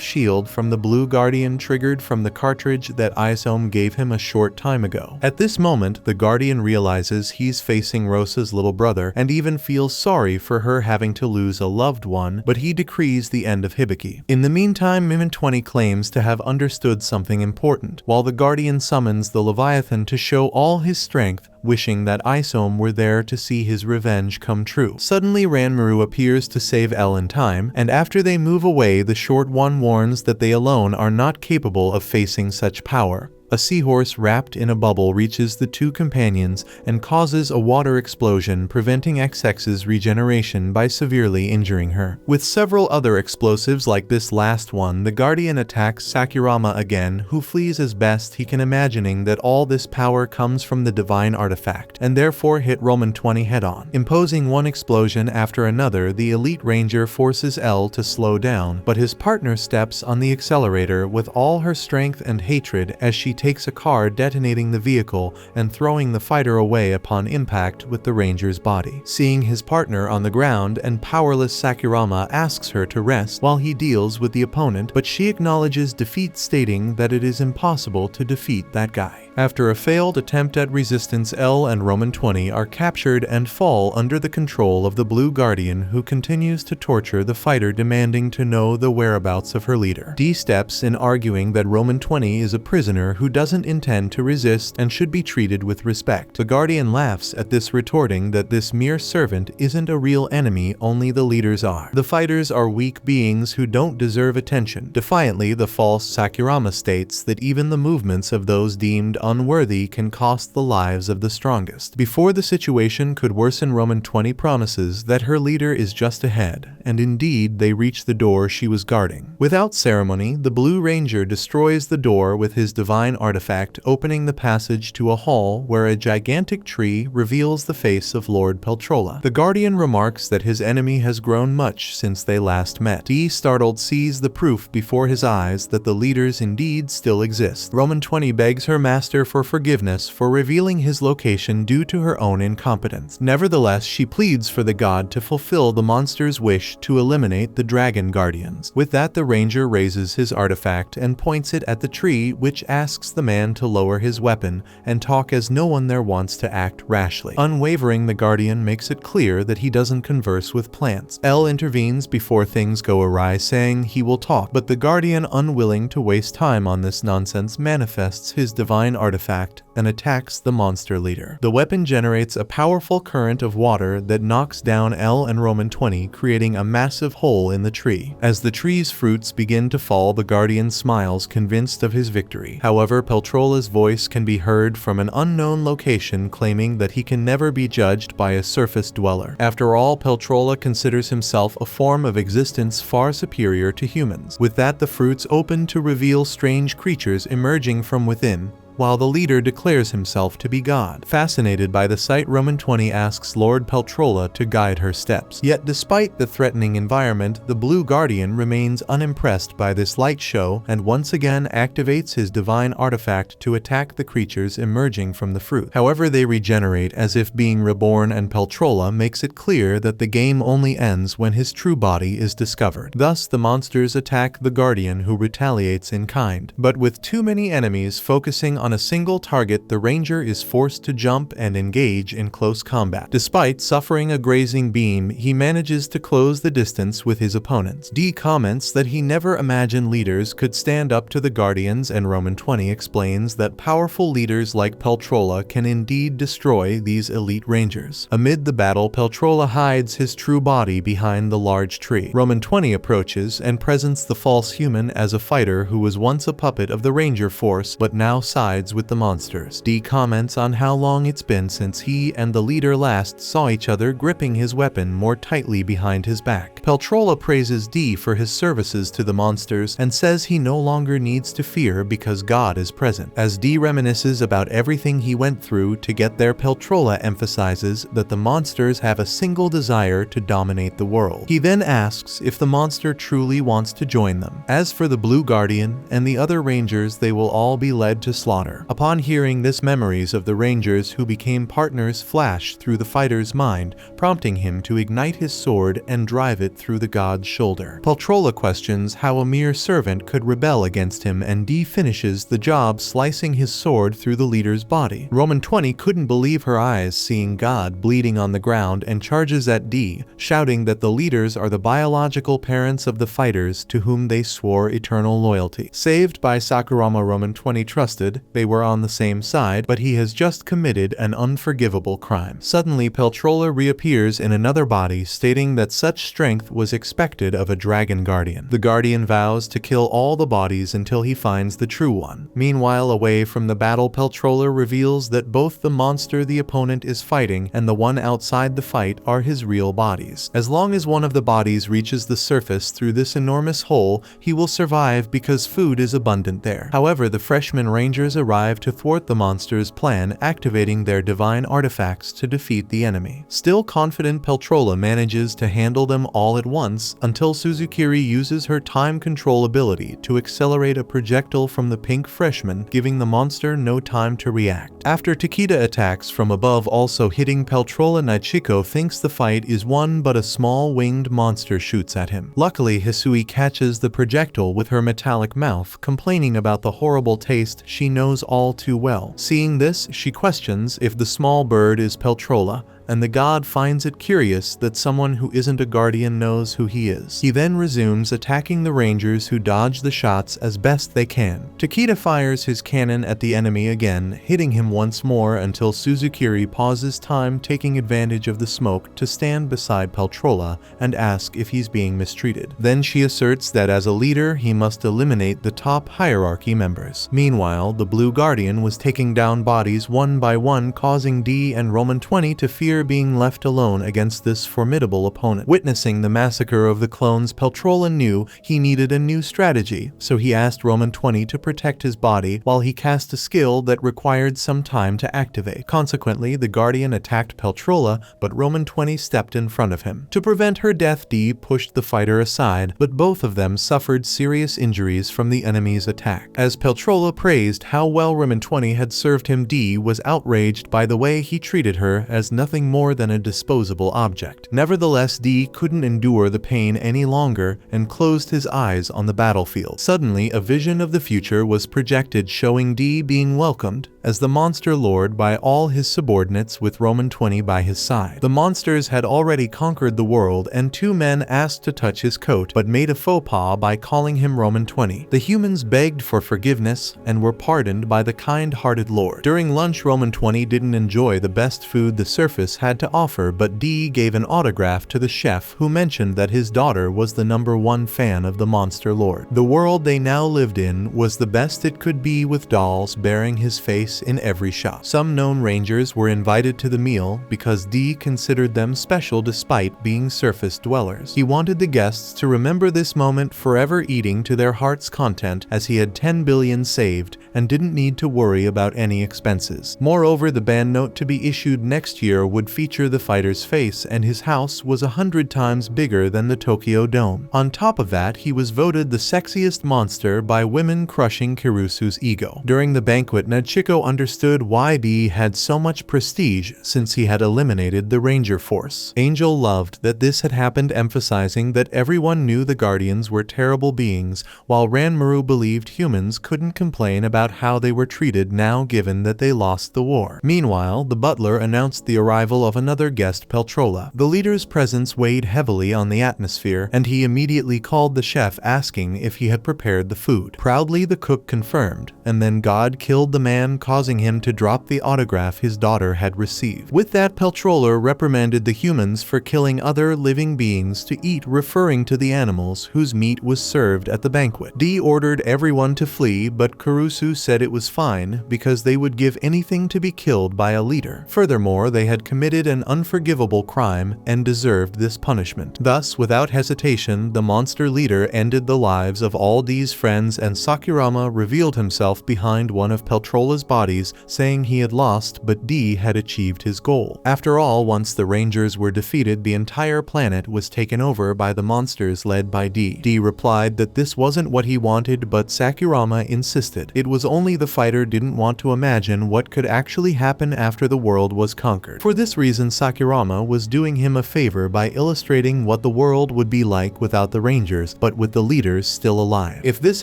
shield from the Blue Guardian, triggered from the cartridge that Isome gave him a short time ago. At this moment, the Guardian realizes he's facing Rosa's little brother and even feels sorry for her having to lose a loved one, but he decrees the end of Hibiki. In the meantime, Roman 20 claims to have understood something important, while the Guardian summons the Leviathan to show all his strength, wishing that Isome were there to see his revenge come true. Suddenly, Ranmaru appears to save L in time, and after they move away, the short one warns that they alone are not capable of facing such power. A seahorse wrapped in a bubble reaches the two companions and causes a water explosion, preventing XX's regeneration by severely injuring her. With several other explosives like this last one, the Guardian attacks Sakurama again, who flees as best he can, imagining that all this power comes from the divine artifact, and therefore hit Roman 20 head-on. Imposing one explosion after another, the elite ranger forces L to slow down, but his partner steps on the accelerator with all her strength and hatred as she takes a car, detonating the vehicle and throwing the fighter away upon impact with the ranger's body. Seeing his partner on the ground and powerless, Sakurama asks her to rest while he deals with the opponent, but she acknowledges defeat, stating that it is impossible to defeat that guy. After a failed attempt at resistance, L and Roman 20 are captured and fall under the control of the Blue Guardian, who continues to torture the fighter, demanding to know the whereabouts of her leader. D steps in, arguing that Roman 20 is a prisoner who doesn't intend to resist and should be treated with respect. The Guardian laughs at this, retorting that this mere servant isn't a real enemy, only the leaders are. The fighters are weak beings who don't deserve attention. Defiantly, the false Sakurama states that even the movements of those deemed unworthy can cost the lives of the strongest. Before the situation could worsen, Roman 20 promises that her leader is just ahead, and indeed they reach the door she was guarding. Without ceremony, the Blue Ranger destroys the door with his divine artifact, opening the passage to a hall where a gigantic tree reveals the face of Lord Peltrola. The Guardian remarks that his enemy has grown much since they last met. D, startled, sees the proof before his eyes that the leaders indeed still exist. Roman 20 begs her master for forgiveness for revealing his location due to her own incompetence. Nevertheless, she pleads for the god to fulfill the monster's wish to eliminate the Dragon Guardians. With that, the ranger raises his artifact and points it at the tree, which asks the man to lower his weapon and talk, as no one there wants to act rashly. Unwavering, the Guardian makes it clear that he doesn't converse with plants. L intervenes before things go awry, saying he will talk, but the Guardian, unwilling to waste time on this nonsense, manifests his divine artifact and attacks the monster leader. The weapon generates a powerful current of water that knocks down L and Roman 20, creating a massive hole in the tree. As the tree's fruits begin to fall, the Guardian smiles, convinced of his victory. However, Peltrola's voice can be heard from an unknown location, claiming that he can never be judged by a surface dweller. After all, Peltrola considers himself a form of existence far superior to humans. With that, the fruits open to reveal strange creatures emerging from within, while the leader declares himself to be God. Fascinated by the sight, Roman 20 asks Lord Peltrola to guide her steps. Yet despite the threatening environment, the Blue Guardian remains unimpressed by this light show and once again activates his divine artifact to attack the creatures emerging from the fruit. However, they regenerate as if being reborn, and Peltrola makes it clear that the game only ends when his true body is discovered. Thus, the monsters attack the Guardian, who retaliates in kind. But with too many enemies focusing on a single target, the Ranger is forced to jump and engage in close combat. Despite suffering a grazing beam, he manages to close the distance with his opponents. D comments that he never imagined leaders could stand up to the Guardians, and Roman 20 explains that powerful leaders like Peltrola can indeed destroy these elite Rangers. Amid the battle, Peltrola hides his true body behind the large tree. Roman 20 approaches and presents the false human as a fighter who was once a puppet of the Ranger force but now sides with the monsters. D comments on how long it's been since he and the leader last saw each other, gripping his weapon more tightly behind his back. Peltrola praises D for his services to the monsters and says he no longer needs to fear because God is present. As D reminisces about everything he went through to get there, Peltrola emphasizes that the monsters have a single desire to dominate the world. He then asks if the monster truly wants to join them. As for the Blue Guardian and the other Rangers, they will all be led to slaughter. Upon hearing this, memories of the Rangers who became partners flash through the fighter's mind, prompting him to ignite his sword and drive it through the god's shoulder. Peltrola questions how a mere servant could rebel against him, and D finishes the job, slicing his sword through the leader's body. Roman 20 couldn't believe her eyes, seeing God bleeding on the ground, and charges at D, shouting that the leaders are the biological parents of the fighters to whom they swore eternal loyalty. Saved by Sakurama, Roman 20 trusted they were on the same side, but he has just committed an unforgivable crime. Suddenly, Peltrola reappears in another body, stating that such strength was expected of a dragon guardian. The guardian vows to kill all the bodies until he finds the true one. Meanwhile, away from the battle, Peltrola reveals that both the monster the opponent is fighting and the one outside the fight are his real bodies. As long as one of the bodies reaches the surface through this enormous hole, he will survive because food is abundant there. However, the freshman Rangers arrive to thwart the monster's plan, activating their divine artifacts to defeat the enemy. Still confident, Peltrola manages to handle them all at once until Suzukiri uses her time control ability to accelerate a projectile from the pink freshman, giving the monster no time to react. After Takeda attacks from above, also hitting Peltrola, Nichiko thinks the fight is won, but a small winged monster shoots at him. Luckily, Hisui catches the projectile with her metallic mouth, complaining about the horrible taste she knows all too well. Seeing this, she questions if the small bird is Peltrola, and the god finds it curious that someone who isn't a guardian knows who he is. He then resumes attacking the Rangers, who dodge the shots as best they can. Takeda fires his cannon at the enemy again, hitting him once more until Suzukiri pauses time, taking advantage of the smoke to stand beside Peltrola and ask if he's being mistreated. Then she asserts that as a leader, he must eliminate the top hierarchy members. Meanwhile, the Blue Guardian was taking down bodies one by one, causing D and Roman 20 to fear being left alone against this formidable opponent. Witnessing the massacre of the clones, Peltrola knew he needed a new strategy, so he asked Roman 20 to protect his body while he cast a skill that required some time to activate. Consequently, the Guardian attacked Peltrola, but Roman 20 stepped in front of him. To prevent her death, D pushed the fighter aside, but both of them suffered serious injuries from the enemy's attack. As Peltrola praised how well Roman 20 had served him, D was outraged by the way he treated her, as nothing nothing more than a disposable object. Nevertheless, D couldn't endure the pain any longer and closed his eyes on the battlefield. Suddenly, a vision of the future was projected showing D being welcomed as the monster lord by all his subordinates with Roman 20 by his side. The monsters had already conquered the world and two men asked to touch his coat but made a faux pas by calling him Roman 20. The humans begged for forgiveness and were pardoned by the kind-hearted lord. During lunch, Roman 20 didn't enjoy the best food the surface had to offer, but D gave an autograph to the chef who mentioned that his daughter was the #1 fan of the monster lord. The world they now lived in was the best it could be, with dolls bearing his face in every shop. Some known rangers were invited to the meal because D considered them special despite being surface dwellers. He wanted the guests to remember this moment forever, eating to their heart's content as he had 10 billion saved and didn't need to worry about any expenses. Moreover, the band note to be issued next year would feature the fighter's face, and his house was 100 times bigger than the Tokyo Dome. On top of that, he was voted the sexiest monster by women, crushing Kirusu's ego. During the banquet, Nachiko understood why D had so much prestige since he had eliminated the Ranger Force. Angel loved that this had happened, emphasizing that everyone knew the Guardians were terrible beings, while Ranmaru believed humans couldn't complain about how they were treated now given that they lost the war. Meanwhile, the butler announced the arrival of another guest, Peltrola. The leader's presence weighed heavily on the atmosphere, and he immediately called the chef asking if he had prepared the food. Proudly, the cook confirmed, and then God killed the man, causing him to drop the autograph his daughter had received. With that, Peltrola reprimanded the humans for killing other living beings to eat, referring to the animals whose meat was served at the banquet. D ordered everyone to flee, but Kirusu said it was fine because they would give anything to be killed by a leader. Furthermore, they had committed an unforgivable crime and deserved this punishment. Thus, without hesitation, the monster leader ended the lives of all D's friends, and Sakurama revealed himself behind one of Peltrola's bodies, saying he had lost but D had achieved his goal. After all, once the Rangers were defeated, the entire planet was taken over by the monsters led by D. D replied that this wasn't what he wanted, but Sakurama insisted. It was only the fighter didn't want to imagine what could actually happen after the world was conquered. For this reason, Sakurama was doing him a favor by illustrating what the world would be like without the Rangers, but with the leaders still alive. If this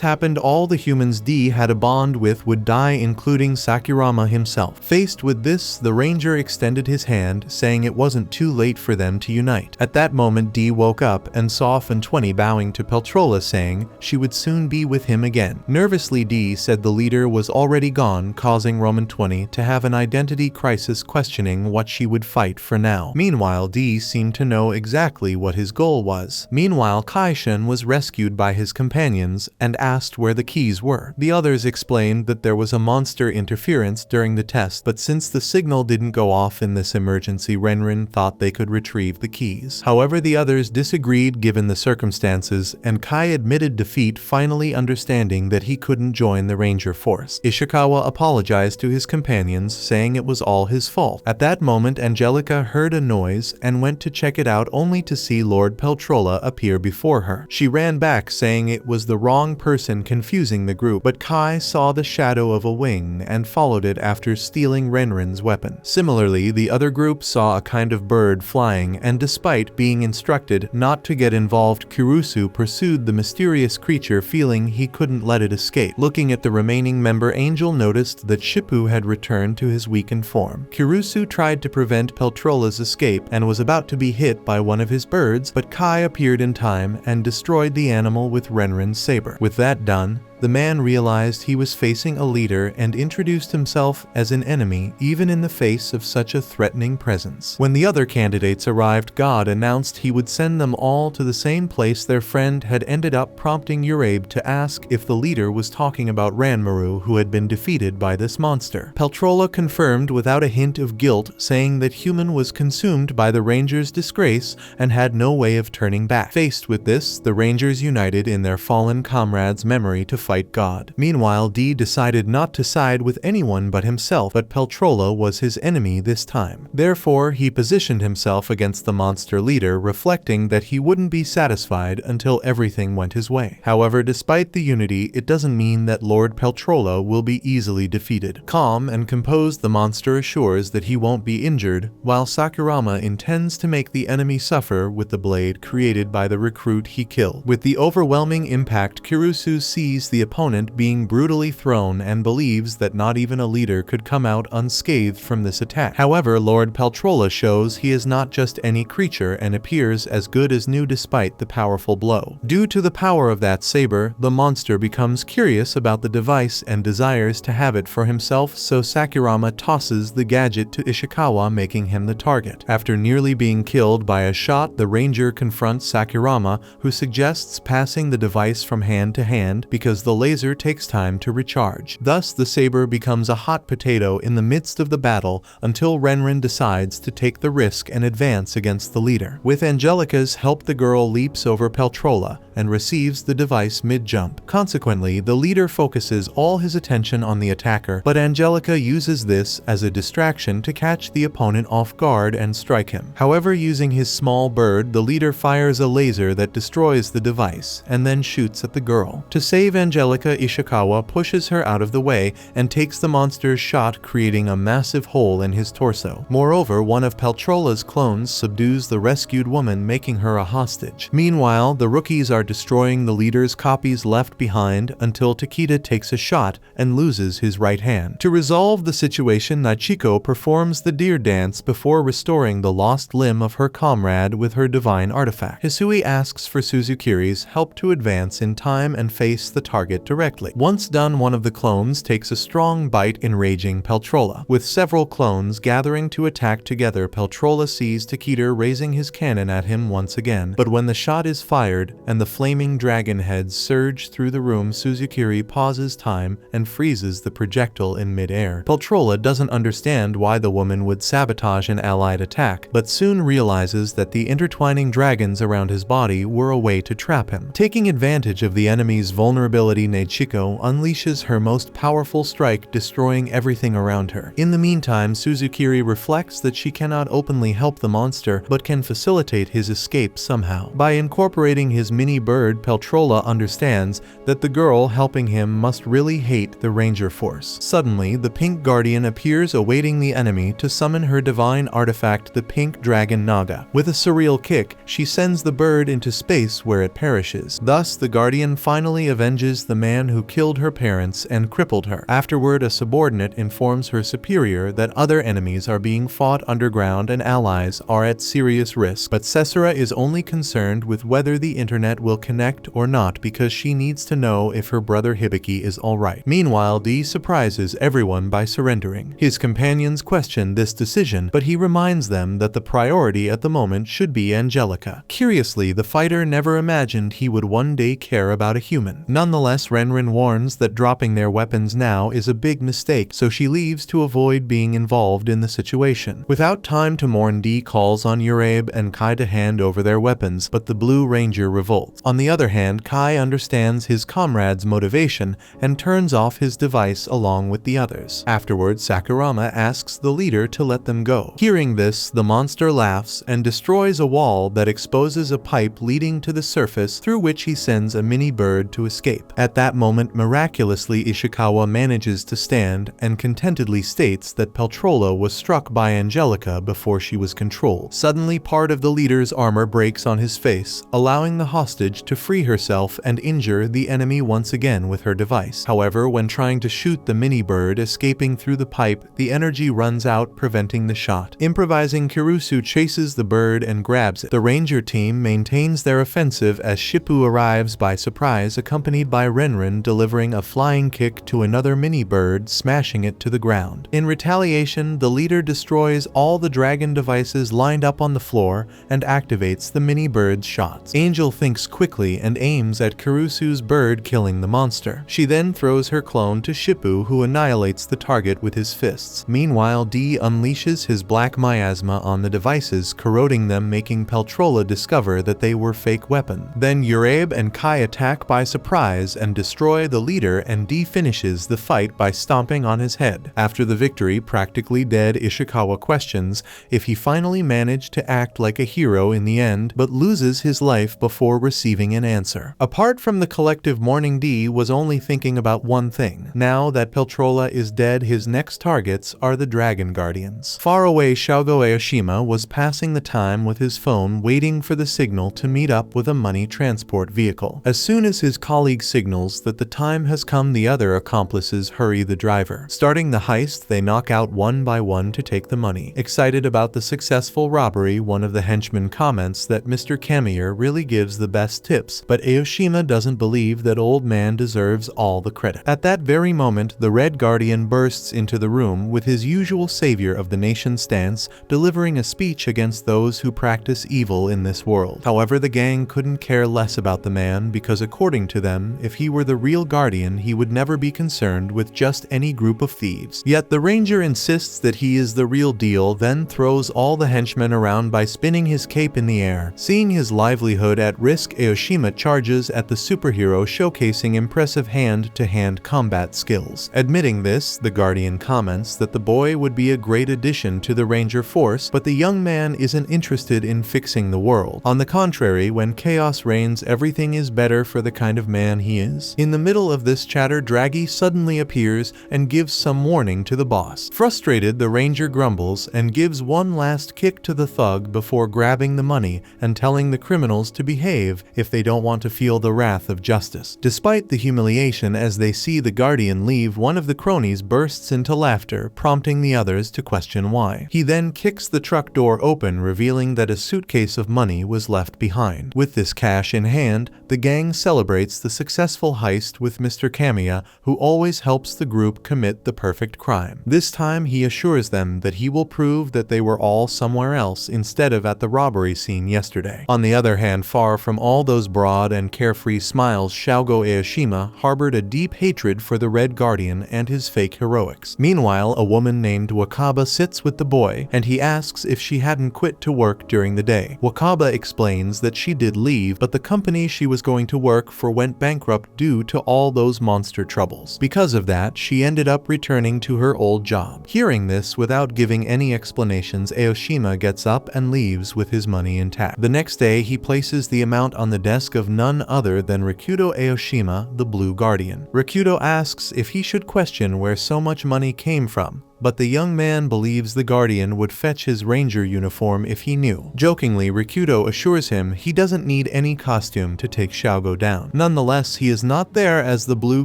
happened, all the humans D had a bond with would die, including Sakurama himself. Faced with this, the Ranger extended his hand, saying it wasn't too late for them to unite. At that moment, D woke up and saw Fan20 bowing to Peltrola, saying she would soon be with him again. Nervously, D said the leader was already gone, causing Roman 20 to have an identity crisis, questioning what she would fight for now. Meanwhile, D seemed to know exactly what his goal was. Meanwhile, Kaishin was rescued by his companions and asked where the keys were. The others explained that there was a monster interference during the test, but since the signal didn't go off in this emergency, Renrin thought they could retrieve the keys. However, the others disagreed given the circumstances, and Kai admitted defeat, finally understanding that he couldn't join the Ranger Force. Ishikawa apologized to his companions, saying it was all his fault. At that moment, Angelica heard a noise and went to check it out, only to see Lord Peltrola appear before her. She ran back, saying it was the wrong person, confusing the group, but Kai saw the shadow of a wing and followed it after stealing Renrin's weapon. Similarly, the other group saw a kind of bird flying, and despite being instructed not to get involved, Kirusu pursued the mysterious creature, feeling he couldn't let it escape. Looking at the remaining member, Angel noticed that Shippu had returned to his weakened form. Kirusu tried to prevent Peltrola's escape and was about to be hit by one of his birds, but Kai appeared in time and destroyed the animal with Renrin's saber. With that done, the man realized he was facing a leader and introduced himself as an enemy, even in the face of such a threatening presence. When the other candidates arrived, God announced he would send them all to the same place their friend had ended up, prompting Urabe to ask if the leader was talking about Ranmaru, who had been defeated by this monster. Peltrola confirmed without a hint of guilt, saying that Human was consumed by the Rangers' disgrace and had no way of turning back. Faced with this, the Rangers united in their fallen comrade's memory to fight fight God. Meanwhile, D decided not to side with anyone but himself, but Peltrola was his enemy this time. Therefore, he positioned himself against the monster leader, reflecting that he wouldn't be satisfied until everything went his way. However, despite the unity, it doesn't mean that Lord Peltrola will be easily defeated. Calm and composed, the monster assures that he won't be injured, while Sakurama intends to make the enemy suffer with the blade created by the recruit he killed. With the overwhelming impact, Kirusu sees the opponent being brutally thrown and believes that not even a leader could come out unscathed from this attack. However, Lord Peltrola shows he is not just any creature and appears as good as new despite the powerful blow. Due to the power of that saber, the monster becomes curious about the device and desires to have it for himself, so Sakurama tosses the gadget to Ishikawa, making him the target. After nearly being killed by a shot, the ranger confronts Sakurama, who suggests passing the device from hand to hand because the laser takes time to recharge. Thus, the saber becomes a hot potato in the midst of the battle until Renren decides to take the risk and advance against the leader. With Angelica's help, the girl leaps over Peltrola and receives the device mid-jump. Consequently, the leader focuses all his attention on the attacker, but Angelica uses this as a distraction to catch the opponent off guard and strike him. However, using his small bird, the leader fires a laser that destroys the device and then shoots at the girl. To save Angelica, Ishikawa pushes her out of the way and takes the monster's shot, creating a massive hole in his torso. Moreover, one of Peltrola's clones subdues the rescued woman, making her a hostage. Meanwhile, the rookies are destroying the leader's copies left behind until Takeda takes a shot and loses his right hand. To resolve the situation, Nachiko performs the deer dance before restoring the lost limb of her comrade with her divine artifact. Hisui asks for Suzukiri's help to advance in time and face the target directly. Once done, one of the clones takes a strong bite, enraging Peltrola. With several clones gathering to attack together, Peltrola sees Takeda raising his cannon at him once again, but when the shot is fired and the flaming dragon heads surge through the room, Suzukiri pauses time and freezes the projectile in mid-air. Peltrola doesn't understand why the woman would sabotage an allied attack, but soon realizes that the intertwining dragons around his body were a way to trap him. Taking advantage of the enemy's vulnerability, Nachiko unleashes her most powerful strike, destroying everything around her. In the meantime, Suzukiri reflects that she cannot openly help the monster, but can facilitate his escape somehow. By incorporating his mini bird, Peltrola understands that the girl helping him must really hate the ranger force. Suddenly, the pink guardian appears, awaiting the enemy to summon her divine artifact, the pink dragon Naga. With a surreal kick, she sends the bird into space where it perishes. Thus, the guardian finally avenges the man who killed her parents and crippled her. Afterward, a subordinate informs her superior that other enemies are being fought underground and allies are at serious risk, but Sesera is only concerned with whether the internet will connect or not because she needs to know if her brother Hibiki is alright. Meanwhile, D surprises everyone by surrendering. His companions question this decision, but he reminds them that the priority at the moment should be Angelica. Curiously, the fighter never imagined he would one day care about a human. Nonetheless, Renren warns that dropping their weapons now is a big mistake, so she leaves to avoid being involved in the situation. Without time to mourn, D calls on Urabe and Kai to hand over their weapons, but the Blue Ranger revolts. On the other hand, Kai understands his comrade's motivation and turns off his device along with the others. Afterwards, Sakurama asks the leader to let them go. Hearing this, the monster laughs and destroys a wall that exposes a pipe leading to the surface, through which he sends a mini bird to escape. At that moment, miraculously, Ishikawa manages to stand and contentedly states that Peltrola was struck by Angelica before she was controlled. Suddenly, part of the leader's armor breaks on his face, allowing the hostage to free herself and injure the enemy once again with her device. However, when trying to shoot the mini bird escaping through the pipe, the energy runs out, preventing the shot. Improvising, Kirusu chases the bird and grabs it. The ranger team maintains their offensive as Shippu arrives by surprise, accompanied by Renren delivering a flying kick to another mini bird, smashing it to the ground. In retaliation, the leader destroys all the dragon devices lined up on the floor and activates the mini bird's shots. Angel thinks quickly and aims at Kirusu's bird, killing the monster. She then throws her clone to Shippu, who annihilates the target with his fists. Meanwhile, D unleashes his black miasma on the devices, corroding them, making Peltrola discover that they were fake weapons. Then Urabe and Kai attack by surprise, heroes and destroy the leader, and D finishes the fight by stomping on his head. After the victory, practically dead Ishikawa questions if he finally managed to act like a hero in the end, but loses his life before receiving an answer. Apart from the collective mourning, D was only thinking about one thing. Now that Peltrola is dead, his next targets are the Dragon Guardians. Far away, Shogo Aoshima was passing the time with his phone, waiting for the signal to meet up with a money transport vehicle. As soon as his colleague signals that the time has come, the other accomplices hurry the driver. Starting the heist, they knock out one by one to take the money. Excited about the successful robbery, one of the henchmen comments that Mr. Kamiya really gives the best tips, but Aoshima doesn't believe that old man deserves all the credit. At that very moment, the Red Guardian bursts into the room with his usual savior of the nation stance, delivering a speech against those who practice evil in this world. However, the gang couldn't care less about the man because, according to them, if he were the real Guardian, he would never be concerned with just any group of thieves. Yet the Ranger insists that he is the real deal, then throws all the henchmen around by spinning his cape in the air. Seeing his livelihood at risk, Aoshima charges at the superhero, showcasing impressive hand-to-hand combat skills. Admitting this, the Guardian comments that the boy would be a great addition to the Ranger force, but the young man isn't interested in fixing the world. On the contrary, when chaos reigns, everything is better for the kind of man he is. In the middle of this chatter, Draghi suddenly appears and gives some warning to the boss. Frustrated, the Ranger grumbles and gives one last kick to the thug before grabbing the money and telling the criminals to behave if they don't want to feel the wrath of justice. Despite the humiliation as they see the Guardian leave, one of the cronies bursts into laughter, prompting the others to question why. He then kicks the truck door open, revealing that a suitcase of money was left behind. With this cash in hand, the gang celebrates the successful heist with Mr. Kamiya, who always helps the group commit the perfect crime. This time, he assures them that he will prove that they were all somewhere else instead of at the robbery scene yesterday. On the other hand, far from all those broad and carefree smiles, Shogo Aoshima harbored a deep hatred for the Red Guardian and his fake heroics. Meanwhile, a woman named Wakaba sits with the boy, and he asks if she hadn't quit to work during the day. Wakaba explains that she did leave, but the company she was going to work for went bankrupt due to all those monster troubles. Because of that, she ended up returning to her old job. Hearing this, without giving any explanations, Aoshima gets up and leaves with his money intact. The next day, he places the amount on the desk of none other than Rikudo Aoshima, the Blue Guardian. Rikudo asks if he should question where so much money came from, but the young man believes the Guardian would fetch his Ranger uniform if he knew. Jokingly, Rikudo assures him he doesn't need any costume to take Shogo down. Nonetheless, he is not there as the Blue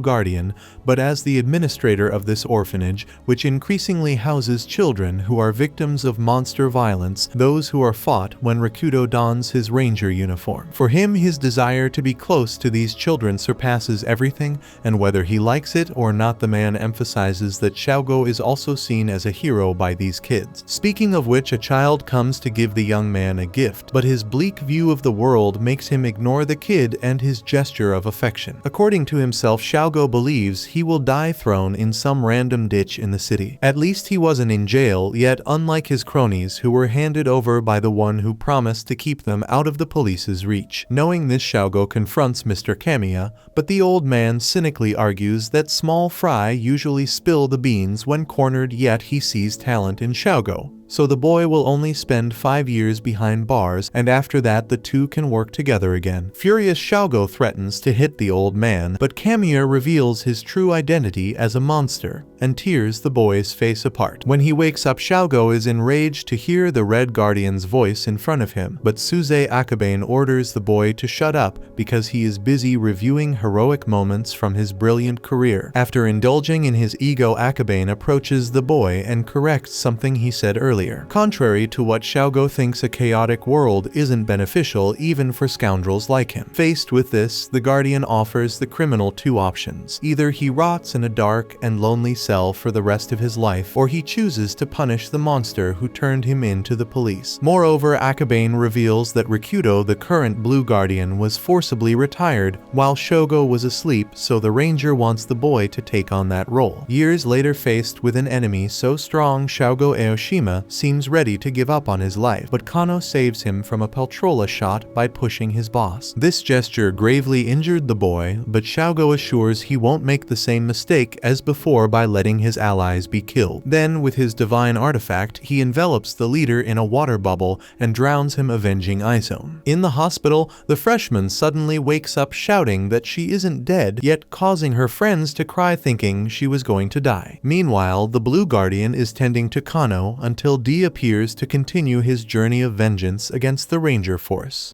Guardian, but as the administrator of this orphanage, which increasingly houses children who are victims of monster violence, those who are fought when Rikudo dons his Ranger uniform. For him, his desire to be close to these children surpasses everything, and whether he likes it or not, the man emphasizes that Shogo is also seen as a hero by these kids. Speaking of which, a child comes to give the young man a gift, but his bleak view of the world makes him ignore the kid and his gesture of affection. According to himself, Shogo believes he will die thrown in some random ditch in the city. At least he wasn't in jail, yet unlike his cronies who were handed over by the one who promised to keep them out of the police's reach. Knowing this, Shogo confronts Mr. Kamiya, but the old man cynically argues that small fry usually spill the beans when cornered, yet he sees talent in Shogo. So the boy will only spend 5 years behind bars, and after that the two can work together again. Furious, Shogo threatens to hit the old man, but Kamiya reveals his true identity as a monster and tears the boy's face apart. When he wakes up, Shogo is enraged to hear the Red Guardian's voice in front of him, but Suze Akabane orders the boy to shut up because he is busy reviewing heroic moments from his brilliant career. After indulging in his ego, Akabane approaches the boy and corrects something he said earlier. Contrary to what Shogo thinks, a chaotic world isn't beneficial even for scoundrels like him. Faced with this, the Guardian offers the criminal two options. Either he rots in a dark and lonely cell for the rest of his life, or he chooses to punish the monster who turned him into the police. Moreover, Akabane reveals that Rikudo, the current Blue Guardian, was forcibly retired while Shogo was asleep, so the Ranger wants the boy to take on that role. Years later, faced with an enemy so strong, Shogo Aoshima seems ready to give up on his life, but Kano saves him from a Peltrola shot by pushing his boss. This gesture gravely injured the boy, but Xiaogo assures he won't make the same mistake as before by letting his allies be killed. Then, with his divine artifact, he envelops the leader in a water bubble and drowns him, avenging Isome. In the hospital, the freshman suddenly wakes up shouting that she isn't dead, yet causing her friends to cry thinking she was going to die. Meanwhile, the Blue Guardian is tending to Kano until D appears to continue his journey of vengeance against the Ranger Force.